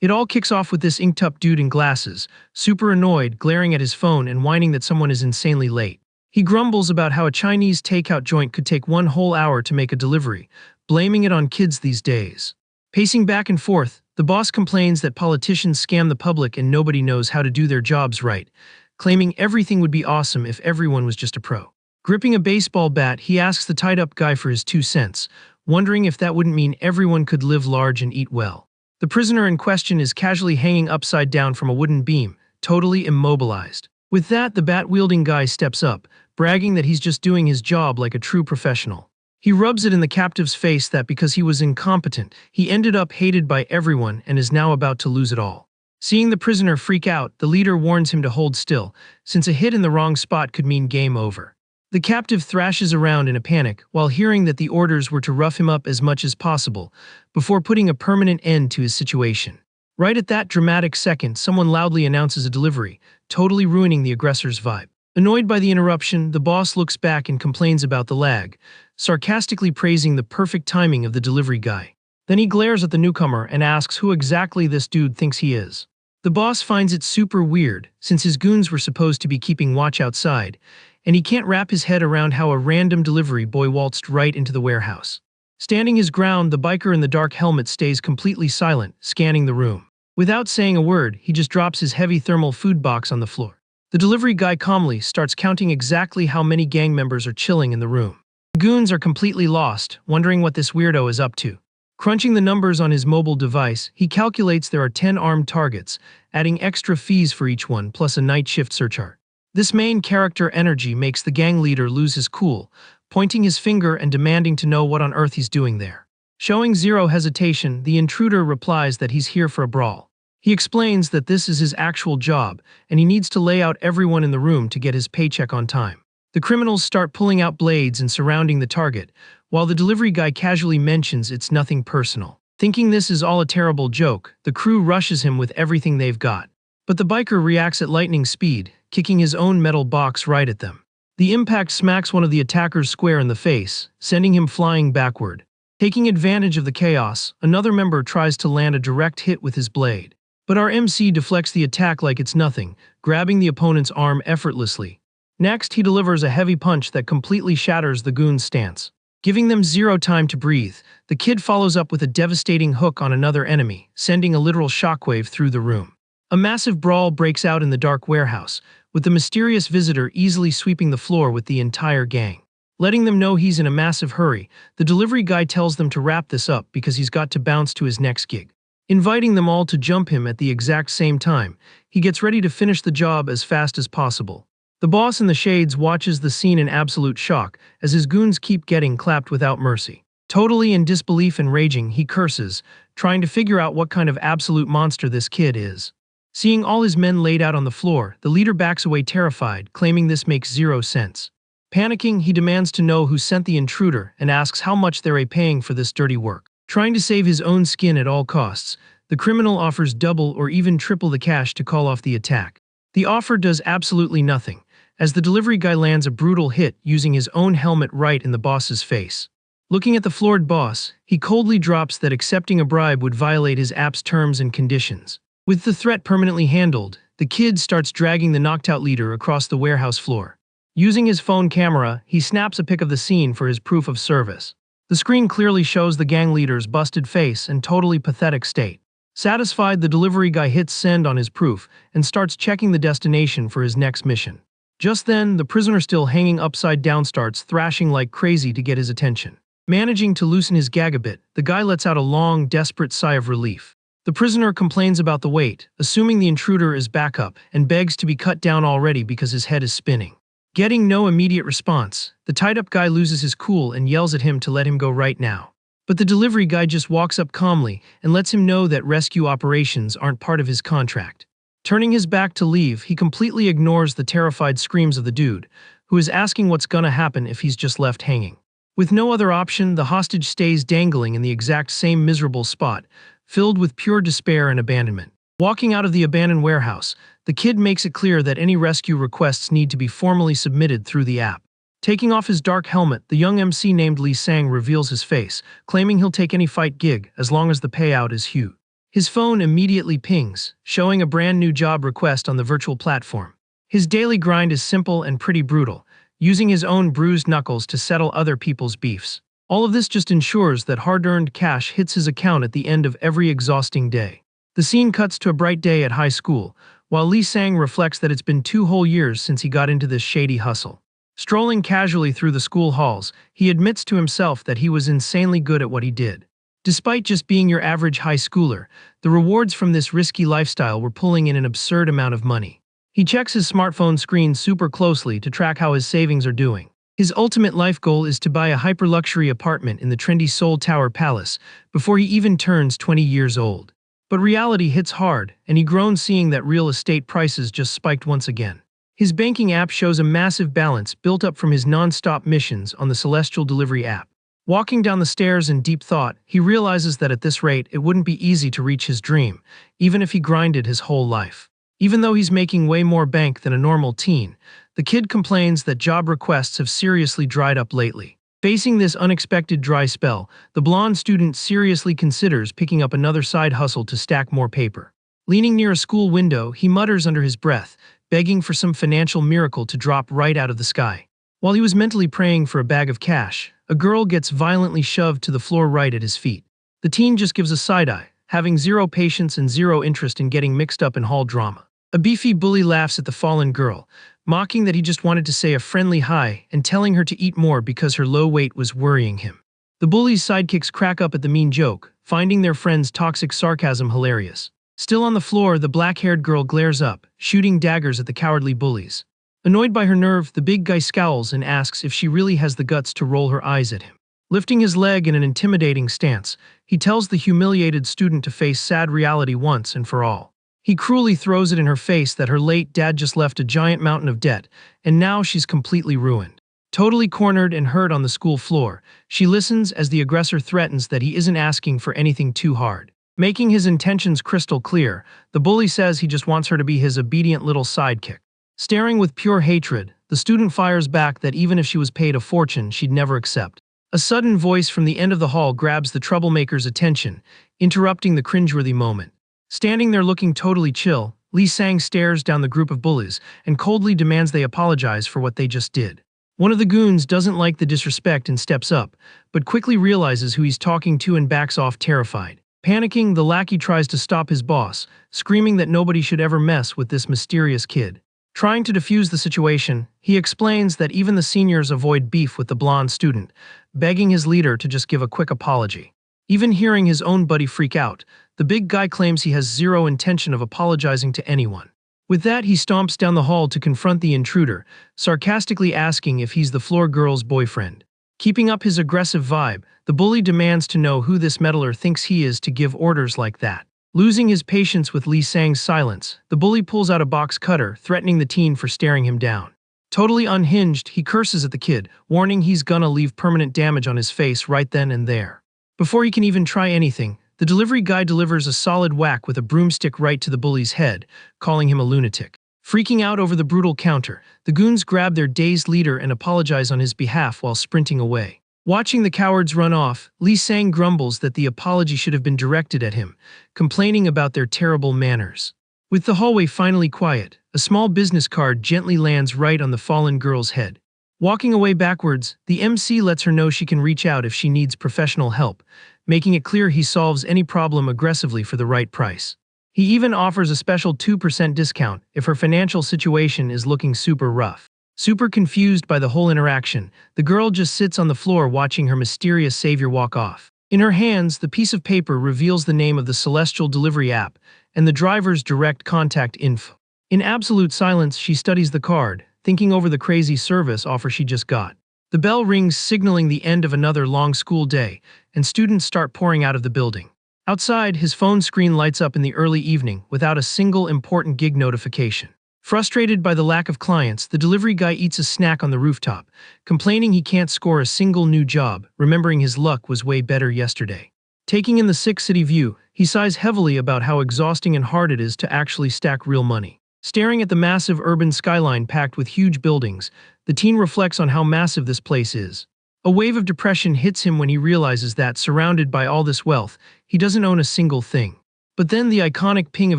It all kicks off with this inked-up dude in glasses, super annoyed, glaring at his phone and whining that someone is insanely late. He grumbles about how a Chinese takeout joint could take one whole hour to make a delivery, blaming it on kids these days. Pacing back and forth, the boss complains that politicians scam the public and nobody knows how to do their jobs right, claiming everything would be awesome if everyone was just a pro. Gripping a baseball bat, he asks the tied-up guy for his 2 cents, wondering if that wouldn't mean everyone could live large and eat well. The prisoner in question is casually hanging upside down from a wooden beam, totally immobilized. With that, the bat-wielding guy steps up, bragging that he's just doing his job like a true professional. He rubs it in the captive's face that because he was incompetent, he ended up hated by everyone and is now about to lose it all. Seeing the prisoner freak out, the leader warns him to hold still, since a hit in the wrong spot could mean game over. The captive thrashes around in a panic while hearing that the orders were to rough him up as much as possible, before putting a permanent end to his situation. Right at that dramatic second, someone loudly announces a delivery, totally ruining the aggressor's vibe. Annoyed by the interruption, the boss looks back and complains about the lag, sarcastically praising the perfect timing of the delivery guy. Then he glares at the newcomer and asks who exactly this dude thinks he is. The boss finds it super weird, since his goons were supposed to be keeping watch outside, and he can't wrap his head around how a random delivery boy waltzed right into the warehouse. Standing his ground, the biker in the dark helmet stays completely silent, scanning the room. Without saying a word, he just drops his heavy thermal food box on the floor. The delivery guy calmly starts counting exactly how many gang members are chilling in the room. The goons are completely lost, wondering what this weirdo is up to. Crunching the numbers on his mobile device, he calculates there are 10 armed targets, adding extra fees for each one plus a night shift surcharge. This main character energy makes the gang leader lose his cool, pointing his finger and demanding to know what on earth he's doing there. Showing zero hesitation, the intruder replies that he's here for a brawl. He explains that this is his actual job, and he needs to lay out everyone in the room to get his paycheck on time. The criminals start pulling out blades and surrounding the target, while the delivery guy casually mentions it's nothing personal. Thinking this is all a terrible joke, the crew rushes him with everything they've got. But the biker reacts at lightning speed, kicking his own metal box right at them. The impact smacks one of the attackers square in the face, sending him flying backward. Taking advantage of the chaos, another member tries to land a direct hit with his blade. But our MC deflects the attack like it's nothing, grabbing the opponent's arm effortlessly. Next, he delivers a heavy punch that completely shatters the goon's stance. Giving them zero time to breathe, the kid follows up with a devastating hook on another enemy, sending a literal shockwave through the room. A massive brawl breaks out in the dark warehouse, with the mysterious visitor easily sweeping the floor with the entire gang. Letting them know he's in a massive hurry, the delivery guy tells them to wrap this up because he's got to bounce to his next gig. Inviting them all to jump him at the exact same time, he gets ready to finish the job as fast as possible. The boss in the shades watches the scene in absolute shock as his goons keep getting clapped without mercy. Totally in disbelief and raging, he curses, trying to figure out what kind of absolute monster this kid is. Seeing all his men laid out on the floor, the leader backs away terrified, claiming this makes zero sense. Panicking, he demands to know who sent the intruder and asks how much they're paying for this dirty work. Trying to save his own skin at all costs, the criminal offers double or even triple the cash to call off the attack. The offer does absolutely nothing, as the delivery guy lands a brutal hit using his own helmet right in the boss's face. Looking at the floored boss, he coldly drops that accepting a bribe would violate his app's terms and conditions. With the threat permanently handled, the kid starts dragging the knocked-out leader across the warehouse floor. Using his phone camera, he snaps a pic of the scene for his proof of service. The screen clearly shows the gang leader's busted face and totally pathetic state. Satisfied, the delivery guy hits send on his proof and starts checking the destination for his next mission. Just then, the prisoner still hanging upside down starts thrashing like crazy to get his attention. Managing to loosen his gag a bit, the guy lets out a long, desperate sigh of relief. The prisoner complains about the weight, assuming the intruder is back up, and begs to be cut down already because his head is spinning. Getting no immediate response, the tied-up guy loses his cool and yells at him to let him go right now. But the delivery guy just walks up calmly and lets him know that rescue operations aren't part of his contract. Turning his back to leave, he completely ignores the terrified screams of the dude, who is asking what's gonna happen if he's just left hanging. With no other option, the hostage stays dangling in the exact same miserable spot, filled with pure despair and abandonment. Walking out of the abandoned warehouse, the kid makes it clear that any rescue requests need to be formally submitted through the app. Taking off his dark helmet, the young MC named Lee Sang reveals his face, claiming he'll take any fight gig as long as the payout is huge. His phone immediately pings, showing a brand new job request on the virtual platform. His daily grind is simple and pretty brutal, using his own bruised knuckles to settle other people's beefs. All of this just ensures that hard-earned cash hits his account at the end of every exhausting day. The scene cuts to a bright day at high school, while Lee Sang reflects that it's been 2 whole years since he got into this shady hustle. Strolling casually through the school halls, he admits to himself that he was insanely good at what he did. Despite just being your average high schooler, the rewards from this risky lifestyle were pulling in an absurd amount of money. He checks his smartphone screen super closely to track how his savings are doing. His ultimate life goal is to buy a hyper-luxury apartment in the trendy Seoul Tower Palace before he even turns 20 years old. But reality hits hard, and he groans seeing that real estate prices just spiked once again. His banking app shows a massive balance built up from his non-stop missions on the Celestial Delivery app. Walking down the stairs in deep thought, he realizes that at this rate it wouldn't be easy to reach his dream, even if he grinded his whole life. Even though he's making way more bank than a normal teen, the kid complains that job requests have seriously dried up lately. Facing this unexpected dry spell, the blonde student seriously considers picking up another side hustle to stack more paper. Leaning near a school window, he mutters under his breath, begging for some financial miracle to drop right out of the sky. While he was mentally praying for a bag of cash, a girl gets violently shoved to the floor right at his feet. The teen just gives a side-eye, having zero patience and zero interest in getting mixed up in hall drama. A beefy bully laughs at the fallen girl, mocking that he just wanted to say a friendly hi and telling her to eat more because her low weight was worrying him. The bully's sidekicks crack up at the mean joke, finding their friend's toxic sarcasm hilarious. Still on the floor, the black-haired girl glares up, shooting daggers at the cowardly bullies. Annoyed by her nerve, the big guy scowls and asks if she really has the guts to roll her eyes at him. Lifting his leg in an intimidating stance, he tells the humiliated student to face sad reality once and for all. He cruelly throws it in her face that her late dad just left a giant mountain of debt, and now she's completely ruined. Totally cornered and hurt on the school floor, she listens as the aggressor threatens that he isn't asking for anything too hard. Making his intentions crystal clear, the bully says he just wants her to be his obedient little sidekick. Staring with pure hatred, the student fires back that even if she was paid a fortune, she'd never accept. A sudden voice from the end of the hall grabs the troublemaker's attention, interrupting the cringeworthy moment. Standing there looking totally chill, Lee Sang stares down the group of bullies and coldly demands they apologize for what they just did. One of the goons doesn't like the disrespect and steps up, but quickly realizes who he's talking to and backs off terrified. Panicking, the lackey tries to stop his boss, screaming that nobody should ever mess with this mysterious kid. Trying to defuse the situation, he explains that even the seniors avoid beef with the blonde student, begging his leader to just give a quick apology. Even hearing his own buddy freak out, the big guy claims he has zero intention of apologizing to anyone. With that, he stomps down the hall to confront the intruder, sarcastically asking if he's the floor girl's boyfriend. Keeping up his aggressive vibe, the bully demands to know who this meddler thinks he is to give orders like that. Losing his patience with Lee Sang's silence, the bully pulls out a box cutter, threatening the teen for staring him down. Totally unhinged, he curses at the kid, warning he's gonna leave permanent damage on his face right then and there. Before he can even try anything, the delivery guy delivers a solid whack with a broomstick right to the bully's head, calling him a lunatic. Freaking out over the brutal counter, the goons grab their dazed leader and apologize on his behalf while sprinting away. Watching the cowards run off, Lee Sang grumbles that the apology should have been directed at him, complaining about their terrible manners. With the hallway finally quiet, a small business card gently lands right on the fallen girl's head. Walking away backwards, the MC lets her know she can reach out if she needs professional help, making it clear he solves any problem aggressively for the right price. He even offers a special 2% discount if her financial situation is looking super rough. Super confused by the whole interaction, the girl just sits on the floor watching her mysterious savior walk off. In her hands, the piece of paper reveals the name of the Celestial Delivery app and the driver's direct contact info. In absolute silence, she studies the card, thinking over the crazy service offer she just got. The bell rings, signaling the end of another long school day, and students start pouring out of the building. Outside, his phone screen lights up in the early evening without a single important gig notification. Frustrated by the lack of clients, the delivery guy eats a snack on the rooftop, complaining he can't score a single new job, remembering his luck was way better yesterday. Taking in the sick city view, he sighs heavily about how exhausting and hard it is to actually stack real money. Staring at the massive urban skyline packed with huge buildings, the teen reflects on how massive this place is. A wave of depression hits him when he realizes that, surrounded by all this wealth, he doesn't own a single thing. But then the iconic ping of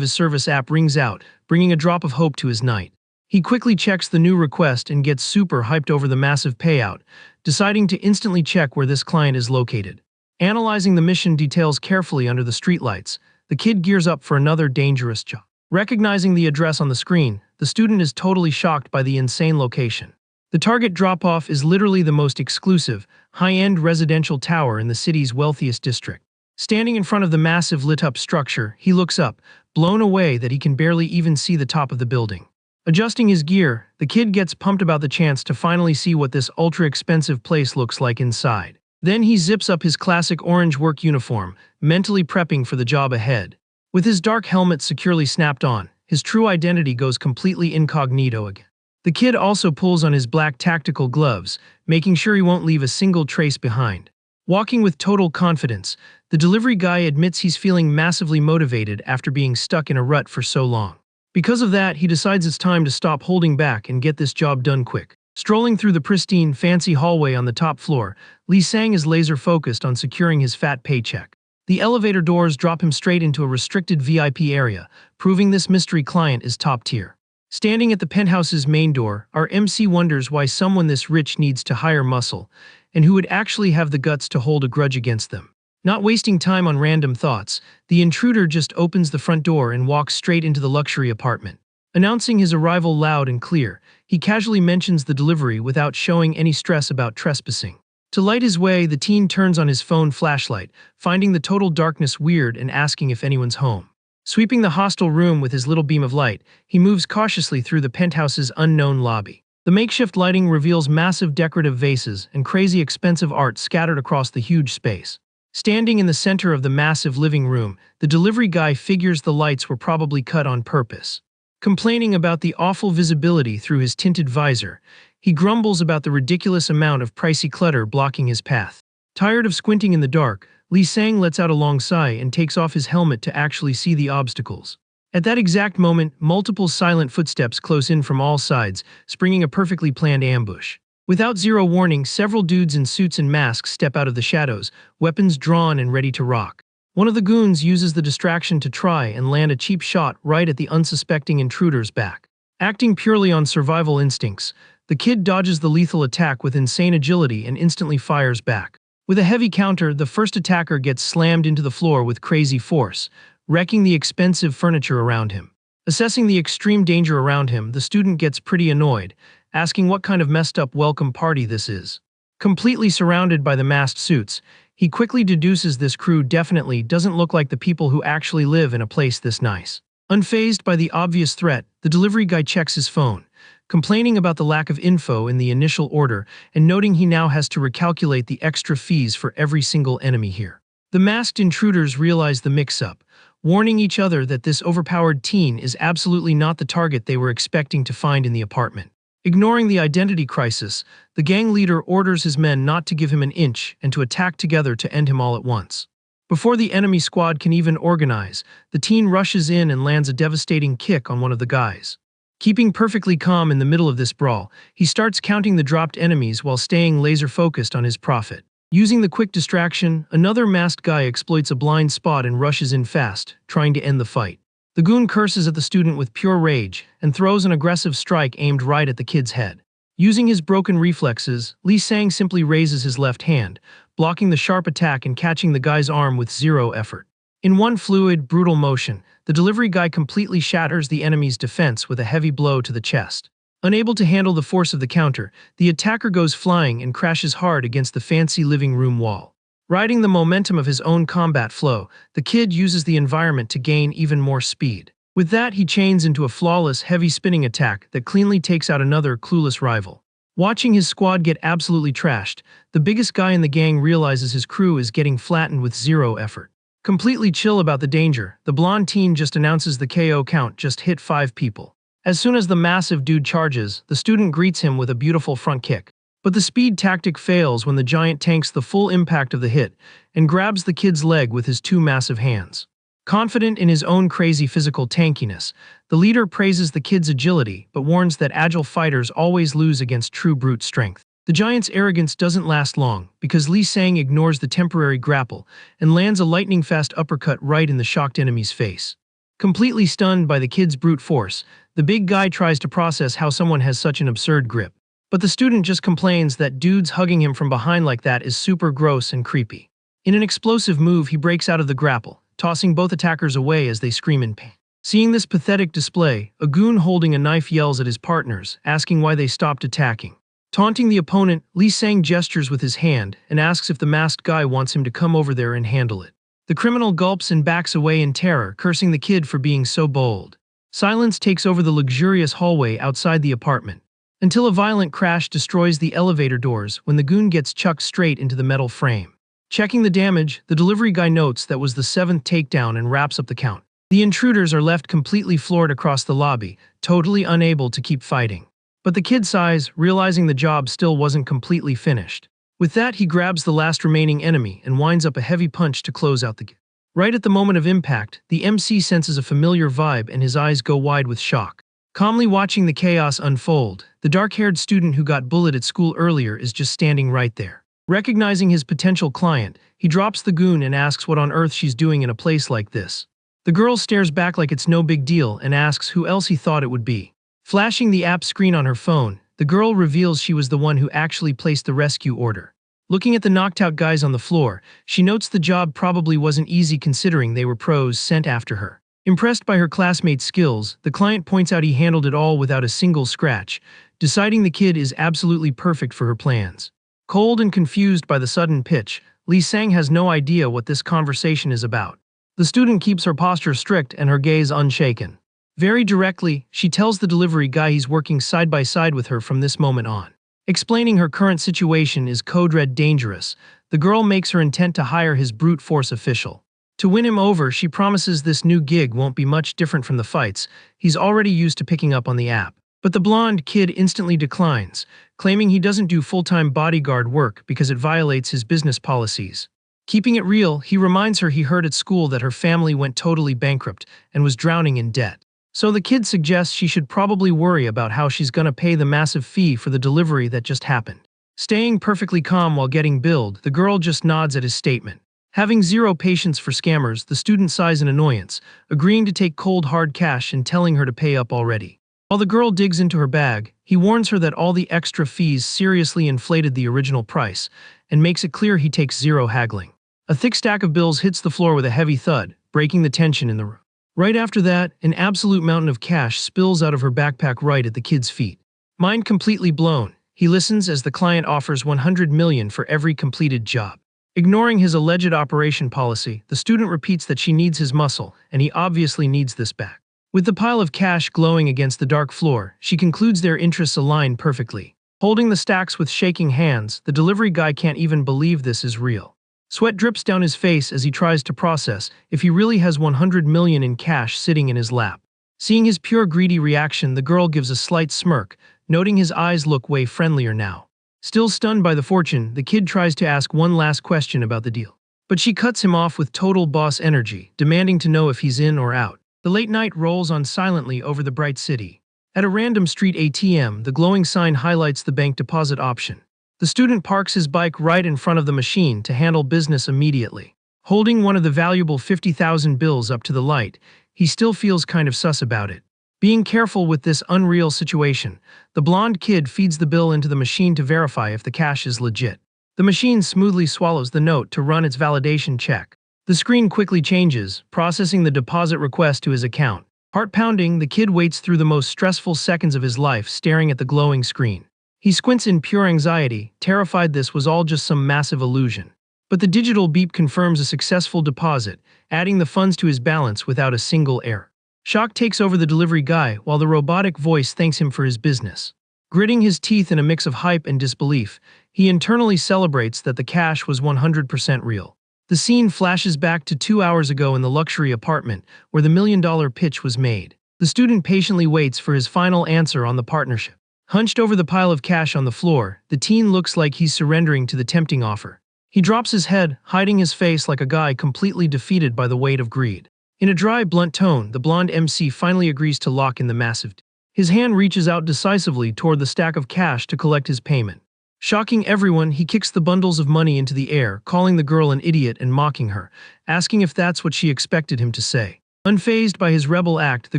his service app rings out, bringing a drop of hope to his night. He quickly checks the new request and gets super hyped over the massive payout, deciding to instantly check where this client is located. Analyzing the mission details carefully under the streetlights, the kid gears up for another dangerous job. Recognizing the address on the screen, the student is totally shocked by the insane location. The target drop-off is literally the most exclusive, high-end residential tower in the city's wealthiest district. Standing in front of the massive lit-up structure, he looks up, blown away that he can barely even see the top of the building. Adjusting his gear, the kid gets pumped about the chance to finally see what this ultra-expensive place looks like inside. Then he zips up his classic orange work uniform, mentally prepping for the job ahead. With his dark helmet securely snapped on, his true identity goes completely incognito again. The kid also pulls on his black tactical gloves, making sure he won't leave a single trace behind. Walking with total confidence, the delivery guy admits he's feeling massively motivated after being stuck in a rut for so long. Because of that, he decides it's time to stop holding back and get this job done quick. Strolling through the pristine, fancy hallway on the top floor, Lee Sang is laser-focused on securing his fat paycheck. The elevator doors drop him straight into a restricted VIP area, proving this mystery client is top tier. Standing at the penthouse's main door, our MC wonders why someone this rich needs to hire muscle, and who would actually have the guts to hold a grudge against them. Not wasting time on random thoughts, the intruder just opens the front door and walks straight into the luxury apartment. Announcing his arrival loud and clear, he casually mentions the delivery without showing any stress about trespassing. To light his way, the teen turns on his phone flashlight, finding the total darkness weird and asking if anyone's home. Sweeping the hostel room with his little beam of light, he moves cautiously through the penthouse's unknown lobby. The makeshift lighting reveals massive decorative vases and crazy expensive art scattered across the huge space. Standing in the center of the massive living room, the delivery guy figures the lights were probably cut on purpose. Complaining about the awful visibility through his tinted visor, he grumbles about the ridiculous amount of pricey clutter blocking his path. Tired of squinting in the dark, Lee Sang lets out a long sigh and takes off his helmet to actually see the obstacles. At that exact moment, multiple silent footsteps close in from all sides, springing a perfectly planned ambush. Without zero warning, several dudes in suits and masks step out of the shadows, weapons drawn and ready to rock. One of the goons uses the distraction to try and land a cheap shot right at the unsuspecting intruder's back. Acting purely on survival instincts, the kid dodges the lethal attack with insane agility and instantly fires back. With a heavy counter, the first attacker gets slammed into the floor with crazy force, wrecking the expensive furniture around him. Assessing the extreme danger around him, the student gets pretty annoyed, asking what kind of messed up welcome party this is. Completely surrounded by the masked suits, he quickly deduces this crew definitely doesn't look like the people who actually live in a place this nice. Unfazed by the obvious threat, the delivery guy checks his phone, complaining about the lack of info in the initial order and noting he now has to recalculate the extra fees for every single enemy here. The masked intruders realize the mix-up, warning each other that this overpowered teen is absolutely not the target they were expecting to find in the apartment. Ignoring the identity crisis, the gang leader orders his men not to give him an inch and to attack together to end him all at once. Before the enemy squad can even organize, the teen rushes in and lands a devastating kick on one of the guys. Keeping perfectly calm in the middle of this brawl, he starts counting the dropped enemies while staying laser-focused on his profit. Using the quick distraction, another masked guy exploits a blind spot and rushes in fast, trying to end the fight. The goon curses at the student with pure rage and throws an aggressive strike aimed right at the kid's head. Using his broken reflexes, Lee Sang simply raises his left hand, blocking the sharp attack and catching the guy's arm with zero effort. In one fluid, brutal motion, the delivery guy completely shatters the enemy's defense with a heavy blow to the chest. Unable to handle the force of the counter, the attacker goes flying and crashes hard against the fancy living room wall. Riding the momentum of his own combat flow, the kid uses the environment to gain even more speed. With that, he chains into a flawless, heavy spinning attack that cleanly takes out another clueless rival. Watching his squad get absolutely trashed, the biggest guy in the gang realizes his crew is getting flattened with zero effort. Completely chill about the danger, the blonde teen just announces the KO count just hit 5 people. As soon as the massive dude charges, the student greets him with a beautiful front kick. But the speed tactic fails when the giant tanks the full impact of the hit and grabs the kid's leg with his 2 massive hands. Confident in his own crazy physical tankiness, the leader praises the kid's agility but warns that agile fighters always lose against true brute strength. The giant's arrogance doesn't last long, because Lee Sang ignores the temporary grapple and lands a lightning-fast uppercut right in the shocked enemy's face. Completely stunned by the kid's brute force, the big guy tries to process how someone has such an absurd grip. But the student just complains that dudes hugging him from behind like that is super gross and creepy. In an explosive move, he breaks out of the grapple, tossing both attackers away as they scream in pain. Seeing this pathetic display, a goon holding a knife yells at his partners, asking why they stopped attacking. Taunting the opponent, Lee Sang gestures with his hand and asks if the masked guy wants him to come over there and handle it. The criminal gulps and backs away in terror, cursing the kid for being so bold. Silence takes over the luxurious hallway outside the apartment, until a violent crash destroys the elevator doors when the goon gets chucked straight into the metal frame. Checking the damage, the delivery guy notes that was the 7th takedown and wraps up the count. The intruders are left completely floored across the lobby, totally unable to keep fighting. But the kid sighs, realizing the job still wasn't completely finished. With that, he grabs the last remaining enemy and winds up a heavy punch to close out the game. Right at the moment of impact, the MC senses a familiar vibe and his eyes go wide with shock. Calmly watching the chaos unfold, the dark-haired student who got bullied at school earlier is just standing right there. Recognizing his potential client, he drops the goon and asks what on earth she's doing in a place like this. The girl stares back like it's no big deal and asks who else he thought it would be. Flashing the app screen on her phone, the girl reveals she was the one who actually placed the rescue order. Looking at the knocked-out guys on the floor, she notes the job probably wasn't easy considering they were pros sent after her. Impressed by her classmate's skills, the client points out he handled it all without a single scratch, deciding the kid is absolutely perfect for her plans. Cold and confused by the sudden pitch, Lee Sang has no idea what this conversation is about. The student keeps her posture strict and her gaze unshaken. Very directly, she tells the delivery guy he's working side by side with her from this moment on. Explaining her current situation is code red dangerous, the girl makes her intent to hire his brute force official. To win him over, she promises this new gig won't be much different from the fights he's already used to picking up on the app. But the blonde kid instantly declines, claiming he doesn't do full-time bodyguard work because it violates his business policies. Keeping it real, he reminds her he heard at school that her family went totally bankrupt and was drowning in debt. So the kid suggests she should probably worry about how she's gonna pay the massive fee for the delivery that just happened. Staying perfectly calm while getting billed, the girl just nods at his statement. Having zero patience for scammers, the student sighs in annoyance, agreeing to take cold hard cash and telling her to pay up already. While the girl digs into her bag, he warns her that all the extra fees seriously inflated the original price, and makes it clear he takes zero haggling. A thick stack of bills hits the floor with a heavy thud, breaking the tension in the room. Right after that, an absolute mountain of cash spills out of her backpack right at the kid's feet. Mind completely blown, he listens as the client offers $100 million for every completed job. Ignoring his alleged operation policy, the student repeats that she needs his muscle, and he obviously needs this back. With the pile of cash glowing against the dark floor, she concludes their interests align perfectly. Holding the stacks with shaking hands, the delivery guy can't even believe this is real. Sweat drips down his face as he tries to process if he really has $100 million in cash sitting in his lap. Seeing his pure greedy reaction, the girl gives a slight smirk, noting his eyes look way friendlier now. Still stunned by the fortune, the kid tries to ask one last question about the deal. But she cuts him off with total boss energy, demanding to know if he's in or out. The late night rolls on silently over the bright city. At a random street ATM, the glowing sign highlights the bank deposit option. The student parks his bike right in front of the machine to handle business immediately. Holding one of the valuable 50,000 bills up to the light, he still feels kind of sus about it. Being careful with this unreal situation, the blonde kid feeds the bill into the machine to verify if the cash is legit. The machine smoothly swallows the note to run its validation check. The screen quickly changes, processing the deposit request to his account. Heart pounding, the kid waits through the most stressful seconds of his life staring at the glowing screen. He squints in pure anxiety, terrified this was all just some massive illusion. But the digital beep confirms a successful deposit, adding the funds to his balance without a single error. Shock takes over the delivery guy while the robotic voice thanks him for his business. Gritting his teeth in a mix of hype and disbelief, he internally celebrates that the cash was 100% real. The scene flashes back to 2 hours ago in the luxury apartment where the $1 million pitch was made. The student patiently waits for his final answer on the partnership. Hunched over the pile of cash on the floor, the teen looks like he's surrendering to the tempting offer. He drops his head, hiding his face like a guy completely defeated by the weight of greed. In a dry, blunt tone, the blonde MC finally agrees to lock in the massive deal. His hand reaches out decisively toward the stack of cash to collect his payment. Shocking everyone, he kicks the bundles of money into the air, calling the girl an idiot and mocking her, asking if that's what she expected him to say. Unfazed by his rebel act, the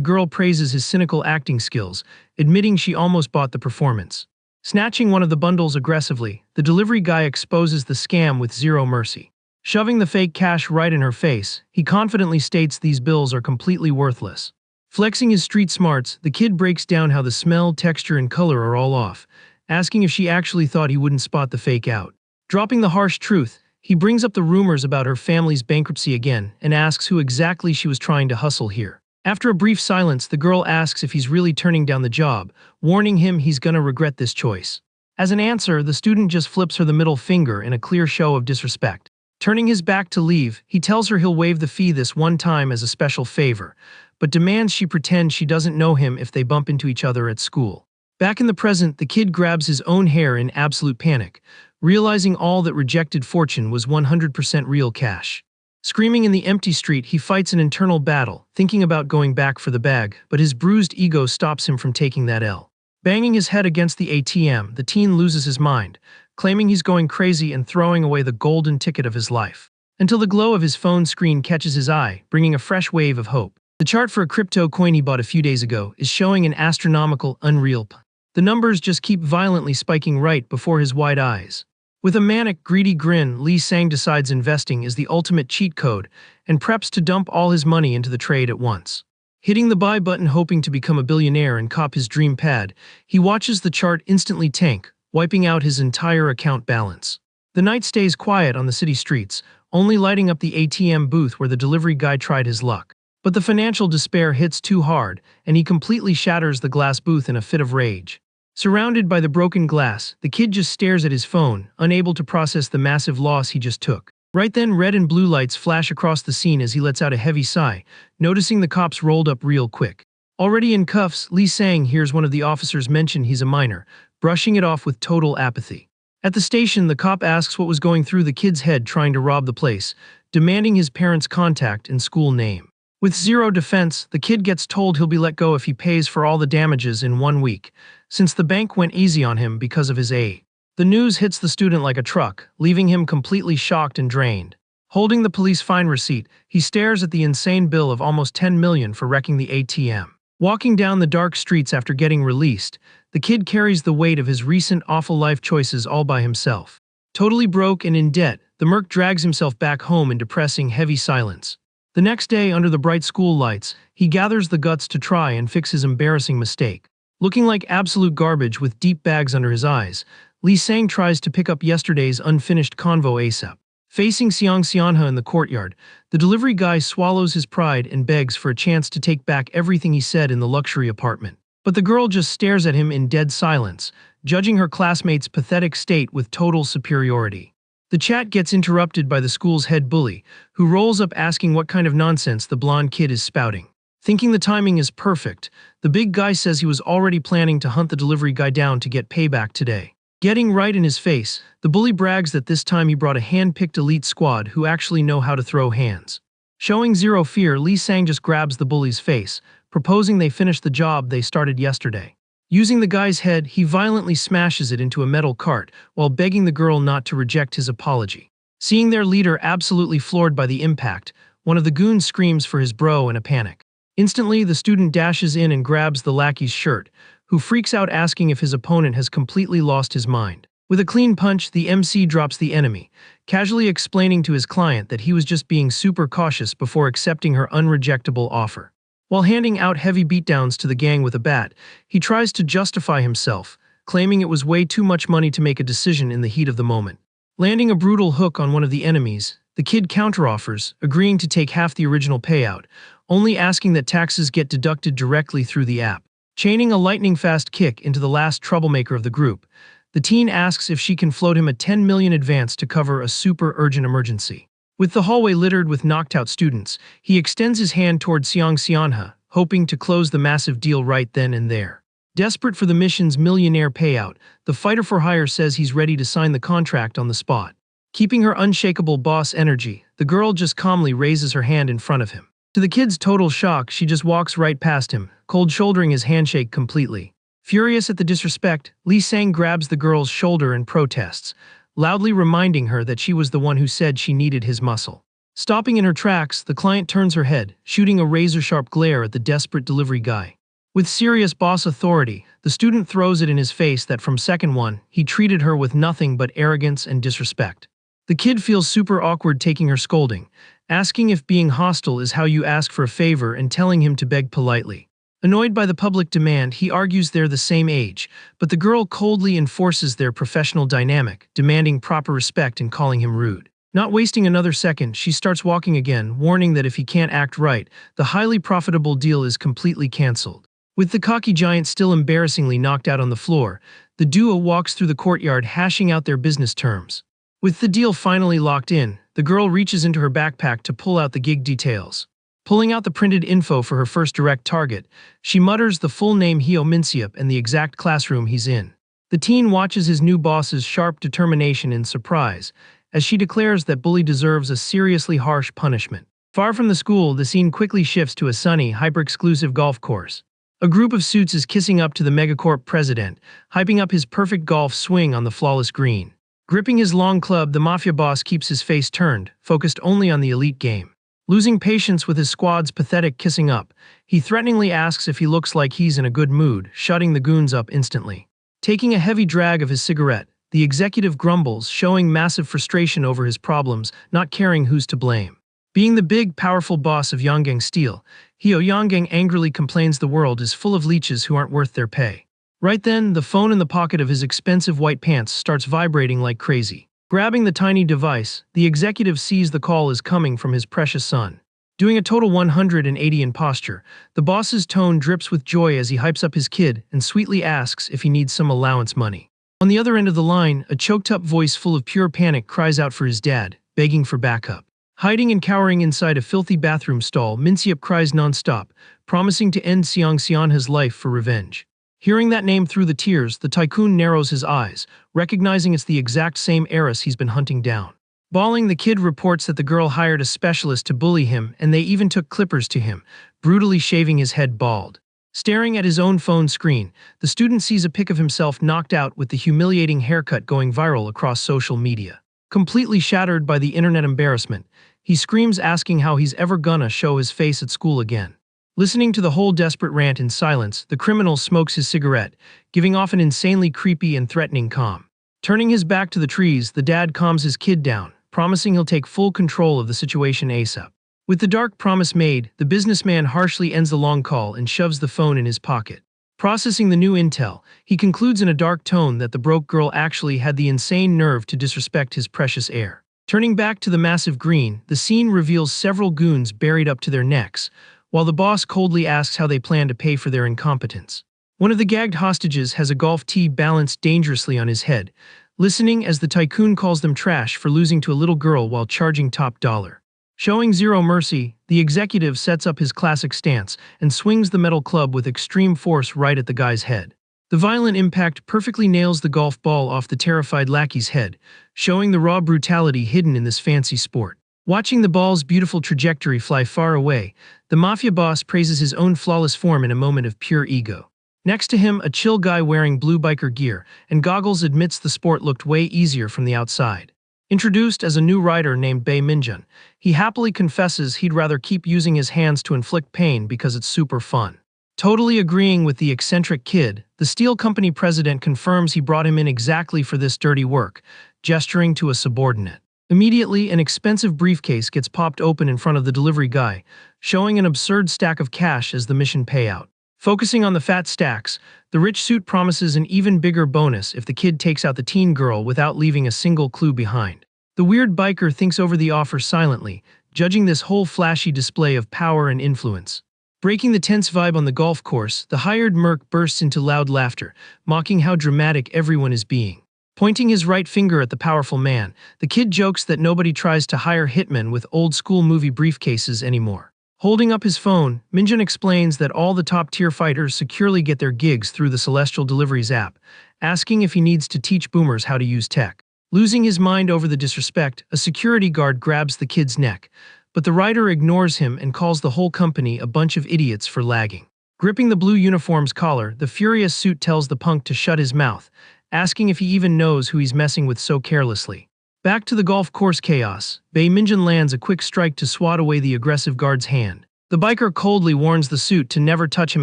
girl praises his cynical acting skills, admitting she almost bought the performance. Snatching one of the bundles aggressively, the delivery guy exposes the scam with zero mercy. Shoving the fake cash right in her face, he confidently states these bills are completely worthless. Flexing his street smarts, the kid breaks down how the smell, texture, and color are all off, asking if she actually thought he wouldn't spot the fake out. Dropping the harsh truth, he brings up the rumors about her family's bankruptcy again and asks who exactly she was trying to hustle here. After a brief silence, the girl asks if he's really turning down the job, warning him he's gonna regret this choice. As an answer, the student just flips her the middle finger in a clear show of disrespect. Turning his back to leave, he tells her he'll waive the fee this one time as a special favor, but demands she pretend she doesn't know him if they bump into each other at school. Back in the present, the kid grabs his own hair in absolute panic, realizing all that rejected fortune was 100% real cash. Screaming in the empty street, he fights an internal battle, thinking about going back for the bag, but his bruised ego stops him from taking that L. Banging his head against the ATM, the teen loses his mind, claiming he's going crazy and throwing away the golden ticket of his life. Until the glow of his phone screen catches his eye, bringing a fresh wave of hope. The chart for a crypto coin he bought a few days ago is showing an astronomical, unreal p. The numbers just keep violently spiking right before his wide eyes. With a manic, greedy grin, Lee Sang decides investing is the ultimate cheat code and preps to dump all his money into the trade at once. Hitting the buy button hoping to become a billionaire and cop his dream pad, he watches the chart instantly tank, wiping out his entire account balance. The night stays quiet on the city streets, only lighting up the ATM booth where the delivery guy tried his luck. But the financial despair hits too hard, and he completely shatters the glass booth in a fit of rage. Surrounded by the broken glass, the kid just stares at his phone, unable to process the massive loss he just took. Right then, red and blue lights flash across the scene as he lets out a heavy sigh, noticing the cops rolled up real quick. Already in cuffs, Lee Sang hears one of the officers mention he's a minor, brushing it off with total apathy. At the station, the cop asks what was going through the kid's head trying to rob the place, demanding his parents' contact and school name. With zero defense, the kid gets told he'll be let go if he pays for all the damages in 1 week, since the bank went easy on him because of his age. The news hits the student like a truck, leaving him completely shocked and drained. Holding the police fine receipt, he stares at the insane bill of almost 10 million for wrecking the ATM. Walking down the dark streets after getting released, the kid carries the weight of his recent awful life choices all by himself. Totally broke and in debt, the merc drags himself back home in depressing, heavy silence. The next day, under the bright school lights, he gathers the guts to try and fix his embarrassing mistake. Looking like absolute garbage with deep bags under his eyes, Lee Sang tries to pick up yesterday's unfinished convo ASAP. Facing Xianha in the courtyard, the delivery guy swallows his pride and begs for a chance to take back everything he said in the luxury apartment. But the girl just stares at him in dead silence, judging her classmate's pathetic state with total superiority. The chat gets interrupted by the school's head bully, who rolls up asking what kind of nonsense the blonde kid is spouting. Thinking the timing is perfect, the big guy says he was already planning to hunt the delivery guy down to get payback today. Getting right in his face, the bully brags that this time he brought a hand-picked elite squad who actually know how to throw hands. Showing zero fear, Lee Sang just grabs the bully's face, proposing they finish the job they started yesterday. Using the guy's head, he violently smashes it into a metal cart while begging the girl not to reject his apology. Seeing their leader absolutely floored by the impact, one of the goons screams for his bro in a panic. Instantly, the student dashes in and grabs the lackey's shirt, who freaks out asking if his opponent has completely lost his mind. With a clean punch, the MC drops the enemy, casually explaining to his client that he was just being super cautious before accepting her unrejectable offer. While handing out heavy beatdowns to the gang with a bat, he tries to justify himself, claiming it was way too much money to make a decision in the heat of the moment. Landing a brutal hook on one of the enemies, the kid counteroffers, agreeing to take half the original payout, only asking that taxes get deducted directly through the app. Chaining a lightning-fast kick into the last troublemaker of the group, the teen asks if she can float him a 10 million advance to cover a super urgent emergency. With the hallway littered with knocked-out students, he extends his hand toward Xianha, hoping to close the massive deal right then and there. Desperate for the mission's millionaire payout, the fighter for hire says he's ready to sign the contract on the spot. Keeping her unshakable boss energy, the girl just calmly raises her hand in front of him. To the kid's total shock, she just walks right past him, cold-shouldering his handshake completely. Furious at the disrespect, Lee Sang grabs the girl's shoulder and protests, loudly reminding her that she was the one who said she needed his muscle. Stopping in her tracks, the client turns her head, shooting a razor-sharp glare at the desperate delivery guy. With serious boss authority, the student throws it in his face that from second one, he treated her with nothing but arrogance and disrespect. The kid feels super awkward taking her scolding, asking if being hostile is how you ask for a favor and telling him to beg politely. Annoyed by the public demand, he argues they're the same age, but the girl coldly enforces their professional dynamic, demanding proper respect and calling him rude. Not wasting another second, she starts walking again, warning that if he can't act right, the highly profitable deal is completely cancelled. With the cocky giant still embarrassingly knocked out on the floor, the duo walks through the courtyard hashing out their business terms. With the deal finally locked in, the girl reaches into her backpack to pull out the gig details. Pulling out the printed info for her first direct target, she mutters the full name Hyo Minseop and the exact classroom he's in. The teen watches his new boss's sharp determination in surprise, as she declares that Bully deserves a seriously harsh punishment. Far from the school, the scene quickly shifts to a sunny, hyper-exclusive golf course. A group of suits is kissing up to the Megacorp president, hyping up his perfect golf swing on the flawless green. Gripping his long club, the mafia boss keeps his face turned, focused only on the elite game. Losing patience with his squad's pathetic kissing up, he threateningly asks if he looks like he's in a good mood, shutting the goons up instantly. Taking a heavy drag of his cigarette, the executive grumbles, showing massive frustration over his problems, not caring who's to blame. Being the big, powerful boss of Yongang Steel, Hyo Yongang angrily complains the world is full of leeches who aren't worth their pay. Right then, the phone in the pocket of his expensive white pants starts vibrating like crazy. Grabbing the tiny device, the executive sees the call is coming from his precious son. Doing a total 180 in posture, the boss's tone drips with joy as he hypes up his kid and sweetly asks if he needs some allowance money. On the other end of the line, a choked-up voice full of pure panic cries out for his dad, begging for backup. Hiding and cowering inside a filthy bathroom stall, Minseop cries non-stop, promising to end Seong Seonha's life for revenge. Hearing that name through the tears, the tycoon narrows his eyes, recognizing it's the exact same heiress he's been hunting down. Bawling, the kid reports that the girl hired a specialist to bully him, and they even took clippers to him, brutally shaving his head bald. Staring at his own phone screen, the student sees a pic of himself knocked out with the humiliating haircut going viral across social media. Completely shattered by the internet embarrassment, he screams, asking how he's ever gonna show his face at school again. Listening to the whole desperate rant in silence, the criminal smokes his cigarette, giving off an insanely creepy and threatening calm. Turning his back to the trees, the dad calms his kid down, promising he'll take full control of the situation ASAP. With the dark promise made, the businessman harshly ends the long call and shoves the phone in his pocket. Processing the new intel, he concludes in a dark tone that the broke girl actually had the insane nerve to disrespect his precious heir. Turning back to the massive green, the scene reveals several goons buried up to their necks, while the boss coldly asks how they plan to pay for their incompetence. One of the gagged hostages has a golf tee balanced dangerously on his head, listening as the tycoon calls them trash for losing to a little girl while charging top dollar. Showing zero mercy, the executive sets up his classic stance and swings the metal club with extreme force right at the guy's head. The violent impact perfectly nails the golf ball off the terrified lackey's head, showing the raw brutality hidden in this fancy sport. Watching the ball's beautiful trajectory fly far away, the mafia boss praises his own flawless form in a moment of pure ego. Next to him, a chill guy wearing blue biker gear and goggles admits the sport looked way easier from the outside. Introduced as a new rider named Bae Minjun, he happily confesses he'd rather keep using his hands to inflict pain because it's super fun. Totally agreeing with the eccentric kid, the steel company president confirms he brought him in exactly for this dirty work, gesturing to a subordinate. Immediately, an expensive briefcase gets popped open in front of the delivery guy, showing an absurd stack of cash as the mission payout. Focusing on the fat stacks, the rich suit promises an even bigger bonus if the kid takes out the teen girl without leaving a single clue behind. The weird biker thinks over the offer silently, judging this whole flashy display of power and influence. Breaking the tense vibe on the golf course, the hired merc bursts into loud laughter, mocking how dramatic everyone is being. Pointing his right finger at the powerful man, the kid jokes that nobody tries to hire hitmen with old-school movie briefcases anymore. Holding up his phone, Minjun explains that all the top-tier fighters securely get their gigs through the Celestial Deliveries app, asking if he needs to teach boomers how to use tech. Losing his mind over the disrespect, a security guard grabs the kid's neck, but the rider ignores him and calls the whole company a bunch of idiots for lagging. Gripping the blue uniform's collar, the furious suit tells the punk to shut his mouth, asking if he even knows who he's messing with so carelessly. Back to the golf course chaos, Bae Minjin lands a quick strike to swat away the aggressive guard's hand. The biker coldly warns the suit to never touch him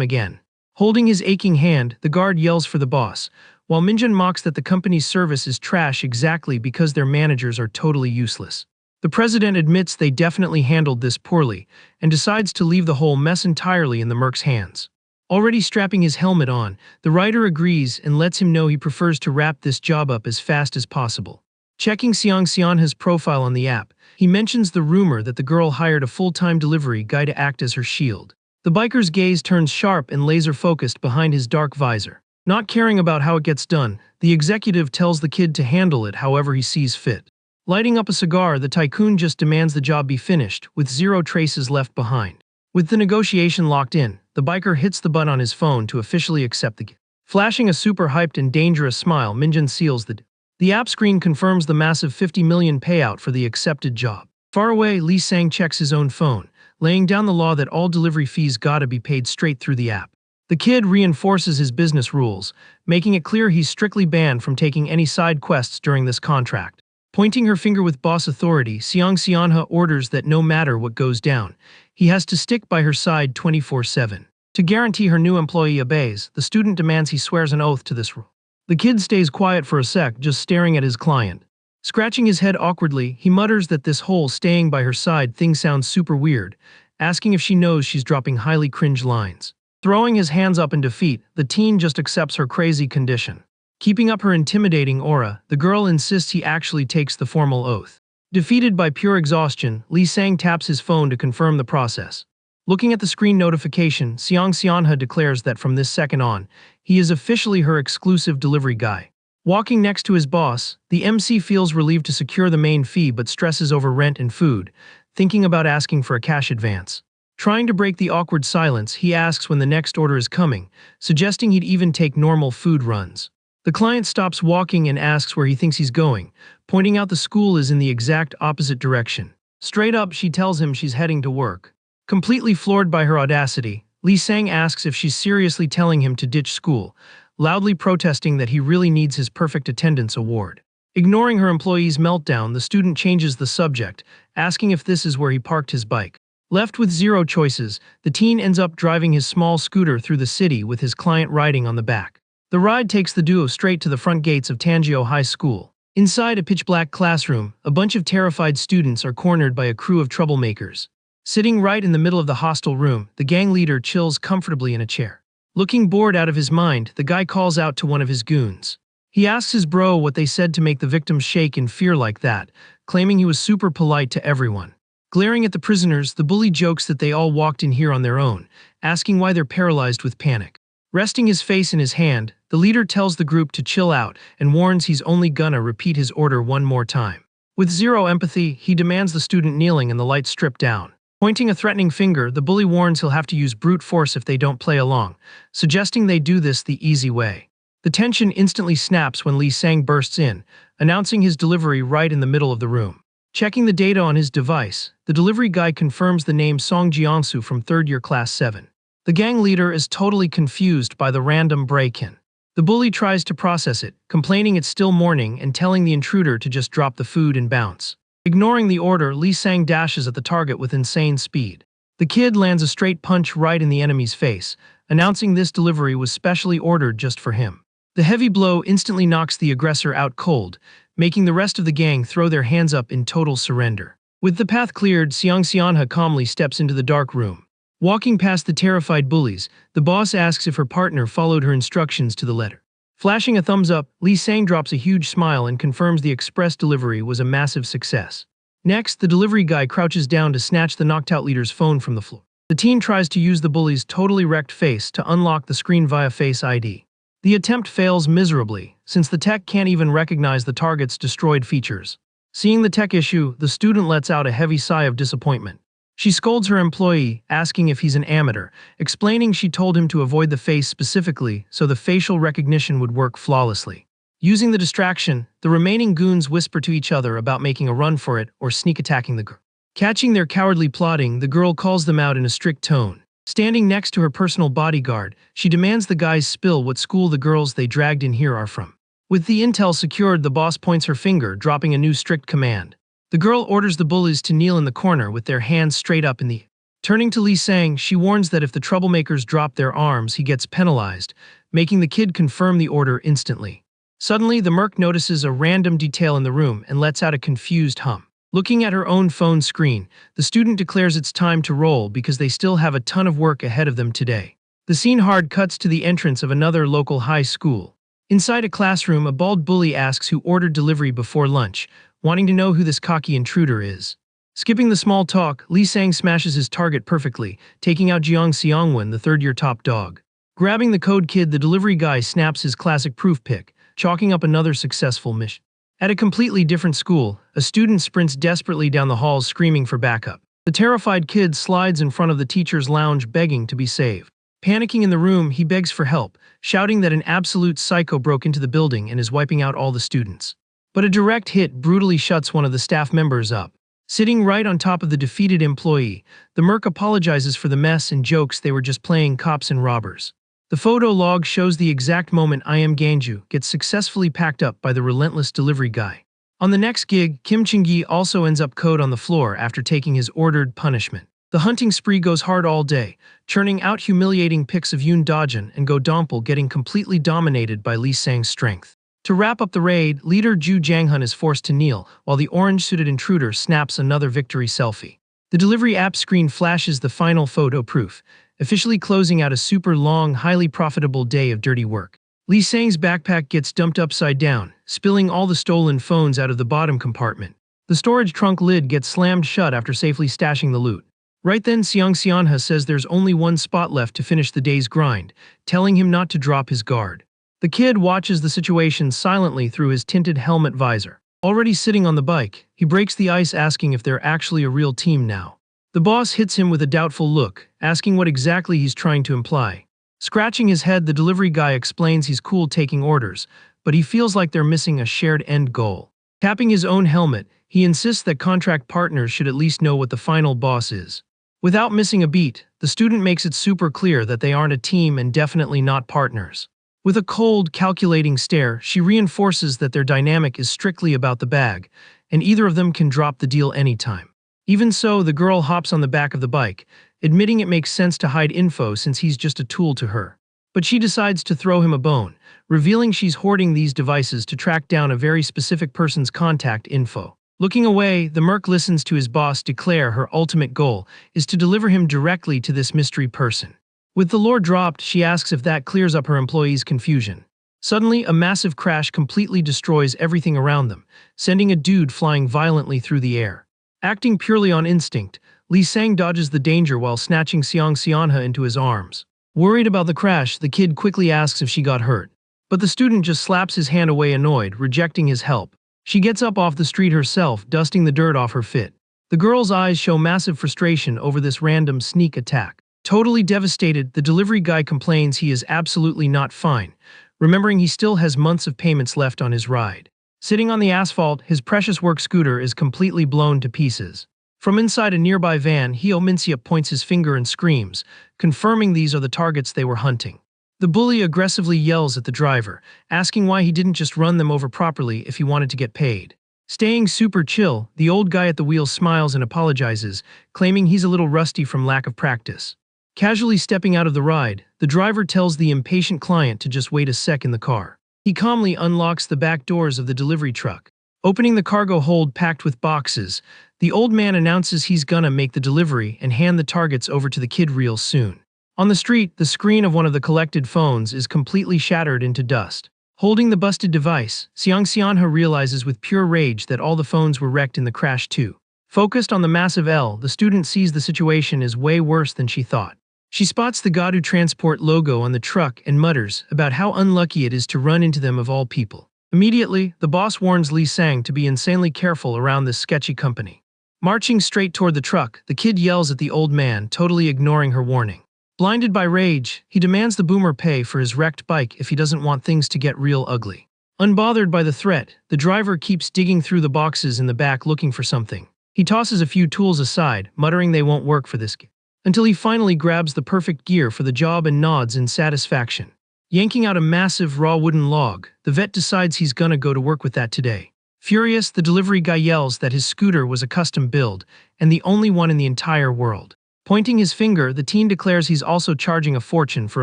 again. Holding his aching hand, the guard yells for the boss, while Minjin mocks that the company's service is trash exactly because their managers are totally useless. The president admits they definitely handled this poorly, and decides to leave the whole mess entirely in the merc's hands. Already strapping his helmet on, the writer agrees and lets him know he prefers to wrap this job up as fast as possible. Checking Xiang Xianhe's profile on the app, he mentions the rumor that the girl hired a full-time delivery guy to act as her shield. The biker's gaze turns sharp and laser-focused behind his dark visor. Not caring about how it gets done, the executive tells the kid to handle it however he sees fit. Lighting up a cigar, the tycoon just demands the job be finished, with zero traces left behind. With the negotiation locked in, the biker hits the button on his phone to officially accept the gift. Flashing a super hyped and dangerous smile, Minjin seals the deal. The app screen confirms the massive 50 million payout for the accepted job. Far away, Lee Sang checks his own phone, laying down the law that all delivery fees gotta be paid straight through the app. The kid reinforces his business rules, making it clear he's strictly banned from taking any side quests during this contract. Pointing her finger with boss authority, Xiang Xianhe orders that no matter what goes down, he has to stick by her side 24/7. To guarantee her new employee obeys, the student demands he swears an oath to this rule. The kid stays quiet for a sec, just staring at his client. Scratching his head awkwardly, he mutters that this whole staying by her side thing sounds super weird, asking if she knows she's dropping highly cringe lines. Throwing his hands up in defeat, the teen just accepts her crazy condition. Keeping up her intimidating aura, the girl insists he actually takes the formal oath. Defeated by pure exhaustion, Lee Sang taps his phone to confirm the process. Looking at the screen notification, Xiang Xianhe declares that from this second on, he is officially her exclusive delivery guy. Walking next to his boss, the MC feels relieved to secure the main fee but stresses over rent and food, thinking about asking for a cash advance. Trying to break the awkward silence, he asks when the next order is coming, suggesting he'd even take normal food runs. The client stops walking and asks where he thinks he's going, pointing out the school is in the exact opposite direction. Straight up, she tells him she's heading to work. Completely floored by her audacity, Lee Sang asks if she's seriously telling him to ditch school, loudly protesting that he really needs his perfect attendance award. Ignoring her employee's meltdown, the student changes the subject, asking if this is where he parked his bike. Left with zero choices, the teen ends up driving his small scooter through the city with his client riding on the back. The ride takes the duo straight to the front gates of Tangio High School. Inside a pitch-black classroom, a bunch of terrified students are cornered by a crew of troublemakers. Sitting right in the middle of the hostel room, the gang leader chills comfortably in a chair. Looking bored out of his mind, the guy calls out to one of his goons. He asks his bro what they said to make the victims shake in fear like that, claiming he was super polite to everyone. Glaring at the prisoners, the bully jokes that they all walked in here on their own, asking why they're paralyzed with panic. Resting his face in his hand, the leader tells the group to chill out and warns he's only gonna repeat his order one more time. With zero empathy, he demands the student kneeling and the lights stripped down. Pointing a threatening finger, the bully warns he'll have to use brute force if they don't play along, suggesting they do this the easy way. The tension instantly snaps when Lee Sang bursts in, announcing his delivery right in the middle of the room. Checking the data on his device, the delivery guy confirms the name Song Jiangsu from 3rd year class 7. The gang leader is totally confused by the random break-in. The bully tries to process it, complaining it's still morning and telling the intruder to just drop the food and bounce. Ignoring the order, Lee Sang dashes at the target with insane speed. The kid lands a straight punch right in the enemy's face, announcing this delivery was specially ordered just for him. The heavy blow instantly knocks the aggressor out cold, making the rest of the gang throw their hands up in total surrender. With the path cleared, Xiang Xianhe calmly steps into the dark room. Walking past the terrified bullies, the boss asks if her partner followed her instructions to the letter. Flashing a thumbs up, Lee Sang drops a huge smile and confirms the express delivery was a massive success. Next, the delivery guy crouches down to snatch the knocked-out leader's phone from the floor. The teen tries to use the bully's totally wrecked face to unlock the screen via Face ID. The attempt fails miserably, since the tech can't even recognize the target's destroyed features. Seeing the tech issue, the student lets out a heavy sigh of disappointment. She scolds her employee, asking if he's an amateur, explaining she told him to avoid the face specifically so the facial recognition would work flawlessly. Using the distraction, the remaining goons whisper to each other about making a run for it or sneak attacking the girl. Catching their cowardly plotting, the girl calls them out in a strict tone. Standing next to her personal bodyguard, she demands the guys spill what school the girls they dragged in here are from. With the intel secured, the boss points her finger, dropping a new strict command. The girl orders the bullies to kneel in the corner with their hands straight up in the air. Turning to Lee Sang, she warns that if the troublemakers drop their arms, he gets penalized, making the kid confirm the order instantly. Suddenly, the merc notices a random detail in the room and lets out a confused hum. Looking at her own phone screen, the student declares it's time to roll because they still have a ton of work ahead of them today. The scene hard cuts to the entrance of another local high school. Inside a classroom, a bald bully asks who ordered delivery before lunch, wanting to know who this cocky intruder is. Skipping the small talk, Lee Sang smashes his target perfectly, taking out Jiang Xiangwen, the third-year top dog. Grabbing the code kid, the delivery guy snaps his classic proof pick, chalking up another successful mission. At a completely different school, a student sprints desperately down the halls screaming for backup. The terrified kid slides in front of the teacher's lounge begging to be saved. Panicking in the room, he begs for help, shouting that an absolute psycho broke into the building and is wiping out all the students. But a direct hit brutally shuts one of the staff members up. Sitting right on top of the defeated employee, the merc apologizes for the mess and jokes they were just playing cops and robbers. The photo log shows the exact moment I.M. Ganju gets successfully packed up by the relentless delivery guy. On the next gig, Kim Ching-gi also ends up code on the floor after taking his ordered punishment. The hunting spree goes hard all day, churning out humiliating pics of Yoon Dajin and Go Dompel getting completely dominated by Lee Sang's strength. To wrap up the raid, leader Ju Janghun is forced to kneel, while the orange-suited intruder snaps another victory selfie. The delivery app screen flashes the final photo proof, officially closing out a super long, highly profitable day of dirty work. Lee Sang's backpack gets dumped upside down, spilling all the stolen phones out of the bottom compartment. The storage trunk lid gets slammed shut after safely stashing the loot. Right then, Xiang Xianha says there's only one spot left to finish the day's grind, telling him not to drop his guard. The kid watches the situation silently through his tinted helmet visor. Already sitting on the bike, he breaks the ice asking if they're actually a real team now. The boss hits him with a doubtful look, asking what exactly he's trying to imply. Scratching his head, the delivery guy explains he's cool taking orders, but he feels like they're missing a shared end goal. Tapping his own helmet, he insists that contract partners should at least know what the final boss is. Without missing a beat, the student makes it super clear that they aren't a team and definitely not partners. With a cold, calculating stare, she reinforces that their dynamic is strictly about the bag, and either of them can drop the deal anytime. Even so, the girl hops on the back of the bike, admitting it makes sense to hide info since he's just a tool to her. But she decides to throw him a bone, revealing she's hoarding these devices to track down a very specific person's contact info. Looking away, the merc listens to his boss declare her ultimate goal is to deliver him directly to this mystery person. With the lore dropped, she asks if that clears up her employees' confusion. Suddenly, a massive crash completely destroys everything around them, sending a dude flying violently through the air. Acting purely on instinct, Lee Sang dodges the danger while snatching Xiang Xianha into his arms. Worried about the crash, the kid quickly asks if she got hurt. But the student just slaps his hand away annoyed, rejecting his help. She gets up off the street herself, dusting the dirt off her fit. The girl's eyes show massive frustration over this random sneak attack. Totally devastated, the delivery guy complains he is absolutely not fine, remembering he still has months of payments left on his ride. Sitting on the asphalt, his precious work scooter is completely blown to pieces. From inside a nearby van, Hio Minsia points his finger and screams, confirming these are the targets they were hunting. The bully aggressively yells at the driver, asking why he didn't just run them over properly if he wanted to get paid. Staying super chill, the old guy at the wheel smiles and apologizes, claiming he's a little rusty from lack of practice. Casually stepping out of the ride, the driver tells the impatient client to just wait a sec in the car. He calmly unlocks the back doors of the delivery truck. Opening the cargo hold packed with boxes, the old man announces he's gonna make the delivery and hand the targets over to the kid real soon. On the street, the screen of one of the collected phones is completely shattered into dust. Holding the busted device, Xiang Xianha realizes with pure rage that all the phones were wrecked in the crash too. Focused on the massive L, the student sees the situation is way worse than she thought. She spots the Gadu Transport logo on the truck and mutters about how unlucky it is to run into them of all people. Immediately, the boss warns Lee Sang to be insanely careful around this sketchy company. Marching straight toward the truck, the kid yells at the old man, totally ignoring her warning. Blinded by rage, he demands the boomer pay for his wrecked bike if he doesn't want things to get real ugly. Unbothered by the threat, the driver keeps digging through the boxes in the back looking for something. He tosses a few tools aside, muttering they won't work for this. until he finally grabs the perfect gear for the job and nods in satisfaction. Yanking out a massive raw wooden log, the vet decides he's gonna go to work with that today. Furious, the delivery guy yells that his scooter was a custom build, and the only one in the entire world. Pointing his finger, the teen declares he's also charging a fortune for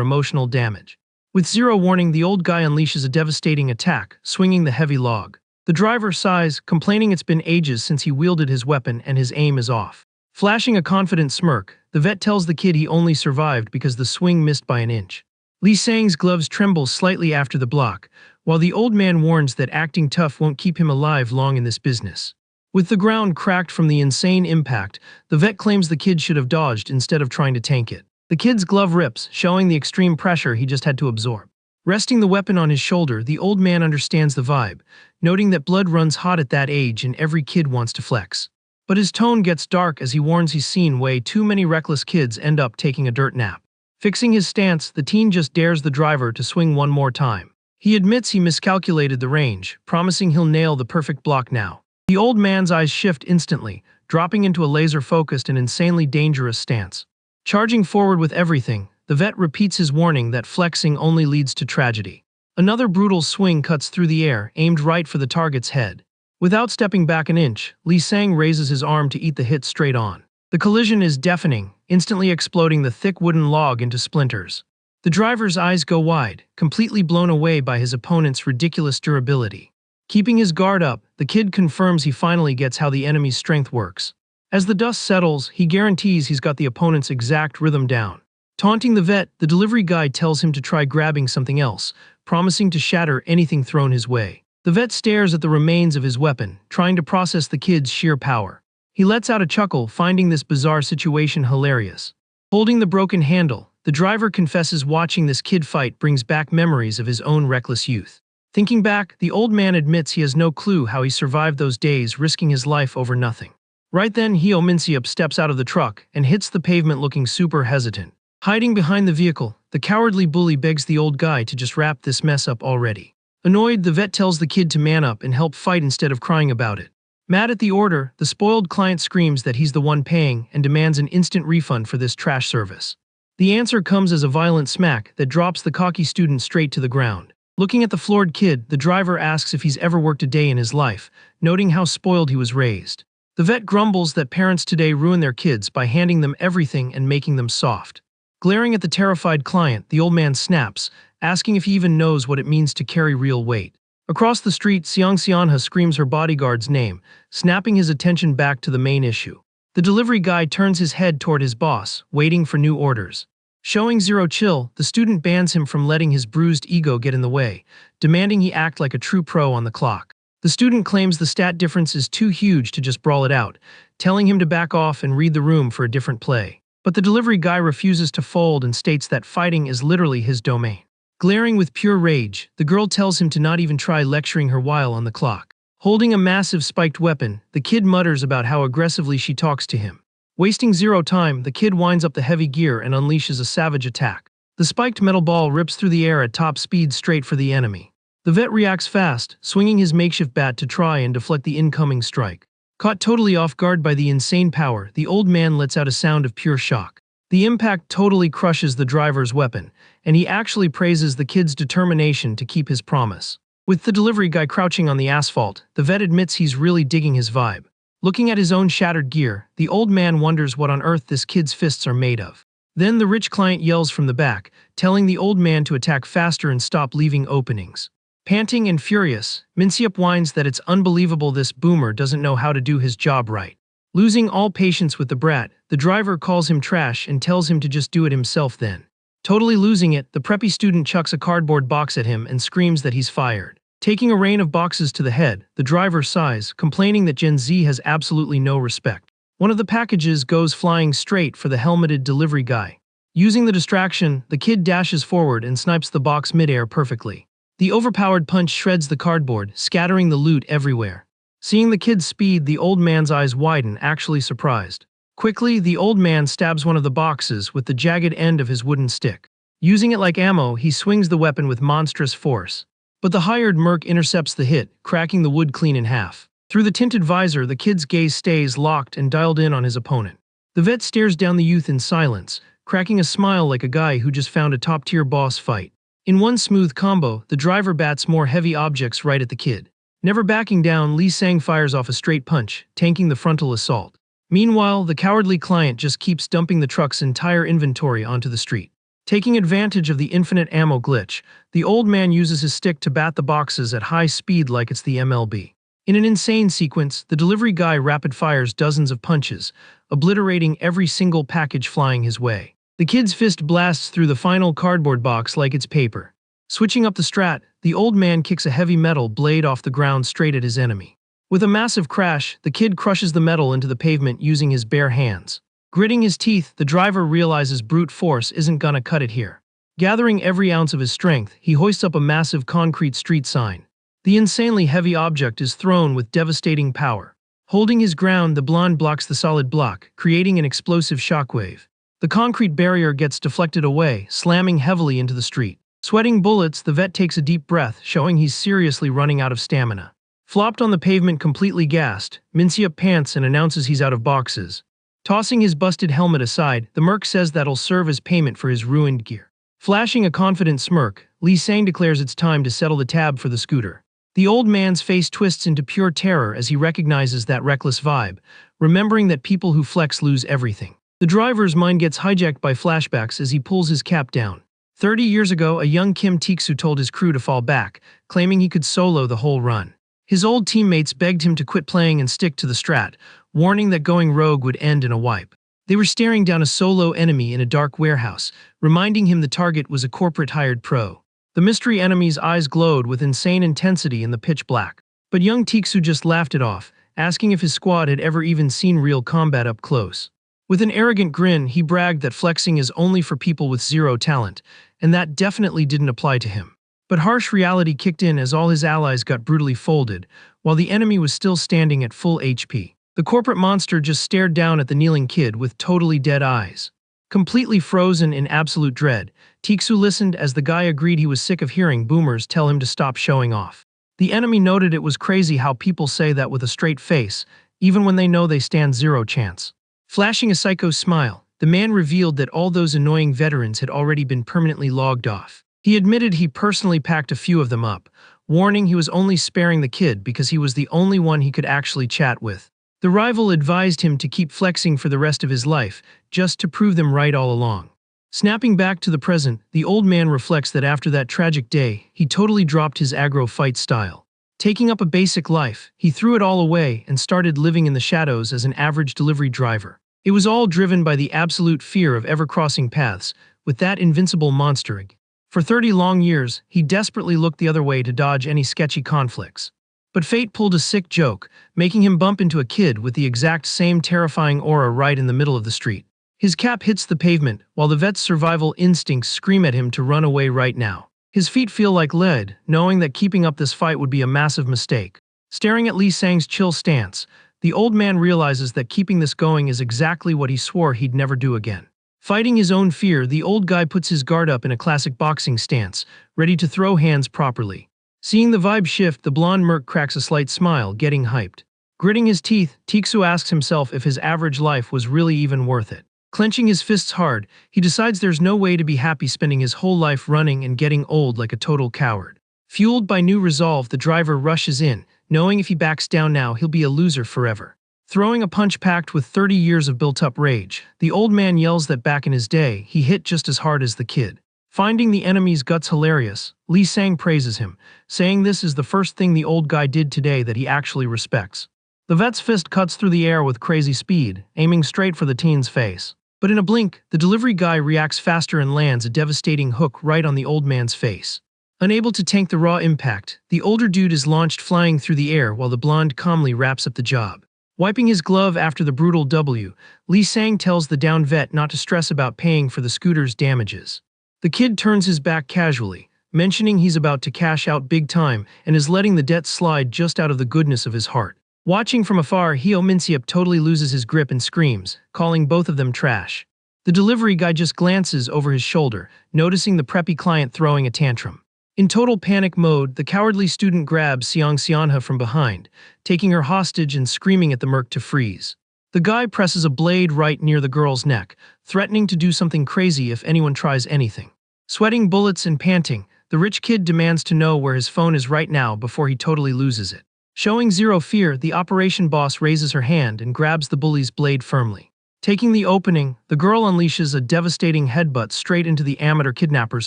emotional damage. With zero warning, the old guy unleashes a devastating attack, swinging the heavy log. The driver sighs, complaining it's been ages since he wielded his weapon and his aim is off. Flashing a confident smirk, the vet tells the kid he only survived because the swing missed by an inch. Lee Sang's gloves tremble slightly after the block, while the old man warns that acting tough won't keep him alive long in this business. With the ground cracked from the insane impact, the vet claims the kid should have dodged instead of trying to tank it. The kid's glove rips, showing the extreme pressure he just had to absorb. Resting the weapon on his shoulder, the old man understands the vibe, noting that blood runs hot at that age and every kid wants to flex. But his tone gets dark as he warns he's seen way too many reckless kids end up taking a dirt nap. Fixing his stance, the teen just dares the driver to swing one more time. He admits he miscalculated the range, promising he'll nail the perfect block now. The old man's eyes shift instantly, dropping into a laser-focused and insanely dangerous stance. Charging forward with everything, the vet repeats his warning that flexing only leads to tragedy. Another brutal swing cuts through the air, aimed right for the target's head. Without stepping back an inch, Lee Sang raises his arm to eat the hit straight on. The collision is deafening, instantly exploding the thick wooden log into splinters. The driver's eyes go wide, completely blown away by his opponent's ridiculous durability. Keeping his guard up, the kid confirms he finally gets how the enemy's strength works. As the dust settles, he guarantees he's got the opponent's exact rhythm down. Taunting the vet, the delivery guy tells him to try grabbing something else, promising to shatter anything thrown his way. The vet stares at the remains of his weapon, trying to process the kid's sheer power. He lets out a chuckle, finding this bizarre situation hilarious. Holding the broken handle, the driver confesses watching this kid fight brings back memories of his own reckless youth. Thinking back, the old man admits he has no clue how he survived those days, risking his life over nothing. Right then, Heo Minseop steps out of the truck and hits the pavement looking super hesitant. Hiding behind the vehicle, the cowardly bully begs the old guy to just wrap this mess up already. Annoyed, the vet tells the kid to man up and help fight instead of crying about it. Mad at the order, the spoiled client screams that he's the one paying and demands an instant refund for this trash service. The answer comes as a violent smack that drops the cocky student straight to the ground. Looking at the floored kid, the driver asks if he's ever worked a day in his life, noting how spoiled he was raised. The vet grumbles that parents today ruin their kids by handing them everything and making them soft. Glaring at the terrified client, the old man snaps, asking if he even knows what it means to carry real weight. Across the street, Seong Seonha screams her bodyguard's name, snapping his attention back to the main issue. The delivery guy turns his head toward his boss, waiting for new orders. Showing zero chill, the student bans him from letting his bruised ego get in the way, demanding he act like a true pro on the clock. The student claims the stat difference is too huge to just brawl it out, telling him to back off and read the room for a different play. But the delivery guy refuses to fold and states that fighting is literally his domain. Glaring with pure rage, the girl tells him to not even try lecturing her while on the clock. Holding a massive spiked weapon, the kid mutters about how aggressively she talks to him. Wasting zero time, the kid winds up the heavy gear and unleashes a savage attack. The spiked metal ball rips through the air at top speed straight for the enemy. The vet reacts fast, swinging his makeshift bat to try and deflect the incoming strike. Caught totally off guard by the insane power, the old man lets out a sound of pure shock. The impact totally crushes the driver's weapon, and he actually praises the kid's determination to keep his promise. With the delivery guy crouching on the asphalt, the vet admits he's really digging his vibe. Looking at his own shattered gear, the old man wonders what on earth this kid's fists are made of. Then the rich client yells from the back, telling the old man to attack faster and stop leaving openings. Panting and furious, Minseop whines that it's unbelievable this boomer doesn't know how to do his job right. Losing all patience with the brat, the driver calls him trash and tells him to just do it himself then. Totally losing it, the preppy student chucks a cardboard box at him and screams that he's fired. Taking a rain of boxes to the head, the driver sighs, complaining that Gen Z has absolutely no respect. One of the packages goes flying straight for the helmeted delivery guy. Using the distraction, the kid dashes forward and snipes the box midair perfectly. The overpowered punch shreds the cardboard, scattering the loot everywhere. Seeing the kid's speed, the old man's eyes widen, actually surprised. Quickly, the old man stabs one of the boxes with the jagged end of his wooden stick. Using it like ammo, he swings the weapon with monstrous force. But the hired merc intercepts the hit, cracking the wood clean in half. Through the tinted visor, the kid's gaze stays locked and dialed in on his opponent. The vet stares down the youth in silence, cracking a smile like a guy who just found a top-tier boss fight. In one smooth combo, the driver bats more heavy objects right at the kid. Never backing down, Lee Sang fires off a straight punch, tanking the frontal assault. Meanwhile, the cowardly client just keeps dumping the truck's entire inventory onto the street. Taking advantage of the infinite ammo glitch, the old man uses his stick to bat the boxes at high speed like it's the MLB. In an insane sequence, the delivery guy rapid-fires dozens of punches, obliterating every single package flying his way. The kid's fist blasts through the final cardboard box like it's paper. Switching up the strat, the old man kicks a heavy metal blade off the ground straight at his enemy. With a massive crash, the kid crushes the metal into the pavement using his bare hands. Gritting his teeth, the driver realizes brute force isn't gonna cut it here. Gathering every ounce of his strength, he hoists up a massive concrete street sign. The insanely heavy object is thrown with devastating power. Holding his ground, the blonde blocks the solid block, creating an explosive shockwave. The concrete barrier gets deflected away, slamming heavily into the street. Sweating bullets, the vet takes a deep breath, showing he's seriously running out of stamina. Flopped on the pavement completely gassed, Minsiup pants and announces he's out of boxes. Tossing his busted helmet aside, the merc says that'll serve as payment for his ruined gear. Flashing a confident smirk, Lee Sang declares it's time to settle the tab for the scooter. The old man's face twists into pure terror as he recognizes that reckless vibe, remembering that people who flex lose everything. The driver's mind gets hijacked by flashbacks as he pulls his cap down. 30 years ago, a young Kim Tiksu told his crew to fall back, claiming he could solo the whole run. His old teammates begged him to quit playing and stick to the strat, warning that going rogue would end in a wipe. They were staring down a solo enemy in a dark warehouse, reminding him the target was a corporate-hired pro. The mystery enemy's eyes glowed with insane intensity in the pitch black. But young Tiksu just laughed it off, asking if his squad had ever even seen real combat up close. With an arrogant grin, he bragged that flexing is only for people with zero talent, and that definitely didn't apply to him. But harsh reality kicked in as all his allies got brutally folded, while the enemy was still standing at full HP. The corporate monster just stared down at the kneeling kid with totally dead eyes. Completely frozen in absolute dread, Tiksu listened as the guy agreed he was sick of hearing boomers tell him to stop showing off. The enemy noted it was crazy how people say that with a straight face, even when they know they stand zero chance. Flashing a psycho smile, the man revealed that all those annoying veterans had already been permanently logged off. He admitted he personally packed a few of them up, warning he was only sparing the kid because he was the only one he could actually chat with. The rival advised him to keep flexing for the rest of his life, just to prove them right all along. Snapping back to the present, the old man reflects that after that tragic day, he totally dropped his aggro fight style. Taking up a basic life, he threw it all away and started living in the shadows as an average delivery driver. It was all driven by the absolute fear of ever crossing paths with that invincible monster. For 30 long years, he desperately looked the other way to dodge any sketchy conflicts. But fate pulled a sick joke, making him bump into a kid with the exact same terrifying aura right in the middle of the street. His cap hits the pavement, while the vet's survival instincts scream at him to run away right now. His feet feel like lead, knowing that keeping up this fight would be a massive mistake. Staring at Lee Sang's chill stance, the old man realizes that keeping this going is exactly what he swore he'd never do again. Fighting his own fear, the old guy puts his guard up in a classic boxing stance, ready to throw hands properly. Seeing the vibe shift, the blonde merc cracks a slight smile, getting hyped. Gritting his teeth, Tiksu asks himself if his average life was really even worth it. Clenching his fists hard, he decides there's no way to be happy spending his whole life running and getting old like a total coward. Fueled by new resolve, the driver rushes in, knowing if he backs down now, he'll be a loser forever. Throwing a punch packed with 30 years of built-up rage, the old man yells that back in his day, he hit just as hard as the kid. Finding the enemy's guts hilarious, Lee Sang praises him, saying this is the first thing the old guy did today that he actually respects. The vet's fist cuts through the air with crazy speed, aiming straight for the teen's face. But in a blink, the delivery guy reacts faster and lands a devastating hook right on the old man's face. Unable to tank the raw impact, the older dude is launched flying through the air while the blonde calmly wraps up the job. Wiping his glove after the brutal W, Lee Sang tells the downed vet not to stress about paying for the scooter's damages. The kid turns his back casually, mentioning he's about to cash out big time and is letting the debt slide just out of the goodness of his heart. Watching from afar, Hyo Minsiup totally loses his grip and screams, calling both of them trash. The delivery guy just glances over his shoulder, noticing the preppy client throwing a tantrum. In total panic mode, the cowardly student grabs Seong Seonha from behind, taking her hostage and screaming at the merc to freeze. The guy presses a blade right near the girl's neck, threatening to do something crazy if anyone tries anything. Sweating bullets and panting, the rich kid demands to know where his phone is right now before he totally loses it. Showing zero fear, the operation boss raises her hand and grabs the bully's blade firmly. Taking the opening, the girl unleashes a devastating headbutt straight into the amateur kidnapper's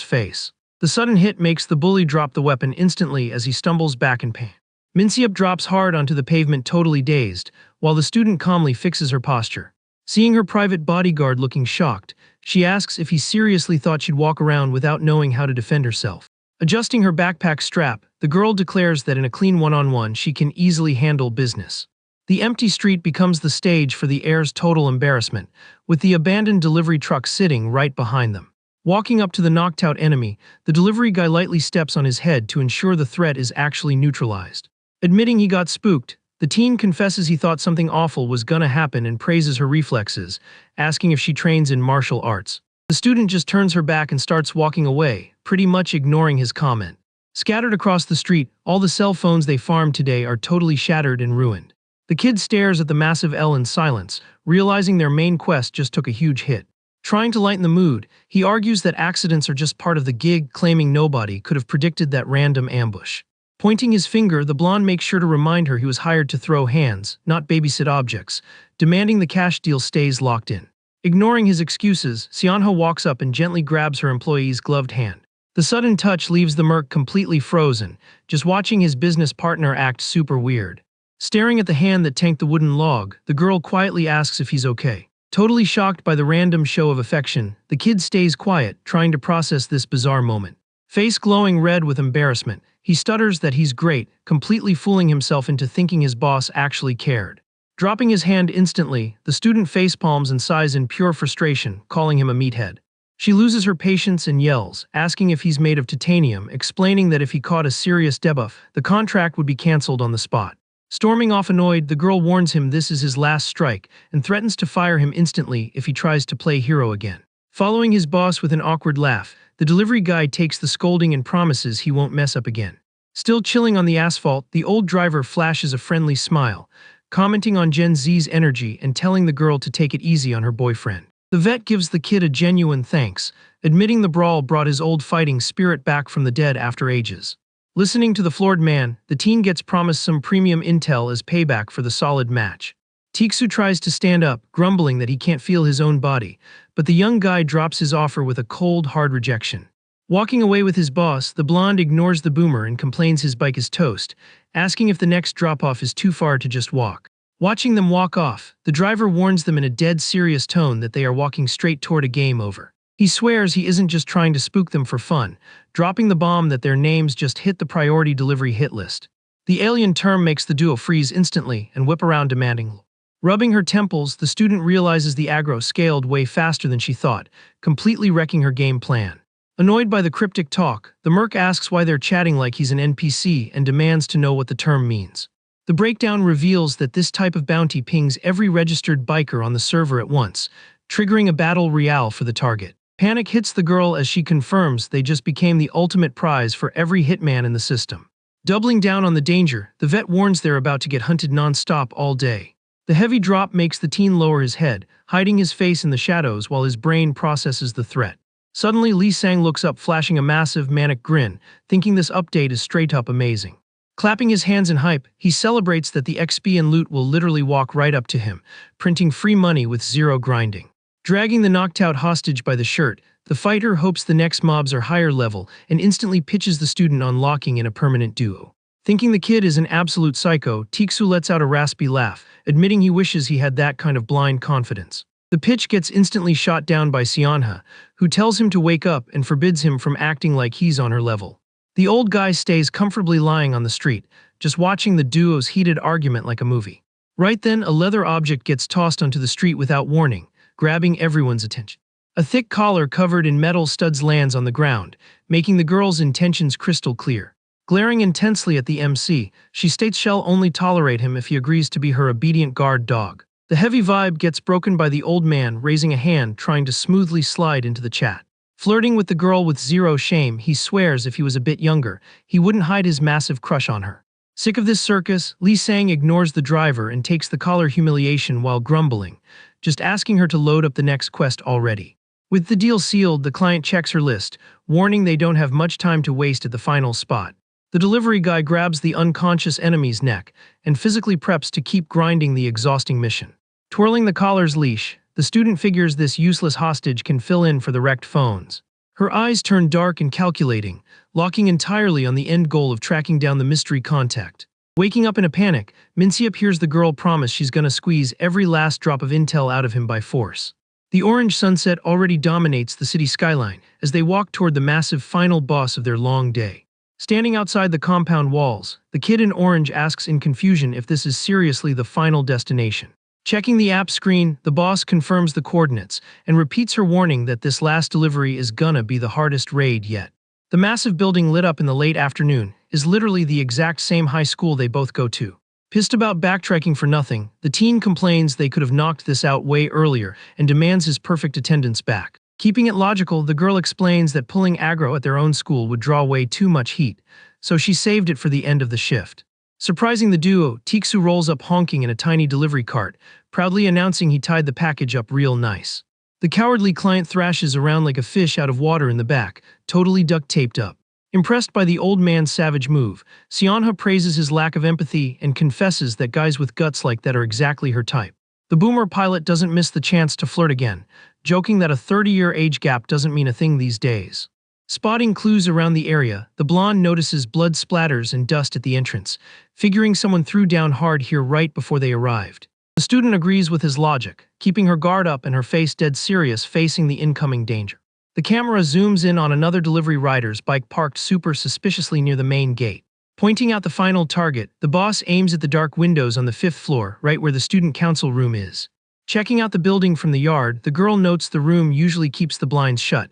face. The sudden hit makes the bully drop the weapon instantly as he stumbles back in pain. Minseop drops hard onto the pavement totally dazed, while the student calmly fixes her posture. Seeing her private bodyguard looking shocked, she asks if he seriously thought she'd walk around without knowing how to defend herself. Adjusting her backpack strap, the girl declares that in a clean one-on-one she can easily handle business. The empty street becomes the stage for the heir's total embarrassment, with the abandoned delivery truck sitting right behind them. Walking up to the knocked-out enemy, the delivery guy lightly steps on his head to ensure the threat is actually neutralized. Admitting he got spooked, the teen confesses he thought something awful was gonna happen and praises her reflexes, asking if she trains in martial arts. The student just turns her back and starts walking away, pretty much ignoring his comment. Scattered across the street, all the cell phones they farmed today are totally shattered and ruined. The kid stares at the massive L in silence, realizing their main quest just took a huge hit. Trying to lighten the mood, he argues that accidents are just part of the gig, claiming nobody could have predicted that random ambush. Pointing his finger, the blonde makes sure to remind her he was hired to throw hands, not babysit objects, demanding the cash deal stays locked in. Ignoring his excuses, Seonho walks up and gently grabs her employee's gloved hand. The sudden touch leaves the merc completely frozen, just watching his business partner act super weird. Staring at the hand that tanked the wooden log, the girl quietly asks if he's okay. Totally shocked by the random show of affection, the kid stays quiet, trying to process this bizarre moment. Face glowing red with embarrassment, he stutters that he's great, completely fooling himself into thinking his boss actually cared. Dropping his hand instantly, the student facepalms and sighs in pure frustration, calling him a meathead. She loses her patience and yells, asking if he's made of titanium, explaining that if he caught a serious debuff, the contract would be cancelled on the spot. Storming off annoyed, the girl warns him this is his last strike and threatens to fire him instantly if he tries to play hero again. Following his boss with an awkward laugh, the delivery guy takes the scolding and promises he won't mess up again. Still chilling on the asphalt, the old driver flashes a friendly smile, commenting on Gen Z's energy and telling the girl to take it easy on her boyfriend. The vet gives the kid a genuine thanks, admitting the brawl brought his old fighting spirit back from the dead after ages. Listening to the floored man, the teen gets promised some premium intel as payback for the solid match. Tiksu tries to stand up, grumbling that he can't feel his own body, but the young guy drops his offer with a cold, hard rejection. Walking away with his boss, the blonde ignores the boomer and complains his bike is toast, asking if the next drop-off is too far to just walk. Watching them walk off, the driver warns them in a dead serious tone that they are walking straight toward a game over. He swears he isn't just trying to spook them for fun, dropping the bomb that their names just hit the priority delivery hit list. The alien term makes the duo freeze instantly and whip around demanding. Rubbing her temples, the student realizes the aggro scaled way faster than she thought, completely wrecking her game plan. Annoyed by the cryptic talk, the merc asks why they're chatting like he's an NPC and demands to know what the term means. The breakdown reveals that this type of bounty pings every registered biker on the server at once, triggering a battle royale for the target. Panic hits the girl as she confirms they just became the ultimate prize for every hitman in the system. Doubling down on the danger, the vet warns they're about to get hunted non-stop all day. The heavy drop makes the teen lower his head, hiding his face in the shadows while his brain processes the threat. Suddenly, Lee Sang looks up, flashing a massive, manic grin, thinking this update is straight-up amazing. Clapping his hands in hype, he celebrates that the XP and loot will literally walk right up to him, printing free money with zero grinding. Dragging the knocked-out hostage by the shirt, the fighter hopes the next mobs are higher level and instantly pitches the student on locking in a permanent duo. Thinking the kid is an absolute psycho, Tiksu lets out a raspy laugh, admitting he wishes he had that kind of blind confidence. The pitch gets instantly shot down by Seonha, who tells him to wake up and forbids him from acting like he's on her level. The old guy stays comfortably lying on the street, just watching the duo's heated argument like a movie. Right then, a leather object gets tossed onto the street without warning, grabbing everyone's attention. A thick collar covered in metal studs lands on the ground, making the girl's intentions crystal clear. Glaring intensely at the MC, she states she'll only tolerate him if he agrees to be her obedient guard dog. The heavy vibe gets broken by the old man raising a hand trying to smoothly slide into the chat. Flirting with the girl with zero shame, he swears if he was a bit younger, he wouldn't hide his massive crush on her. Sick of this circus, Lee Sang ignores the driver and takes the collar humiliation while grumbling, just asking her to load up the next quest already. With the deal sealed, the client checks her list, warning they don't have much time to waste at the final spot. The delivery guy grabs the unconscious enemy's neck and physically preps to keep grinding the exhausting mission. Twirling the collar's leash, the student figures this useless hostage can fill in for the wrecked phones. Her eyes turn dark and calculating, locking entirely on the end goal of tracking down the mystery contact. Waking up in a panic, Minseop hears the girl promise she's gonna squeeze every last drop of intel out of him by force. The orange sunset already dominates the city skyline as they walk toward the massive final boss of their long day. Standing outside the compound walls, the kid in orange asks in confusion if this is seriously the final destination. Checking the app screen, the boss confirms the coordinates and repeats her warning that this last delivery is gonna be the hardest raid yet. The massive building lit up in the late afternoon is literally the exact same high school they both go to. Pissed about backtracking for nothing, the teen complains they could have knocked this out way earlier and demands his perfect attendance back. Keeping it logical, the girl explains that pulling aggro at their own school would draw way too much heat, so she saved it for the end of the shift. Surprising the duo, Tiksu rolls up honking in a tiny delivery cart, proudly announcing he tied the package up real nice. The cowardly client thrashes around like a fish out of water in the back, totally duct-taped up. Impressed by the old man's savage move, Seonha praises his lack of empathy and confesses that guys with guts like that are exactly her type. The boomer pilot doesn't miss the chance to flirt again, joking that a 30-year age gap doesn't mean a thing these days. Spotting clues around the area, the blonde notices blood splatters and dust at the entrance, figuring someone threw down hard here right before they arrived. The student agrees with his logic, keeping her guard up and her face dead serious facing the incoming danger. The camera zooms in on another delivery rider's bike parked super suspiciously near the main gate. Pointing out the final target, the boss aims at the dark windows on the 5th floor, right where the student council room is. Checking out the building from the yard, the girl notes the room usually keeps the blinds shut,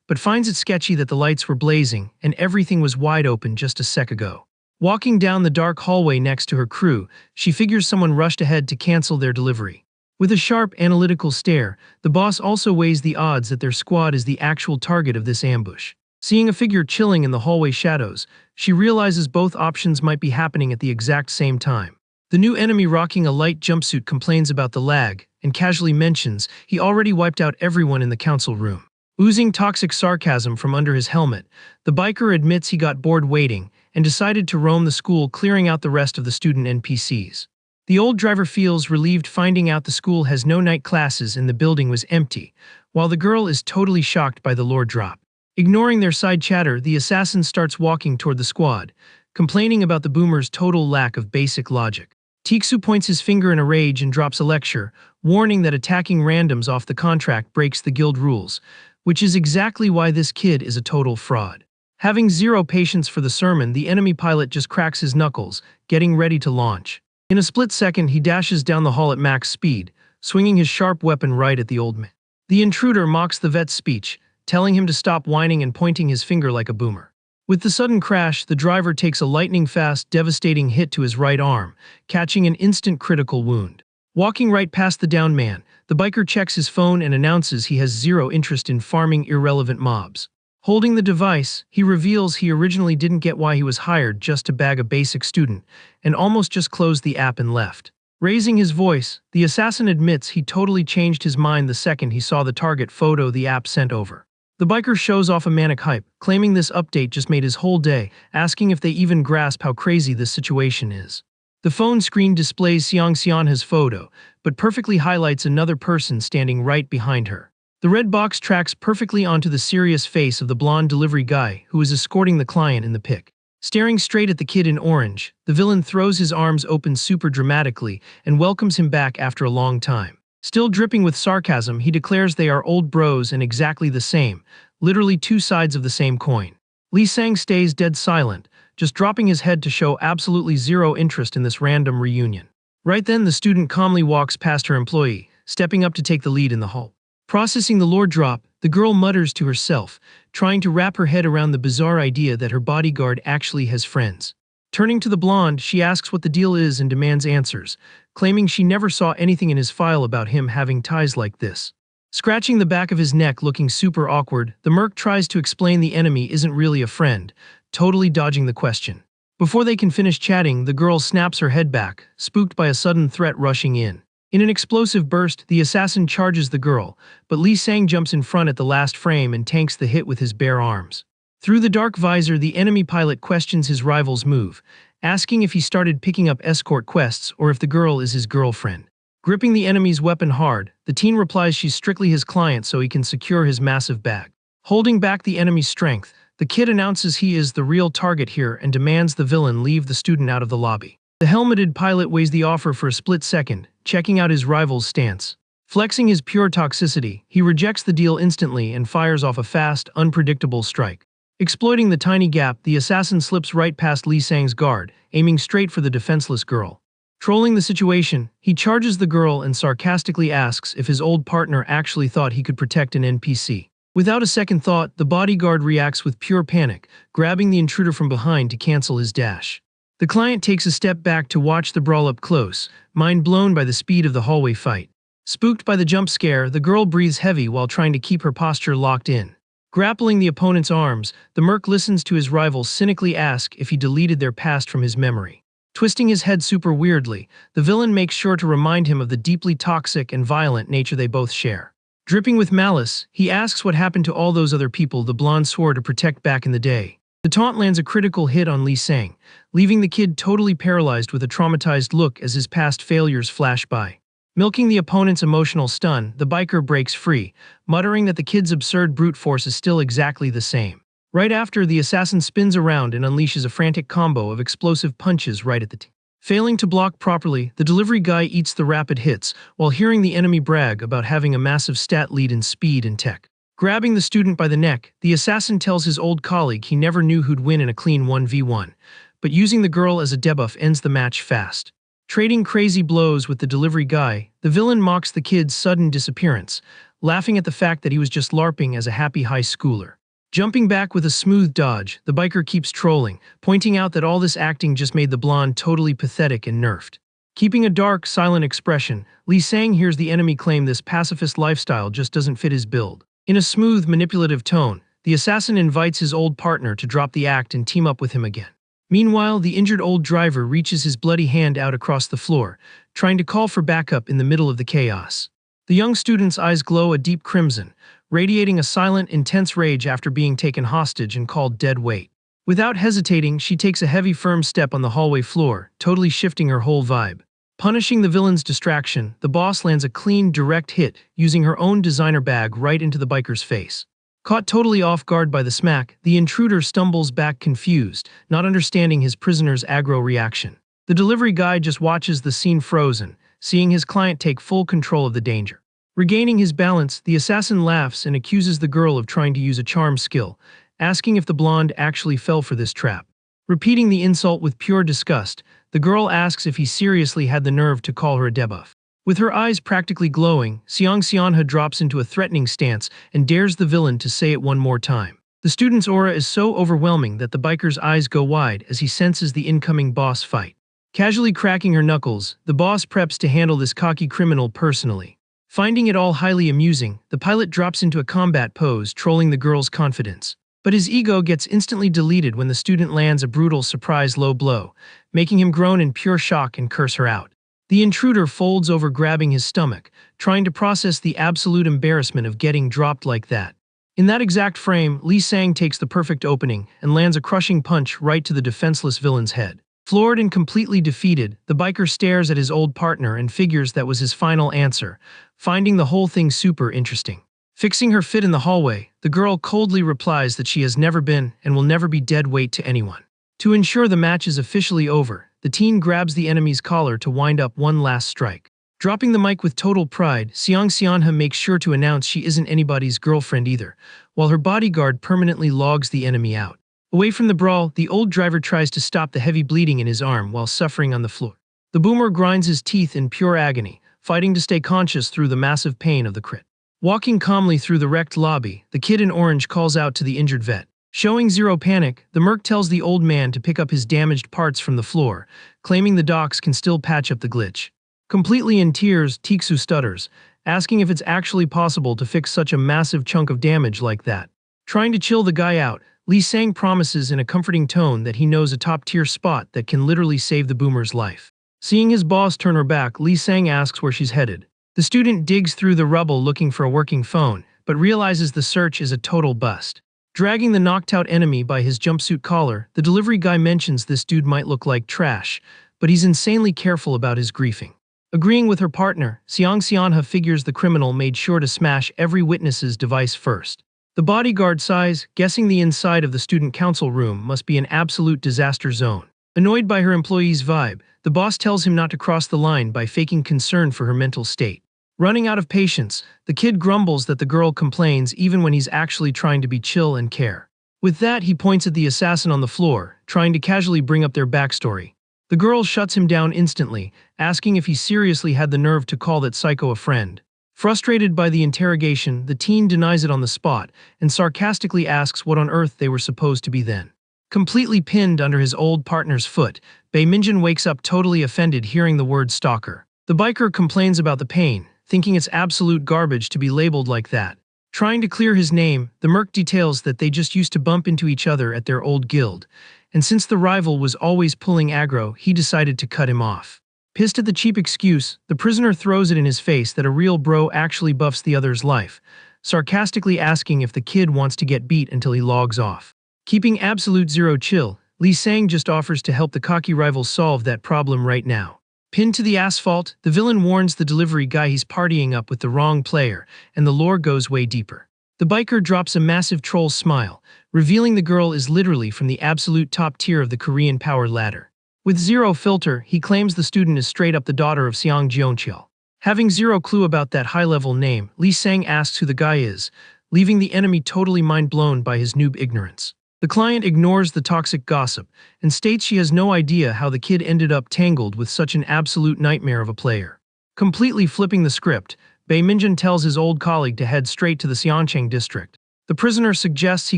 but finds it sketchy that the lights were blazing and everything was wide open just a sec ago. Walking down the dark hallway next to her crew, she figures someone rushed ahead to cancel their delivery. With a sharp, analytical stare, the boss also weighs the odds that their squad is the actual target of this ambush. Seeing a figure chilling in the hallway shadows, she realizes both options might be happening at the exact same time. The new enemy rocking a light jumpsuit complains about the lag, and casually mentions he already wiped out everyone in the council room. Oozing toxic sarcasm from under his helmet, the biker admits he got bored waiting and decided to roam the school, clearing out the rest of the student NPCs. The old driver feels relieved finding out the school has no night classes and the building was empty, while the girl is totally shocked by the lore drop. Ignoring their side chatter, the assassin starts walking toward the squad, complaining about the boomer's total lack of basic logic. Tiksu points his finger in a rage and drops a lecture, warning that attacking randoms off the contract breaks the guild rules, which is exactly why this kid is a total fraud. Having zero patience for the sermon, the enemy pilot just cracks his knuckles, getting ready to launch. In a split second, he dashes down the hall at max speed, swinging his sharp weapon right at the old man. The intruder mocks the vet's speech, telling him to stop whining and pointing his finger like a boomer. With the sudden crash, the driver takes a lightning-fast, devastating hit to his right arm, catching an instant critical wound. Walking right past the downed man, the biker checks his phone and announces he has zero interest in farming irrelevant mobs. Holding the device, he reveals he originally didn't get why he was hired just to bag a basic student, and almost just closed the app and left. Raising his voice, the assassin admits he totally changed his mind the second he saw the target photo the app sent over. The biker shows off a manic hype, claiming this update just made his whole day, asking if they even grasp how crazy this situation is. The phone screen displays Seonha's photo, but perfectly highlights another person standing right behind her. The red box tracks perfectly onto the serious face of the blonde delivery guy who is escorting the client in the pic. Staring straight at the kid in orange, the villain throws his arms open super dramatically and welcomes him back after a long time. Still dripping with sarcasm, he declares they are old bros and exactly the same, literally two sides of the same coin. Lee Sang stays dead silent, just dropping his head to show absolutely zero interest in this random reunion. Right then, the student calmly walks past her employee, stepping up to take the lead in the hall. Processing the lore drop, the girl mutters to herself, trying to wrap her head around the bizarre idea that her bodyguard actually has friends. Turning to the blonde, she asks what the deal is and demands answers, claiming she never saw anything in his file about him having ties like this. Scratching the back of his neck looking super awkward, the merc tries to explain the enemy isn't really a friend, totally dodging the question. Before they can finish chatting, the girl snaps her head back, spooked by a sudden threat rushing in. In an explosive burst, the assassin charges the girl, but Lee Sang jumps in front at the last frame and tanks the hit with his bare arms. Through the dark visor, the enemy pilot questions his rival's move, asking if he started picking up escort quests or if the girl is his girlfriend. Gripping the enemy's weapon hard, the teen replies she's strictly his client so he can secure his massive bag. Holding back the enemy's strength, the kid announces he is the real target here and demands the villain leave the student out of the lobby. The helmeted pilot weighs the offer for a split second, checking out his rival's stance. Flexing his pure toxicity, he rejects the deal instantly and fires off a fast, unpredictable strike. Exploiting the tiny gap, the assassin slips right past Lee Sang's guard, aiming straight for the defenseless girl. Trolling the situation, he charges the girl and sarcastically asks if his old partner actually thought he could protect an NPC. Without a second thought, the bodyguard reacts with pure panic, grabbing the intruder from behind to cancel his dash. The client takes a step back to watch the brawl up close, mind blown by the speed of the hallway fight. Spooked by the jump scare, the girl breathes heavy while trying to keep her posture locked in. Grappling the opponent's arms, the merc listens to his rival cynically ask if he deleted their past from his memory. Twisting his head super weirdly, the villain makes sure to remind him of the deeply toxic and violent nature they both share. Dripping with malice, he asks what happened to all those other people the blonde swore to protect back in the day. The taunt lands a critical hit on Lee Sang, leaving the kid totally paralyzed with a traumatized look as his past failures flash by. Milking the opponent's emotional stun, the biker breaks free, muttering that the kid's absurd brute force is still exactly the same. Right after, the assassin spins around and unleashes a frantic combo of explosive punches right at the team. Failing to block properly, the delivery guy eats the rapid hits while hearing the enemy brag about having a massive stat lead in speed and tech. Grabbing the student by the neck, the assassin tells his old colleague he never knew who'd win in a clean 1v1, but using the girl as a debuff ends the match fast. Trading crazy blows with the delivery guy, the villain mocks the kid's sudden disappearance, laughing at the fact that he was just LARPing as a happy high schooler. Jumping back with a smooth dodge, the biker keeps trolling, pointing out that all this acting just made the blonde totally pathetic and nerfed. Keeping a dark, silent expression, Lee Sang hears the enemy claim this pacifist lifestyle just doesn't fit his build. In a smooth, manipulative tone, the assassin invites his old partner to drop the act and team up with him again. Meanwhile, the injured old driver reaches his bloody hand out across the floor, trying to call for backup in the middle of the chaos. The young student's eyes glow a deep crimson, radiating a silent, intense rage after being taken hostage and called dead weight. Without hesitating, she takes a heavy, firm step on the hallway floor, totally shifting her whole vibe. Punishing the villain's distraction, the boss lands a clean, direct hit, using her own designer bag right into the biker's face. Caught totally off guard by the smack, the intruder stumbles back confused, not understanding his prisoner's aggro reaction. The delivery guy just watches the scene frozen, seeing his client take full control of the danger. Regaining his balance, the assassin laughs and accuses the girl of trying to use a charm skill, asking if the blonde actually fell for this trap. Repeating the insult with pure disgust, the girl asks if he seriously had the nerve to call her a debuff. With her eyes practically glowing, Seonha drops into a threatening stance and dares the villain to say it one more time. The student's aura is so overwhelming that the biker's eyes go wide as he senses the incoming boss fight. Casually cracking her knuckles, the boss preps to handle this cocky criminal personally. Finding it all highly amusing, the pilot drops into a combat pose, trolling the girl's confidence. But his ego gets instantly deleted when the student lands a brutal surprise low blow, making him groan in pure shock and curse her out. The intruder folds over, grabbing his stomach, trying to process the absolute embarrassment of getting dropped like that. In that exact frame, Lee Sang takes the perfect opening and lands a crushing punch right to the defenseless villain's head. Floored and completely defeated, the biker stares at his old partner and figures that was his final answer, finding the whole thing super interesting. Fixing her fit in the hallway, the girl coldly replies that she has never been and will never be dead weight to anyone. To ensure the match is officially over, the teen grabs the enemy's collar to wind up one last strike. Dropping the mic with total pride, Seonha makes sure to announce she isn't anybody's girlfriend either, while her bodyguard permanently logs the enemy out. Away from the brawl, the old driver tries to stop the heavy bleeding in his arm while suffering on the floor. The boomer grinds his teeth in pure agony, fighting to stay conscious through the massive pain of the crit. Walking calmly through the wrecked lobby, the kid in orange calls out to the injured vet. Showing zero panic, the merc tells the old man to pick up his damaged parts from the floor, claiming the docs can still patch up the glitch. Completely in tears, Tiksu stutters, asking if it's actually possible to fix such a massive chunk of damage like that. Trying to chill the guy out, Lee Sang promises in a comforting tone that he knows a top-tier spot that can literally save the boomer's life. Seeing his boss turn her back, Lee Sang asks where she's headed. The student digs through the rubble looking for a working phone, but realizes the search is a total bust. Dragging the knocked-out enemy by his jumpsuit collar, the delivery guy mentions this dude might look like trash, but he's insanely careful about his griefing. Agreeing with her partner, Seong Seonha figures the criminal made sure to smash every witness's device first. The bodyguard sighs, guessing the inside of the student council room must be an absolute disaster zone. Annoyed by her employee's vibe, the boss tells him not to cross the line by faking concern for her mental state. Running out of patience, the kid grumbles that the girl complains even when he's actually trying to be chill and care. With that, he points at the assassin on the floor, trying to casually bring up their backstory. The girl shuts him down instantly, asking if he seriously had the nerve to call that psycho a friend. Frustrated by the interrogation, the teen denies it on the spot and sarcastically asks what on earth they were supposed to be then. Completely pinned under his old partner's foot, Bae Minjin wakes up totally offended hearing the word stalker. The biker complains about the pain, thinking it's absolute garbage to be labeled like that. Trying to clear his name, the merc details that they just used to bump into each other at their old guild, and since the rival was always pulling aggro, he decided to cut him off. Pissed at the cheap excuse, the prisoner throws it in his face that a real bro actually buffs the other's life, sarcastically asking if the kid wants to get beat until he logs off. Keeping absolute zero chill, Lee Sang just offers to help the cocky rival solve that problem right now. Pinned to the asphalt, the villain warns the delivery guy he's partying up with the wrong player, and the lore goes way deeper. The biker drops a massive troll smile, revealing the girl is literally from the absolute top tier of the Korean power ladder. With zero filter, he claims the student is straight up the daughter of Seong Jeoncheol. Having zero clue about that high-level name, Lee Sang asks who the guy is, leaving the enemy totally mind-blown by his noob ignorance. The client ignores the toxic gossip and states she has no idea how the kid ended up tangled with such an absolute nightmare of a player. Completely flipping the script, Bae Minjin tells his old colleague to head straight to the Seoncheng district. The prisoner suggests he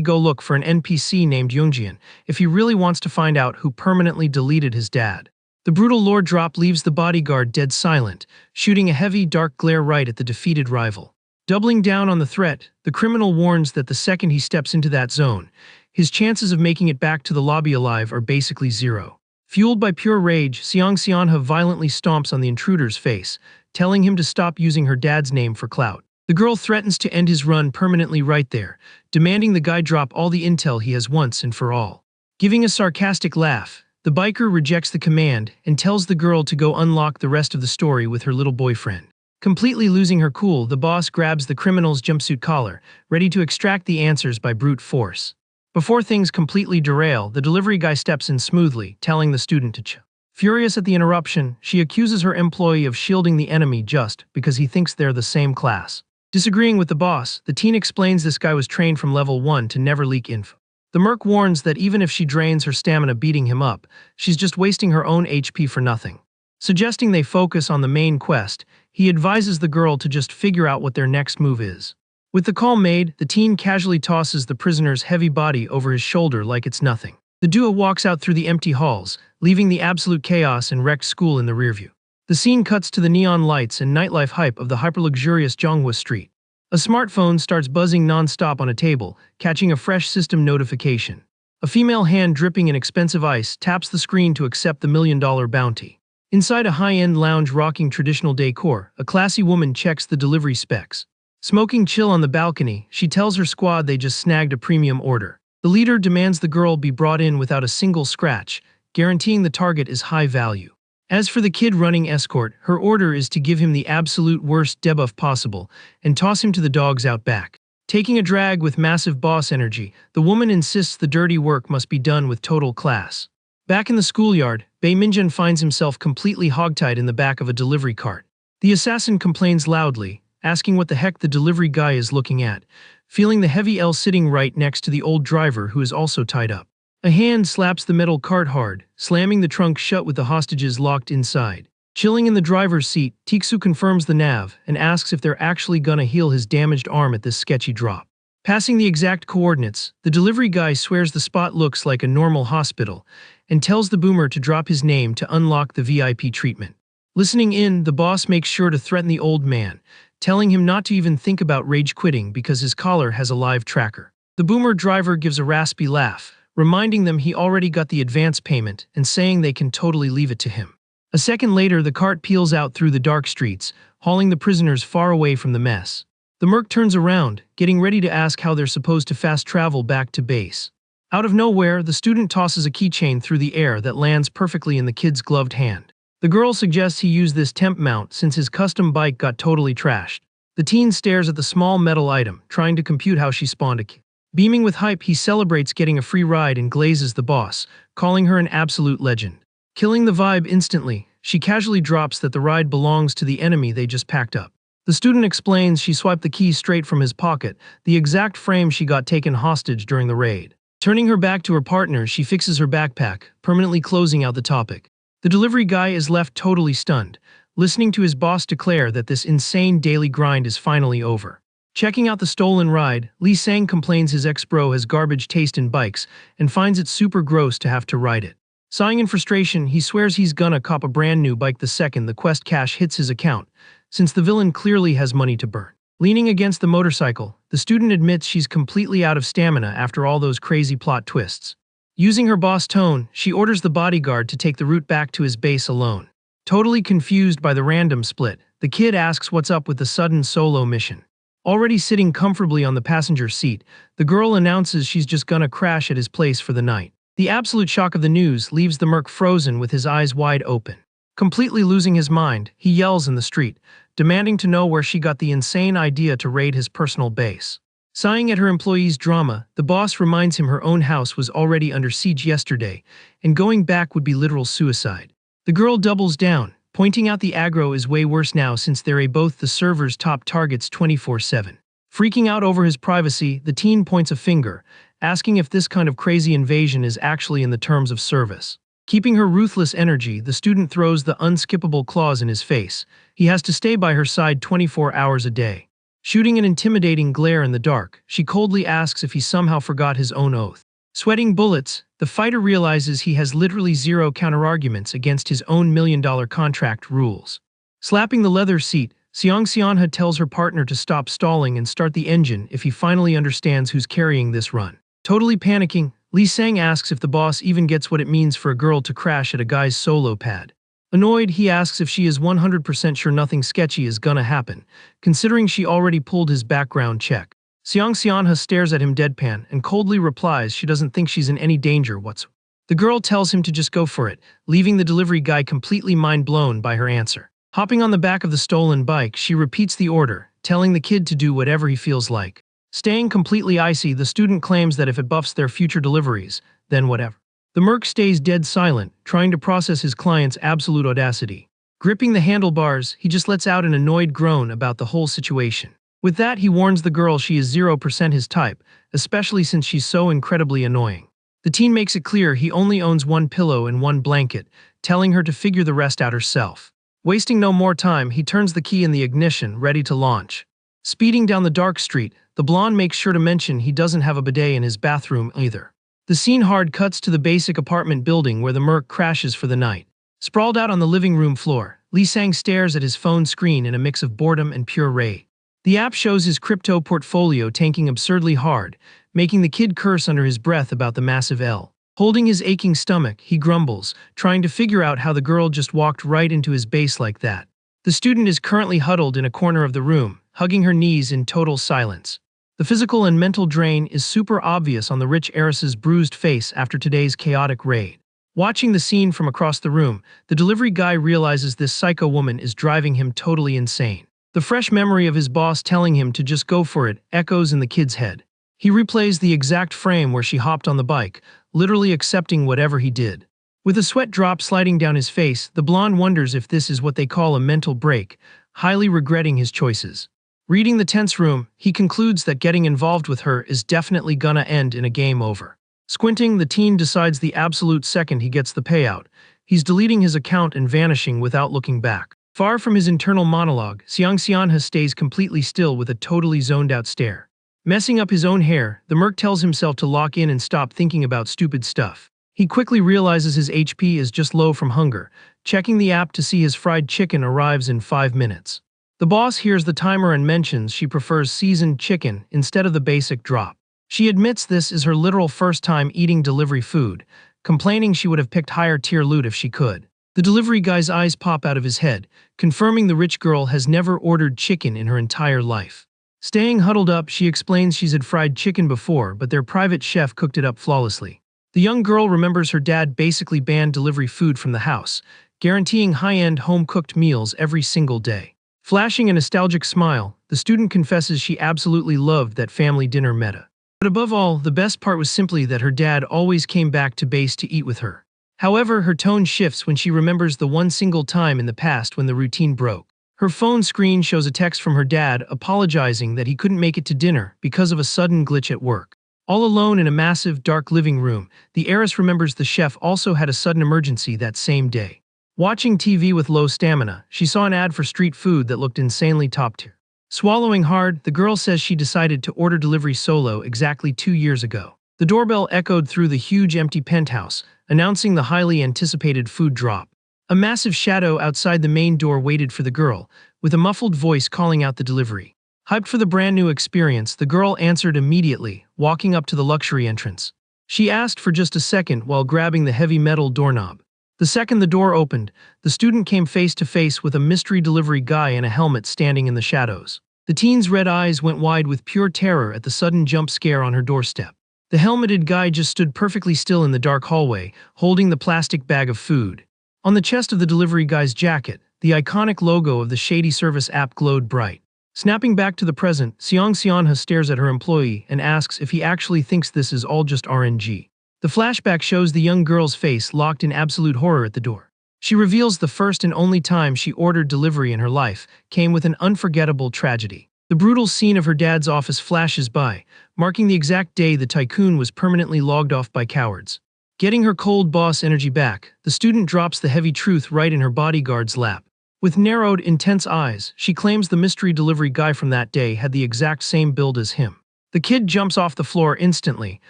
go look for an NPC named Youngjian if he really wants to find out who permanently deleted his dad. The brutal lore drop leaves the bodyguard dead silent, shooting a heavy, dark glare right at the defeated rival. Doubling down on the threat, the criminal warns that the second he steps into that zone, his chances of making it back to the lobby alive are basically zero. Fueled by pure rage, Seong Seonha violently stomps on the intruder's face, telling him to stop using her dad's name for clout. The girl threatens to end his run permanently right there, demanding the guy drop all the intel he has once and for all. Giving a sarcastic laugh, the biker rejects the command and tells the girl to go unlock the rest of the story with her little boyfriend. Completely losing her cool, the boss grabs the criminal's jumpsuit collar, ready to extract the answers by brute force. Before things completely derail, the delivery guy steps in smoothly, telling the student to chill. Furious at the interruption, she accuses her employee of shielding the enemy just because he thinks they're the same class. Disagreeing with the boss, the teen explains this guy was trained from level 1 to never leak info. The merc warns that even if she drains her stamina beating him up, she's just wasting her own HP for nothing. Suggesting they focus on the main quest, he advises the girl to just figure out what their next move is. With the call made, the teen casually tosses the prisoner's heavy body over his shoulder like it's nothing. The duo walks out through the empty halls, leaving the absolute chaos and wrecked school in the rearview. The scene cuts to the neon lights and nightlife hype of the hyper-luxurious Jonghwa Street. A smartphone starts buzzing non-stop on a table, catching a fresh system notification. A female hand dripping in expensive ice taps the screen to accept the $1 million bounty. Inside a high-end lounge rocking traditional decor, a classy woman checks the delivery specs. Smoking chill on the balcony, she tells her squad they just snagged a premium order. The leader demands the girl be brought in without a single scratch, guaranteeing the target is high value. As for the kid running escort, her order is to give him the absolute worst debuff possible and toss him to the dogs out back. Taking a drag with massive boss energy, the woman insists the dirty work must be done with total class. Back in the schoolyard, Bae Minjin finds himself completely hogtied in the back of a delivery cart. The assassin complains loudly, asking what the heck the delivery guy is looking at, feeling the heavy L sitting right next to the old driver who is also tied up. A hand slaps the metal cart hard, slamming the trunk shut with the hostages locked inside. Chilling in the driver's seat, Tiksu confirms the nav and asks if they're actually gonna heal his damaged arm at this sketchy drop. Passing the exact coordinates, the delivery guy swears the spot looks like a normal hospital and tells the boomer to drop his name to unlock the VIP treatment. Listening in, the boss makes sure to threaten the old man, telling him not to even think about rage quitting because his collar has a live tracker. The boomer driver gives a raspy laugh, reminding them he already got the advance payment and saying they can totally leave it to him. A second later, the cart peels out through the dark streets, hauling the prisoners far away from the mess. The merc turns around, getting ready to ask how they're supposed to fast travel back to base. Out of nowhere, the student tosses a keychain through the air that lands perfectly in the kid's gloved hand. The girl suggests he use this temp mount since his custom bike got totally trashed. The teen stares at the small metal item, trying to compute how she spawned a kid. Beaming with hype, he celebrates getting a free ride and glazes the boss, calling her an absolute legend. Killing the vibe instantly, she casually drops that the ride belongs to the enemy they just packed up. The student explains she swiped the key straight from his pocket, the exact frame she got taken hostage during the raid. Turning her back to her partner, she fixes her backpack, permanently closing out the topic. The delivery guy is left totally stunned, listening to his boss declare that this insane daily grind is finally over. Checking out the stolen ride, Lee Sang complains his ex-bro has garbage taste in bikes and finds it super gross to have to ride it. Sighing in frustration, he swears he's gonna cop a brand new bike the second the quest cash hits his account, since the villain clearly has money to burn. Leaning against the motorcycle, the student admits she's completely out of stamina after all those crazy plot twists. Using her boss tone, she orders the bodyguard to take the route back to his base alone. Totally confused by the random split, the kid asks what's up with the sudden solo mission. Already sitting comfortably on the passenger seat, the girl announces she's just gonna crash at his place for the night. The absolute shock of the news leaves the merc frozen with his eyes wide open. Completely losing his mind, he yells in the street, demanding to know where she got the insane idea to raid his personal base. Sighing at her employee's drama, the boss reminds him her own house was already under siege yesterday, and going back would be literal suicide. The girl doubles down, pointing out the aggro is way worse now since they're both the server's top targets 24/7. Freaking out over his privacy, the teen points a finger, asking if this kind of crazy invasion is actually in the terms of service. Keeping her ruthless energy, the student throws the unskippable claws in his face. He has to stay by her side 24 hours a day. Shooting an intimidating glare in the dark, she coldly asks if he somehow forgot his own oath. Sweating bullets, the fighter realizes he has literally zero counterarguments against his own $1 million contract rules. Slapping the leather seat, Seong-Seonha tells her partner to stop stalling and start the engine if he finally understands who's carrying this run. Totally panicking, Lee Sang asks if the boss even gets what it means for a girl to crash at a guy's solo pad. Annoyed, he asks if she is 100% sure nothing sketchy is gonna happen, considering she already pulled his background check. Seong-Seonha stares at him deadpan and coldly replies she doesn't think she's in any danger whatsoever. The girl tells him to just go for it, leaving the delivery guy completely mind-blown by her answer. Hopping on the back of the stolen bike, she repeats the order, telling the kid to do whatever he feels like. Staying completely icy, the student claims that if it buffs their future deliveries, then whatever. The merc stays dead silent, trying to process his client's absolute audacity. Gripping the handlebars, he just lets out an annoyed groan about the whole situation. With that, he warns the girl she is 0% his type, especially since she's so incredibly annoying. The teen makes it clear he only owns one pillow and one blanket, telling her to figure the rest out herself. Wasting no more time, he turns the key in the ignition, ready to launch. Speeding down the dark street, the blonde makes sure to mention he doesn't have a bidet in his bathroom either. The scene hard cuts to the basic apartment building where the merc crashes for the night. Sprawled out on the living room floor, Lee Sang stares at his phone screen in a mix of boredom and pure rage. The app shows his crypto portfolio tanking absurdly hard, making the kid curse under his breath about the massive L. Holding his aching stomach, he grumbles, trying to figure out how the girl just walked right into his base like that. The student is currently huddled in a corner of the room, hugging her knees in total silence. The physical and mental drain is super obvious on the rich heiress's bruised face after today's chaotic raid. Watching the scene from across the room, the delivery guy realizes this psycho woman is driving him totally insane. The fresh memory of his boss telling him to just go for it echoes in the kid's head. He replays the exact frame where she hopped on the bike, literally accepting whatever he did. With a sweat drop sliding down his face, the blonde wonders if this is what they call a mental break, highly regretting his choices. Reading the tense room, he concludes that getting involved with her is definitely gonna end in a game over. Squinting, the teen decides the absolute second he gets the payout. He's deleting his account and vanishing without looking back. Far from his internal monologue, Seong-Seonha stays completely still with a totally zoned-out stare. Messing up his own hair, the merc tells himself to lock in and stop thinking about stupid stuff. He quickly realizes his HP is just low from hunger, checking the app to see his fried chicken arrives in 5 minutes. The boss hears the timer and mentions she prefers seasoned chicken instead of the basic drop. She admits this is her literal first time eating delivery food, complaining she would have picked higher tier loot if she could. The delivery guy's eyes pop out of his head, confirming the rich girl has never ordered chicken in her entire life. Staying huddled up, she explains she's had fried chicken before, but their private chef cooked it up flawlessly. The young girl remembers her dad basically banned delivery food from the house, guaranteeing high-end home-cooked meals every single day. Flashing a nostalgic smile, the student confesses she absolutely loved that family dinner meta. But above all, the best part was simply that her dad always came back to base to eat with her. However, her tone shifts when she remembers the one single time in the past when the routine broke. Her phone screen shows a text from her dad apologizing that he couldn't make it to dinner because of a sudden glitch at work. All alone in a massive, dark living room, the heiress remembers the chef also had a sudden emergency that same day. Watching TV with low stamina, she saw an ad for street food that looked insanely top tier. Swallowing hard, the girl says she decided to order delivery solo exactly 2 years ago. The doorbell echoed through the huge empty penthouse, announcing the highly anticipated food drop. A massive shadow outside the main door waited for the girl, with a muffled voice calling out the delivery. Hyped for the brand new experience, the girl answered immediately, walking up to the luxury entrance. She asked for just a second while grabbing the heavy metal doorknob. The second the door opened, the student came face to face with a mystery delivery guy in a helmet standing in the shadows. The teen's red eyes went wide with pure terror at the sudden jump scare on her doorstep. The helmeted guy just stood perfectly still in the dark hallway, holding the plastic bag of food. On the chest of the delivery guy's jacket, the iconic logo of the shady service app glowed bright. Snapping back to the present, Seonha stares at her employee and asks if he actually thinks this is all just RNG. The flashback shows the young girl's face locked in absolute horror at the door. She reveals the first and only time she ordered delivery in her life came with an unforgettable tragedy. The brutal scene of her dad's office flashes by, marking the exact day the tycoon was permanently logged off by cowards. Getting her cold boss energy back, the student drops the heavy truth right in her bodyguard's lap. With narrowed, intense eyes, she claims the mystery delivery guy from that day had the exact same build as him. The kid jumps off the floor instantly,